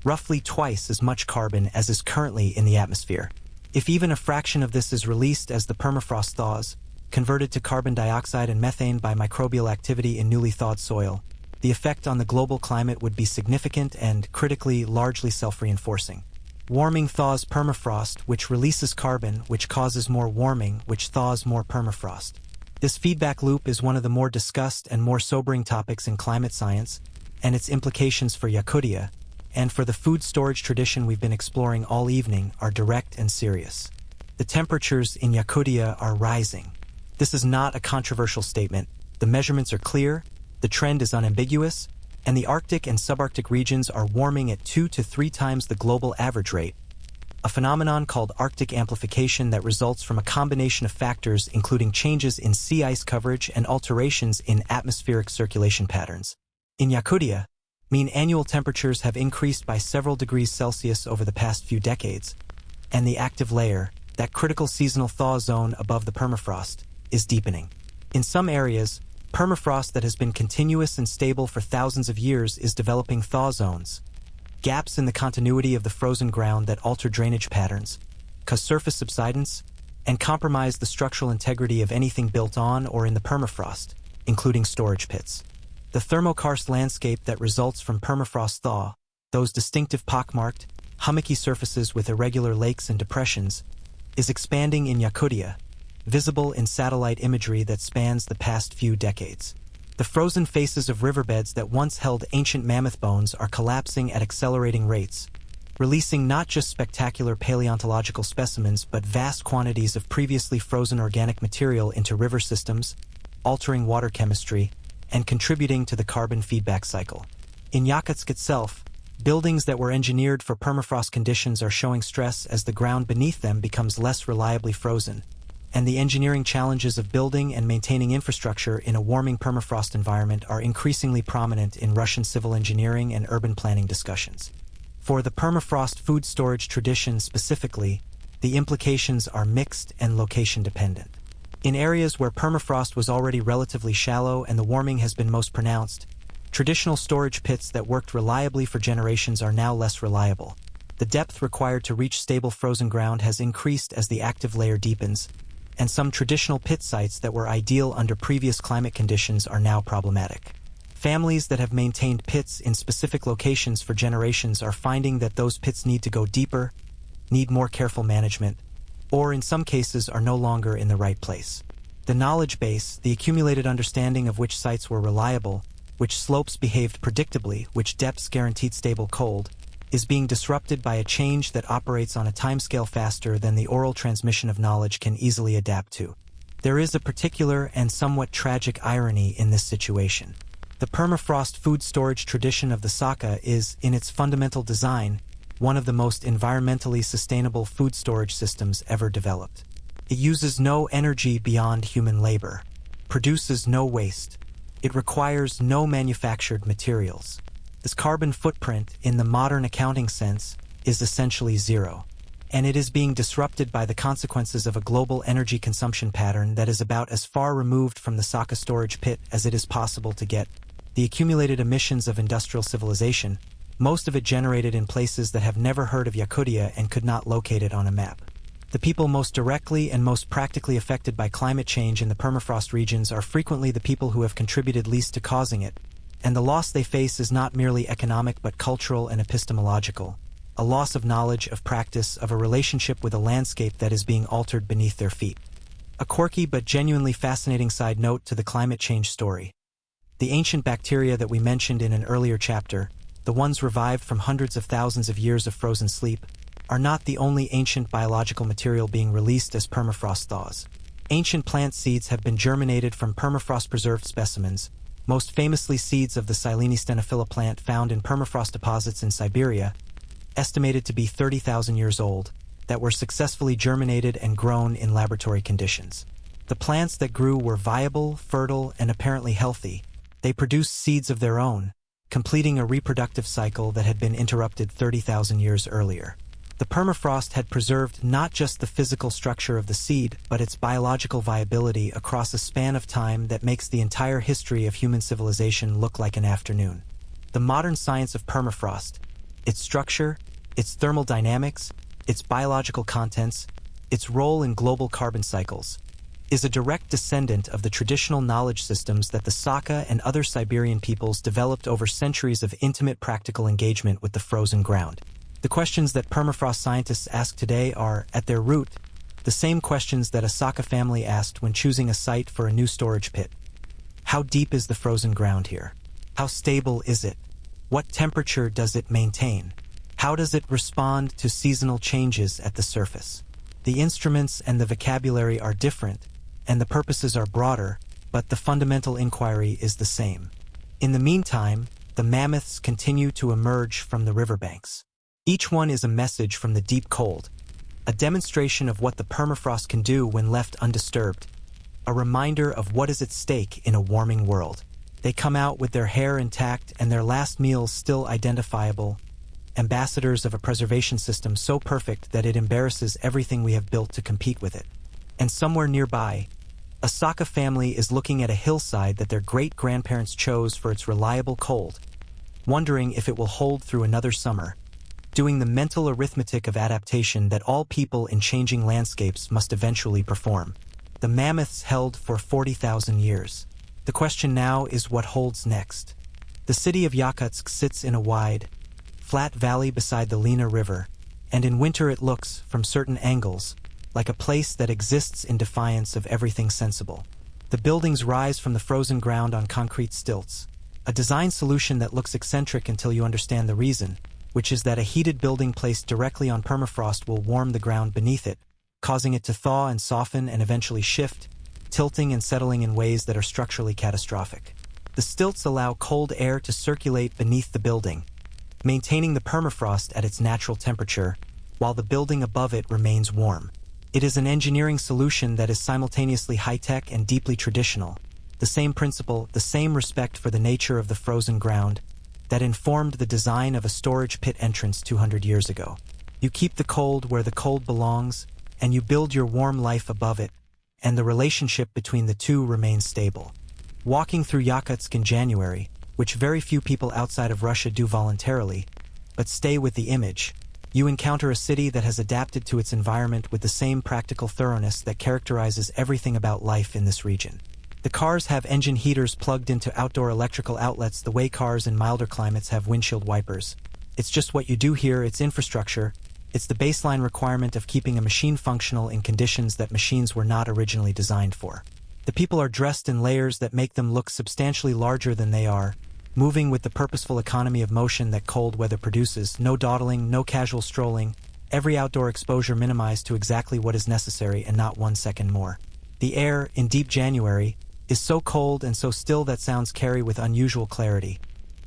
roughly twice as much carbon as is currently in the atmosphere. If even a fraction of this is released as the permafrost thaws, converted to carbon dioxide and methane by microbial activity in newly thawed soil, the effect on the global climate would be significant and, critically, largely self-reinforcing. Warming thaws permafrost, which releases carbon, which causes more warming, which thaws more permafrost. This feedback loop is one of the more discussed and more sobering topics in climate science, and its implications for Yakutia, and for the food storage tradition we've been exploring all evening, are direct and serious. The temperatures in Yakutia are rising. This is not a controversial statement. The measurements are clear, the trend is unambiguous, and the Arctic and subarctic regions are warming at 2 to 3 times the global average rate, a phenomenon called Arctic amplification that results from a combination of factors including changes in sea ice coverage and alterations in atmospheric circulation patterns. In Yakutia, mean annual temperatures have increased by several degrees Celsius over the past few decades, and the active layer, that critical seasonal thaw zone above the permafrost, is deepening. In some areas, permafrost that has been continuous and stable for thousands of years is developing thaw zones, gaps in the continuity of the frozen ground that alter drainage patterns, cause surface subsidence, and compromise the structural integrity of anything built on or in the permafrost, including storage pits. The thermokarst landscape that results from permafrost thaw, those distinctive pockmarked, hummocky surfaces with irregular lakes and depressions, is expanding in Yakutia, visible in satellite imagery that spans the past few decades. The frozen faces of riverbeds that once held ancient mammoth bones are collapsing at accelerating rates, releasing not just spectacular paleontological specimens but vast quantities of previously frozen organic material into river systems, altering water chemistry, and contributing to the carbon feedback cycle. In Yakutsk itself, buildings that were engineered for permafrost conditions are showing stress as the ground beneath them becomes less reliably frozen, and the engineering challenges of building and maintaining infrastructure in a warming permafrost environment are increasingly prominent in Russian civil engineering and urban planning discussions. For the permafrost food storage tradition specifically, the implications are mixed and location-dependent. In areas where permafrost was already relatively shallow and the warming has been most pronounced, traditional storage pits that worked reliably for generations are now less reliable. The depth required to reach stable frozen ground has increased as the active layer deepens, and some traditional pit sites that were ideal under previous climate conditions are now problematic. Families that have maintained pits in specific locations for generations are finding that those pits need to go deeper, need more careful management, or in some cases are no longer in the right place. The knowledge base, the accumulated understanding of which sites were reliable, which slopes behaved predictably, which depths guaranteed stable cold, is being disrupted by a change that operates on a timescale faster than the oral transmission of knowledge can easily adapt to. There is a particular and somewhat tragic irony in this situation. The permafrost food storage tradition of the Saka is, in its fundamental design, one of the most environmentally sustainable food storage systems ever developed. It uses no energy beyond human labor, produces no waste. It requires no manufactured materials. This carbon footprint, in the modern accounting sense, is essentially zero, and it is being disrupted by the consequences of a global energy consumption pattern that is about as far removed from the Saka storage pit as it is possible to get. The accumulated emissions of industrial civilization, most of it generated in places that have never heard of Yakutia and could not locate it on a map. The people most directly and most practically affected by climate change in the permafrost regions are frequently the people who have contributed least to causing it, and the loss they face is not merely economic but cultural and epistemological, a loss of knowledge, of practice, of a relationship with a landscape that is being altered beneath their feet. A quirky but genuinely fascinating side note to the climate change story. The ancient bacteria that we mentioned in an earlier chapter, the ones revived from hundreds of thousands of years of frozen sleep, are not the only ancient biological material being released as permafrost thaws. Ancient plant seeds have been germinated from permafrost-preserved specimens, most famously seeds of the Silene stenophila plant found in permafrost deposits in Siberia, estimated to be 30,000 years old, that were successfully germinated and grown in laboratory conditions. The plants that grew were viable, fertile, and apparently healthy. They produced seeds of their own, completing a reproductive cycle that had been interrupted 30,000 years earlier. The permafrost had preserved not just the physical structure of the seed, but its biological viability across a span of time that makes the entire history of human civilization look like an afternoon. The modern science of permafrost, its structure, its thermal dynamics, its biological contents, its role in global carbon cycles, is a direct descendant of the traditional knowledge systems that the Saka and other Siberian peoples developed over centuries of intimate practical engagement with the frozen ground. The questions that permafrost scientists ask today are, at their root, the same questions that a Saka family asked when choosing a site for a new storage pit. How deep is the frozen ground here? How stable is it? What temperature does it maintain? How does it respond to seasonal changes at the surface? The instruments and the vocabulary are different, and the purposes are broader, but the fundamental inquiry is the same. In the meantime, the mammoths continue to emerge from the riverbanks. Each one is a message from the deep cold, a demonstration of what the permafrost can do when left undisturbed, a reminder of what is at stake in a warming world. They come out with their hair intact and their last meals still identifiable, ambassadors of a preservation system so perfect that it embarrasses everything we have built to compete with it. And somewhere nearby, a Saka family is looking at a hillside that their great-grandparents chose for its reliable cold, wondering if it will hold through another summer, doing the mental arithmetic of adaptation that all people in changing landscapes must eventually perform. The mammoths held for 40,000 years. The question now is what holds next. The city of Yakutsk sits in a wide, flat valley beside the Lena River, and in winter it looks, from certain angles, like a place that exists in defiance of everything sensible. The buildings rise from the frozen ground on concrete stilts, a design solution that looks eccentric until you understand the reason, which is that a heated building placed directly on permafrost will warm the ground beneath it, causing it to thaw and soften and eventually shift, tilting and settling in ways that are structurally catastrophic. The stilts allow cold air to circulate beneath the building, maintaining the permafrost at its natural temperature, while the building above it remains warm. It is an engineering solution that is simultaneously high-tech and deeply traditional. The same principle, the same respect for the nature of the frozen ground, that informed the design of a storage pit entrance 200 years ago. You keep the cold where the cold belongs, and you build your warm life above it, and the relationship between the two remains stable. Walking through Yakutsk in January, which very few people outside of Russia do voluntarily, but stay with the image, you encounter a city that has adapted to its environment with the same practical thoroughness that characterizes everything about life in this region. The cars have engine heaters plugged into outdoor electrical outlets the way cars in milder climates have windshield wipers. It's just what you do here, it's infrastructure. It's the baseline requirement of keeping a machine functional in conditions that machines were not originally designed for. The people are dressed in layers that make them look substantially larger than they are, moving with the purposeful economy of motion that cold weather produces. No dawdling, no casual strolling, every outdoor exposure minimized to exactly what is necessary and not 1 second more. The air, in deep January, is so cold and so still that sounds carry with unusual clarity,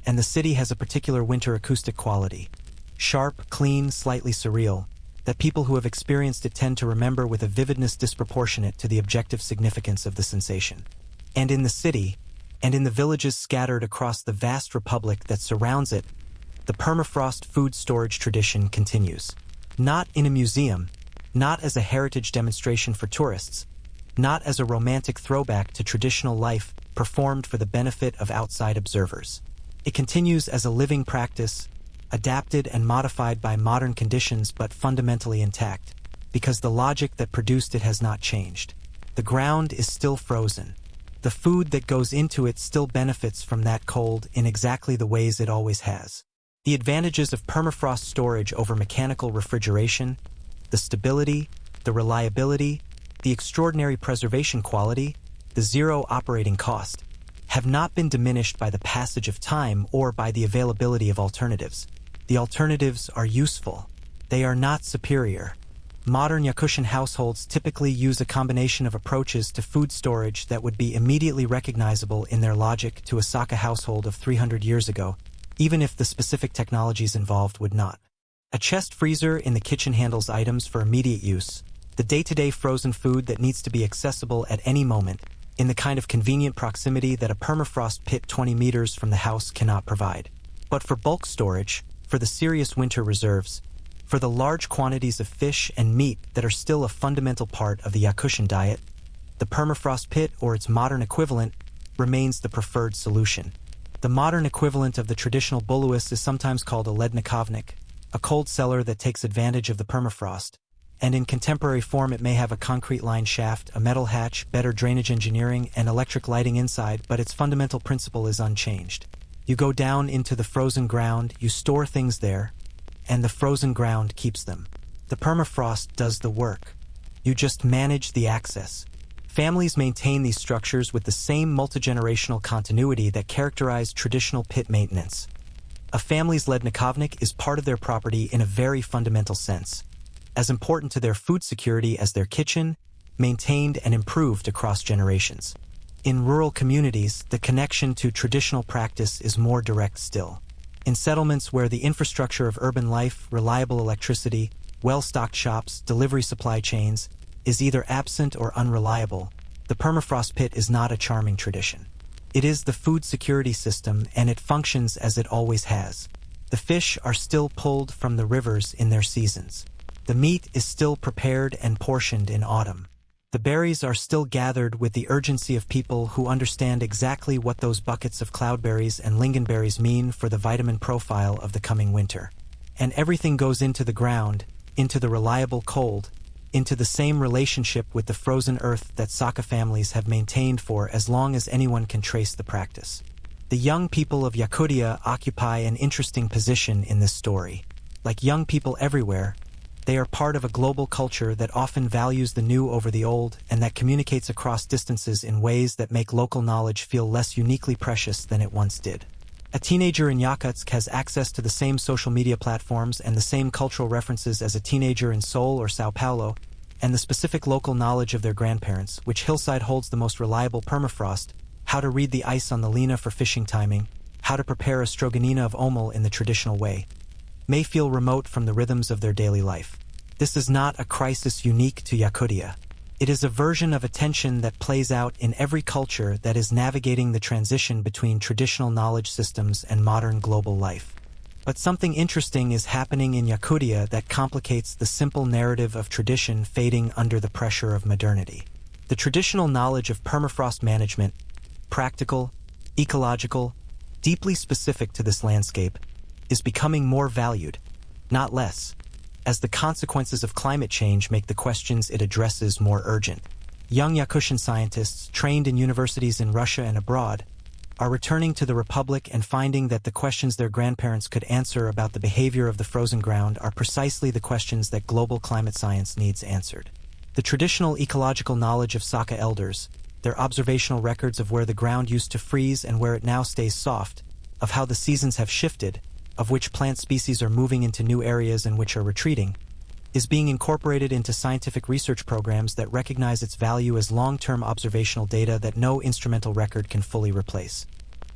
and the city has a particular winter acoustic quality. Sharp, clean, slightly surreal, that people who have experienced it tend to remember with a vividness disproportionate to the objective significance of the sensation. And in the city, and in the villages scattered across the vast republic that surrounds it, the permafrost food storage tradition continues. Not in a museum, not as a heritage demonstration for tourists, not as a romantic throwback to traditional life performed for the benefit of outside observers. It continues as a living practice, adapted and modified by modern conditions but fundamentally intact, because the logic that produced it has not changed. The ground is still frozen. The food that goes into it still benefits from that cold in exactly the ways it always has. The advantages of permafrost storage over mechanical refrigeration, the stability, the reliability, the extraordinary preservation quality, the zero operating cost, have not been diminished by the passage of time or by the availability of alternatives. The alternatives are useful. They are not superior. Modern Yakutian households typically use a combination of approaches to food storage that would be immediately recognizable in their logic to a Saka household of 300 years ago, even if the specific technologies involved would not. A chest freezer in the kitchen handles items for immediate use, the The day-to-day frozen food that needs to be accessible at any moment, in the kind of convenient proximity that a permafrost pit 20 meters from the house cannot provide. But for bulk storage, for the serious winter reserves, for the large quantities of fish and meat that are still a fundamental part of the Yakutian diet, the permafrost pit, or its modern equivalent, remains the preferred solution. The modern equivalent of the traditional buluis is sometimes called a lednikovnik, a cold cellar that takes advantage of the permafrost, and in contemporary form it may have a concrete line shaft, a metal hatch, better drainage engineering, and electric lighting inside, but its fundamental principle is unchanged. You go down into the frozen ground, you store things there, and the frozen ground keeps them. The permafrost does the work. You just manage the access. Families maintain these structures with the same multi-generational continuity that characterized traditional pit maintenance. A family's lednikovnik is part of their property in a very fundamental sense, as important to their food security as their kitchen, maintained and improved across generations. In rural communities, the connection to traditional practice is more direct still. In settlements where the infrastructure of urban life, reliable electricity, well-stocked shops, delivery supply chains, is either absent or unreliable, the permafrost pit is not a charming tradition. It is the food security system, and it functions as it always has. The fish are still pulled from the rivers in their seasons. The meat is still prepared and portioned in autumn. The berries are still gathered with the urgency of people who understand exactly what those buckets of cloudberries and lingonberries mean for the vitamin profile of the coming winter. And everything goes into the ground, into the reliable cold, into the same relationship with the frozen earth that Saka families have maintained for as long as anyone can trace the practice. The young people of Yakutia occupy an interesting position in this story. Like young people everywhere, they are part of a global culture that often values the new over the old and that communicates across distances in ways that make local knowledge feel less uniquely precious than it once did. A teenager in Yakutsk has access to the same social media platforms and the same cultural references as a teenager in Seoul or Sao Paulo, and the specific local knowledge of their grandparents, which hillside holds the most reliable permafrost, how to read the ice on the Lena for fishing timing, how to prepare a stroganina of omel in the traditional way, may feel remote from the rhythms of their daily life. This is not a crisis unique to Yakutia. It is a version of a tension that plays out in every culture that is navigating the transition between traditional knowledge systems and modern global life. But something interesting is happening in Yakutia that complicates the simple narrative of tradition fading under the pressure of modernity. The traditional knowledge of permafrost management, practical, ecological, deeply specific to this landscape, is becoming more valued, not less, as the consequences of climate change make the questions it addresses more urgent. Young Yakutian scientists, trained in universities in Russia and abroad, are returning to the Republic and finding that the questions their grandparents could answer about the behavior of the frozen ground are precisely the questions that global climate science needs answered. The traditional ecological knowledge of Saka elders, their observational records of where the ground used to freeze and where it now stays soft, of how the seasons have shifted, of which plant species are moving into new areas and which are retreating, is being incorporated into scientific research programs that recognize its value as long-term observational data that no instrumental record can fully replace.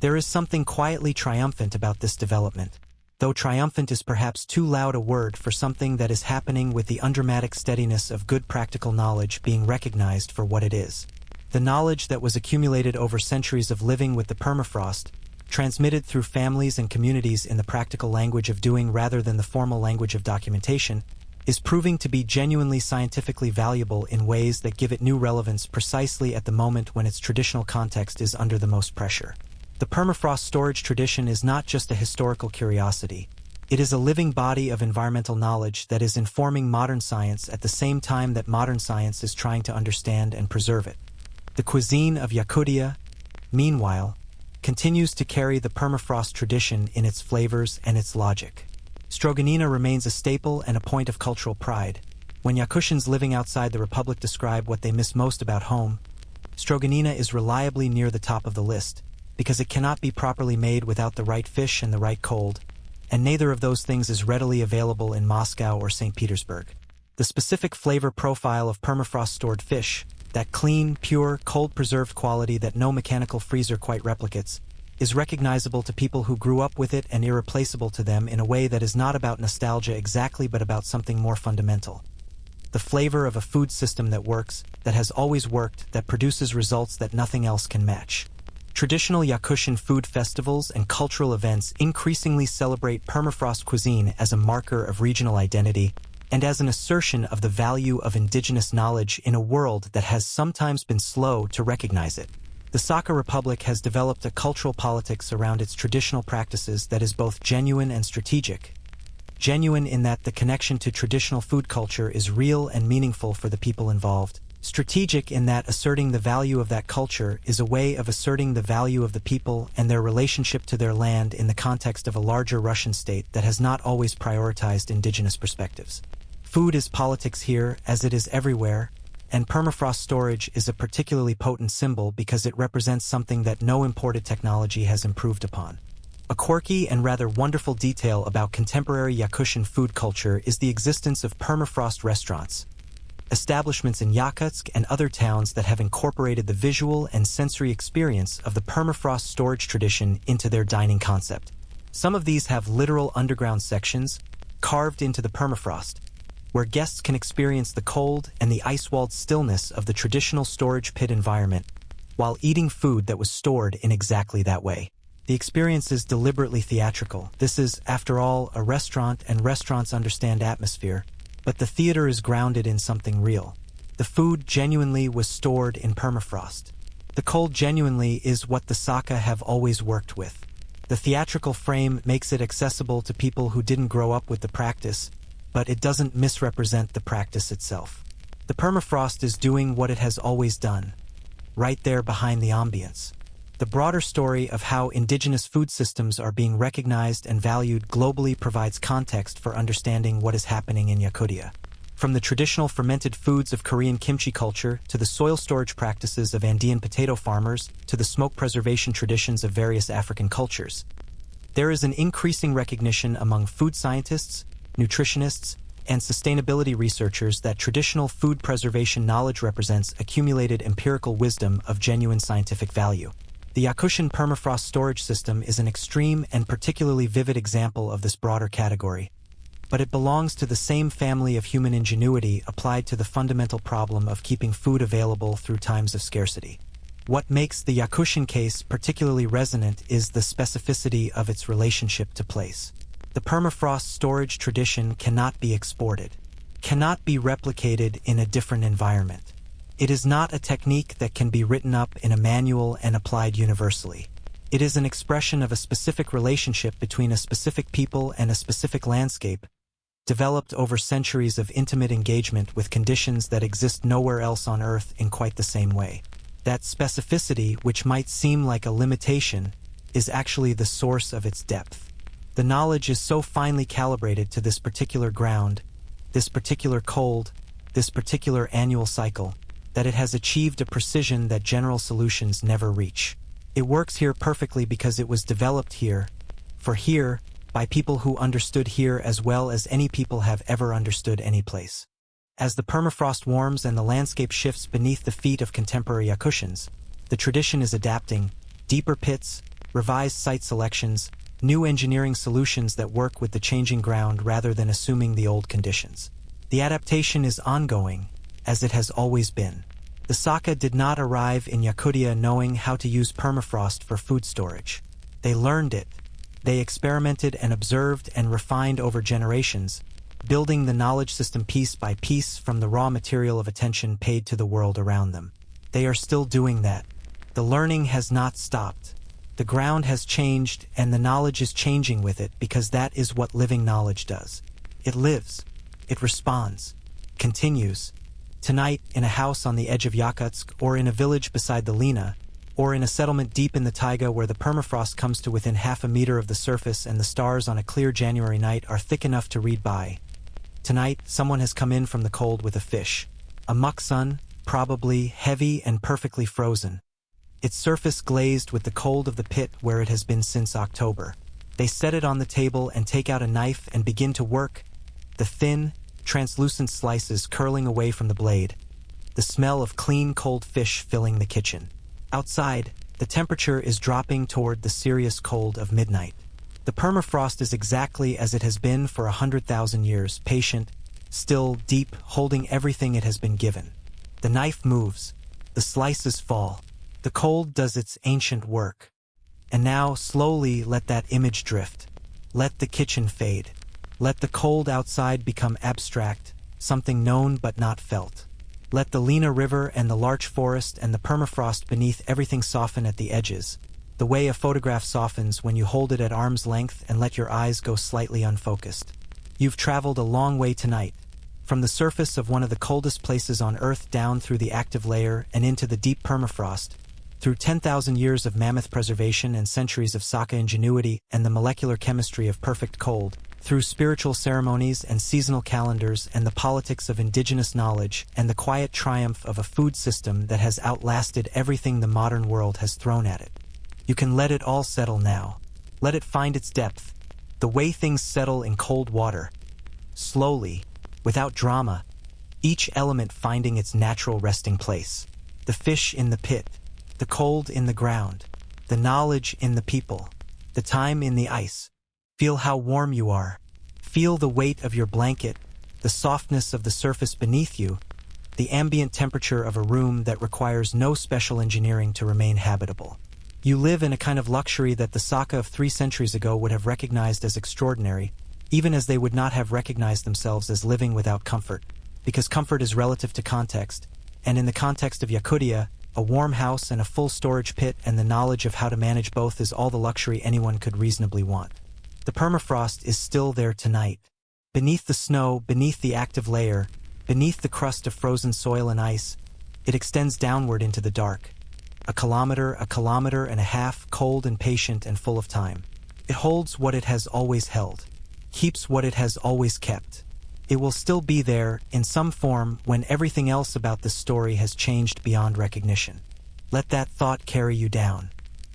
There is something quietly triumphant about this development, though triumphant is perhaps too loud a word for something that is happening with the undramatic steadiness of good practical knowledge being recognized for what it is. The knowledge that was accumulated over centuries of living with the permafrost, transmitted through families and communities in the practical language of doing rather than the formal language of documentation, is proving to be genuinely scientifically valuable in ways that give it new relevance precisely at the moment when its traditional context is under the most pressure. The permafrost storage tradition is not just a historical curiosity. It is a living body of environmental knowledge that is informing modern science at the same time that modern science is trying to understand and preserve it. The cuisine of Yakutia, meanwhile, continues to carry the permafrost tradition in its flavors and its logic. Stroganina remains a staple and a point of cultural pride. When Yakutians living outside the Republic describe what they miss most about home, Stroganina is reliably near the top of the list, because it cannot be properly made without the right fish and the right cold, and neither of those things is readily available in Moscow or St. Petersburg. The specific flavor profile of permafrost-stored fish, that clean, pure, cold-preserved quality that no mechanical freezer quite replicates, is recognizable to people who grew up with it and irreplaceable to them in a way that is not about nostalgia exactly but about something more fundamental. the flavor of a food system that works, that has always worked, that produces results that nothing else can match. Traditional Yakutian food festivals and cultural events increasingly celebrate permafrost cuisine as a marker of regional identity and as an assertion of the value of indigenous knowledge in a world that has sometimes been slow to recognize it. The Sakha Republic has developed a cultural politics around its traditional practices that is both genuine and strategic. Genuine in that the connection to traditional food culture is real and meaningful for the people involved. Strategic in that asserting the value of that culture is a way of asserting the value of the people and their relationship to their land in the context of a larger Russian state that has not always prioritized indigenous perspectives. Food is politics here, as it is everywhere, and permafrost storage is a particularly potent symbol because it represents something that no imported technology has improved upon. A quirky and rather wonderful detail about contemporary Yakutian food culture is the existence of permafrost restaurants, establishments in Yakutsk and other towns that have incorporated the visual and sensory experience of the permafrost storage tradition into their dining concept. Some of these have literal underground sections, carved into the permafrost, where guests can experience the cold and the ice-walled stillness of the traditional storage pit environment while eating food that was stored in exactly that way. The experience is deliberately theatrical. This is, after all, a restaurant, and restaurants understand atmosphere, but the theater is grounded in something real. The food genuinely was stored in permafrost. The cold genuinely is what the Sakha have always worked with. The theatrical frame makes it accessible to people who didn't grow up with the practice, but it doesn't misrepresent the practice itself. The permafrost is doing what it has always done, right there behind the ambience. The broader story of how indigenous food systems are being recognized and valued globally provides context for understanding what is happening in Yakutia. From the traditional fermented foods of Korean kimchi culture to the soil storage practices of Andean potato farmers to the smoke preservation traditions of various African cultures, there is an increasing recognition among food scientists, nutritionists, and sustainability researchers that traditional food preservation knowledge represents accumulated empirical wisdom of genuine scientific value. The Yakutian permafrost storage system is an extreme and particularly vivid example of this broader category, but it belongs to the same family of human ingenuity applied to the fundamental problem of keeping food available through times of scarcity. What makes the Yakutian case particularly resonant is the specificity of its relationship to place. The permafrost storage tradition cannot be exported, cannot be replicated in a different environment. It is not a technique that can be written up in a manual and applied universally. It is an expression of a specific relationship between a specific people and a specific landscape, developed over centuries of intimate engagement with conditions that exist nowhere else on Earth in quite the same way. That specificity, which might seem like a limitation, is actually the source of its depth. The knowledge is so finely calibrated to this particular ground, this particular cold, this particular annual cycle, that it has achieved a precision that general solutions never reach. It works here perfectly because it was developed here, for here, by people who understood here as well as any people have ever understood any place. As the permafrost warms and the landscape shifts beneath the feet of contemporary Yakutians, the tradition is adapting, deeper pits, revised site selections, new engineering solutions that work with the changing ground rather than assuming the old conditions. The adaptation is ongoing, as it has always been. The Sakha did not arrive in Yakutia knowing how to use permafrost for food storage. They learned it. They experimented and observed and refined over generations, building the knowledge system piece by piece from the raw material of attention paid to the world around them. They are still doing that. The learning has not stopped. The ground has changed and the knowledge is changing with it because that is what living knowledge does. It lives. It responds. Continues. Tonight, in a house on the edge of Yakutsk, or in a village beside the Lena, or in a settlement deep in the taiga where the permafrost comes to within half a meter of the surface and the stars on a clear January night are thick enough to read by. Tonight, someone has come in from the cold with a fish. A muksun, probably heavy and perfectly frozen. Its surface glazed with the cold of the pit where it has been since October. They set it on the table and take out a knife and begin to work, the thin, translucent slices curling away from the blade, the smell of clean cold fish filling the kitchen. Outside, the temperature is dropping toward the serious cold of midnight. The permafrost is exactly as it has been for 100,000 years, patient, still, deep, holding everything it has been given. The knife moves. The slices fall. The cold does its ancient work. And now, slowly, let that image drift. Let the kitchen fade. Let the cold outside become abstract, something known but not felt. Let the Lena River and the larch forest and the permafrost beneath everything soften at the edges, the way a photograph softens when you hold it at arm's length and let your eyes go slightly unfocused. You've traveled a long way tonight, from the surface of one of the coldest places on Earth down through the active layer and into the deep permafrost, through 10,000 years of mammoth preservation and centuries of Saka ingenuity and the molecular chemistry of perfect cold, through spiritual ceremonies and seasonal calendars and the politics of indigenous knowledge and the quiet triumph of a food system that has outlasted everything the modern world has thrown at it. You can let it all settle now. Let it find its depth, the way things settle in cold water. Slowly, without drama, each element finding its natural resting place. The fish in the pit, the cold in the ground, the knowledge in the people, the time in the ice. Feel how warm you are. Feel the weight of your blanket, the softness of the surface beneath you, the ambient temperature of a room that requires no special engineering to remain habitable. You live in a kind of luxury that the Saka of 3 centuries ago would have recognized as extraordinary, even as they would not have recognized themselves as living without comfort, because comfort is relative to context, and in the context of Yakutia, a warm house and a full storage pit and the knowledge of how to manage both is all the luxury anyone could reasonably want. The permafrost is still there tonight. Beneath the snow, beneath the active layer, beneath the crust of frozen soil and ice, it extends downward into the dark. A kilometer and a half, cold and patient and full of time. It holds what it has always held, keeps what it has always kept. It will still be there, in some form, when everything else about this story has changed beyond recognition. Let that thought carry you down.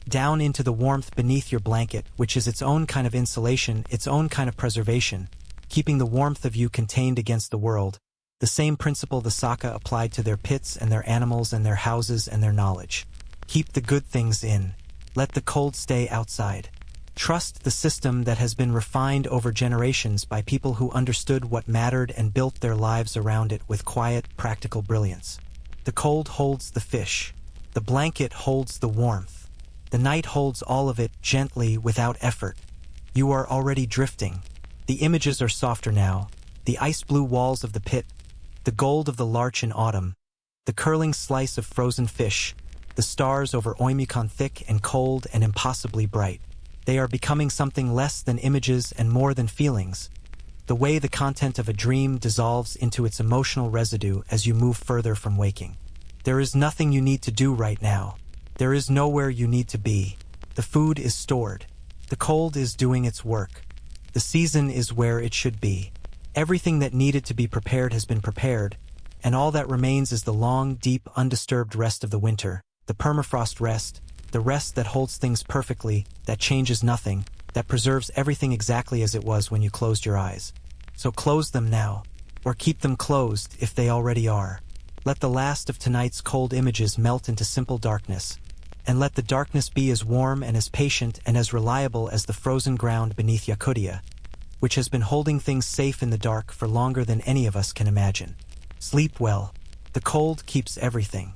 Down into the warmth beneath your blanket, which is its own kind of insulation, its own kind of preservation, keeping the warmth of you contained against the world, the same principle the Saka applied to their pits and their animals and their houses and their knowledge. Keep the good things in. Let the cold stay outside. Trust the system that has been refined over generations by people who understood what mattered and built their lives around it with quiet, practical brilliance. The cold holds the fish. The blanket holds the warmth. The night holds all of it gently, without effort. You are already drifting. The images are softer now. The ice-blue walls of the pit, the gold of the larch in autumn, the curling slice of frozen fish, the stars over Oymukon thick and cold and impossibly bright. They are becoming something less than images and more than feelings. The way the content of a dream dissolves into its emotional residue as you move further from waking. There is nothing you need to do right now. There is nowhere you need to be. The food is stored. The cold is doing its work. The season is where it should be. Everything that needed to be prepared has been prepared, and all that remains is the long, deep, undisturbed rest of the winter, the permafrost rest, the rest that holds things perfectly, that changes nothing, that preserves everything exactly as it was when you closed your eyes. So close them now, or keep them closed if they already are. Let the last of tonight's cold images melt into simple darkness, and let the darkness be as warm and as patient and as reliable as the frozen ground beneath Yakutia, which has been holding things safe in the dark for longer than any of us can imagine. Sleep well. The cold keeps everything.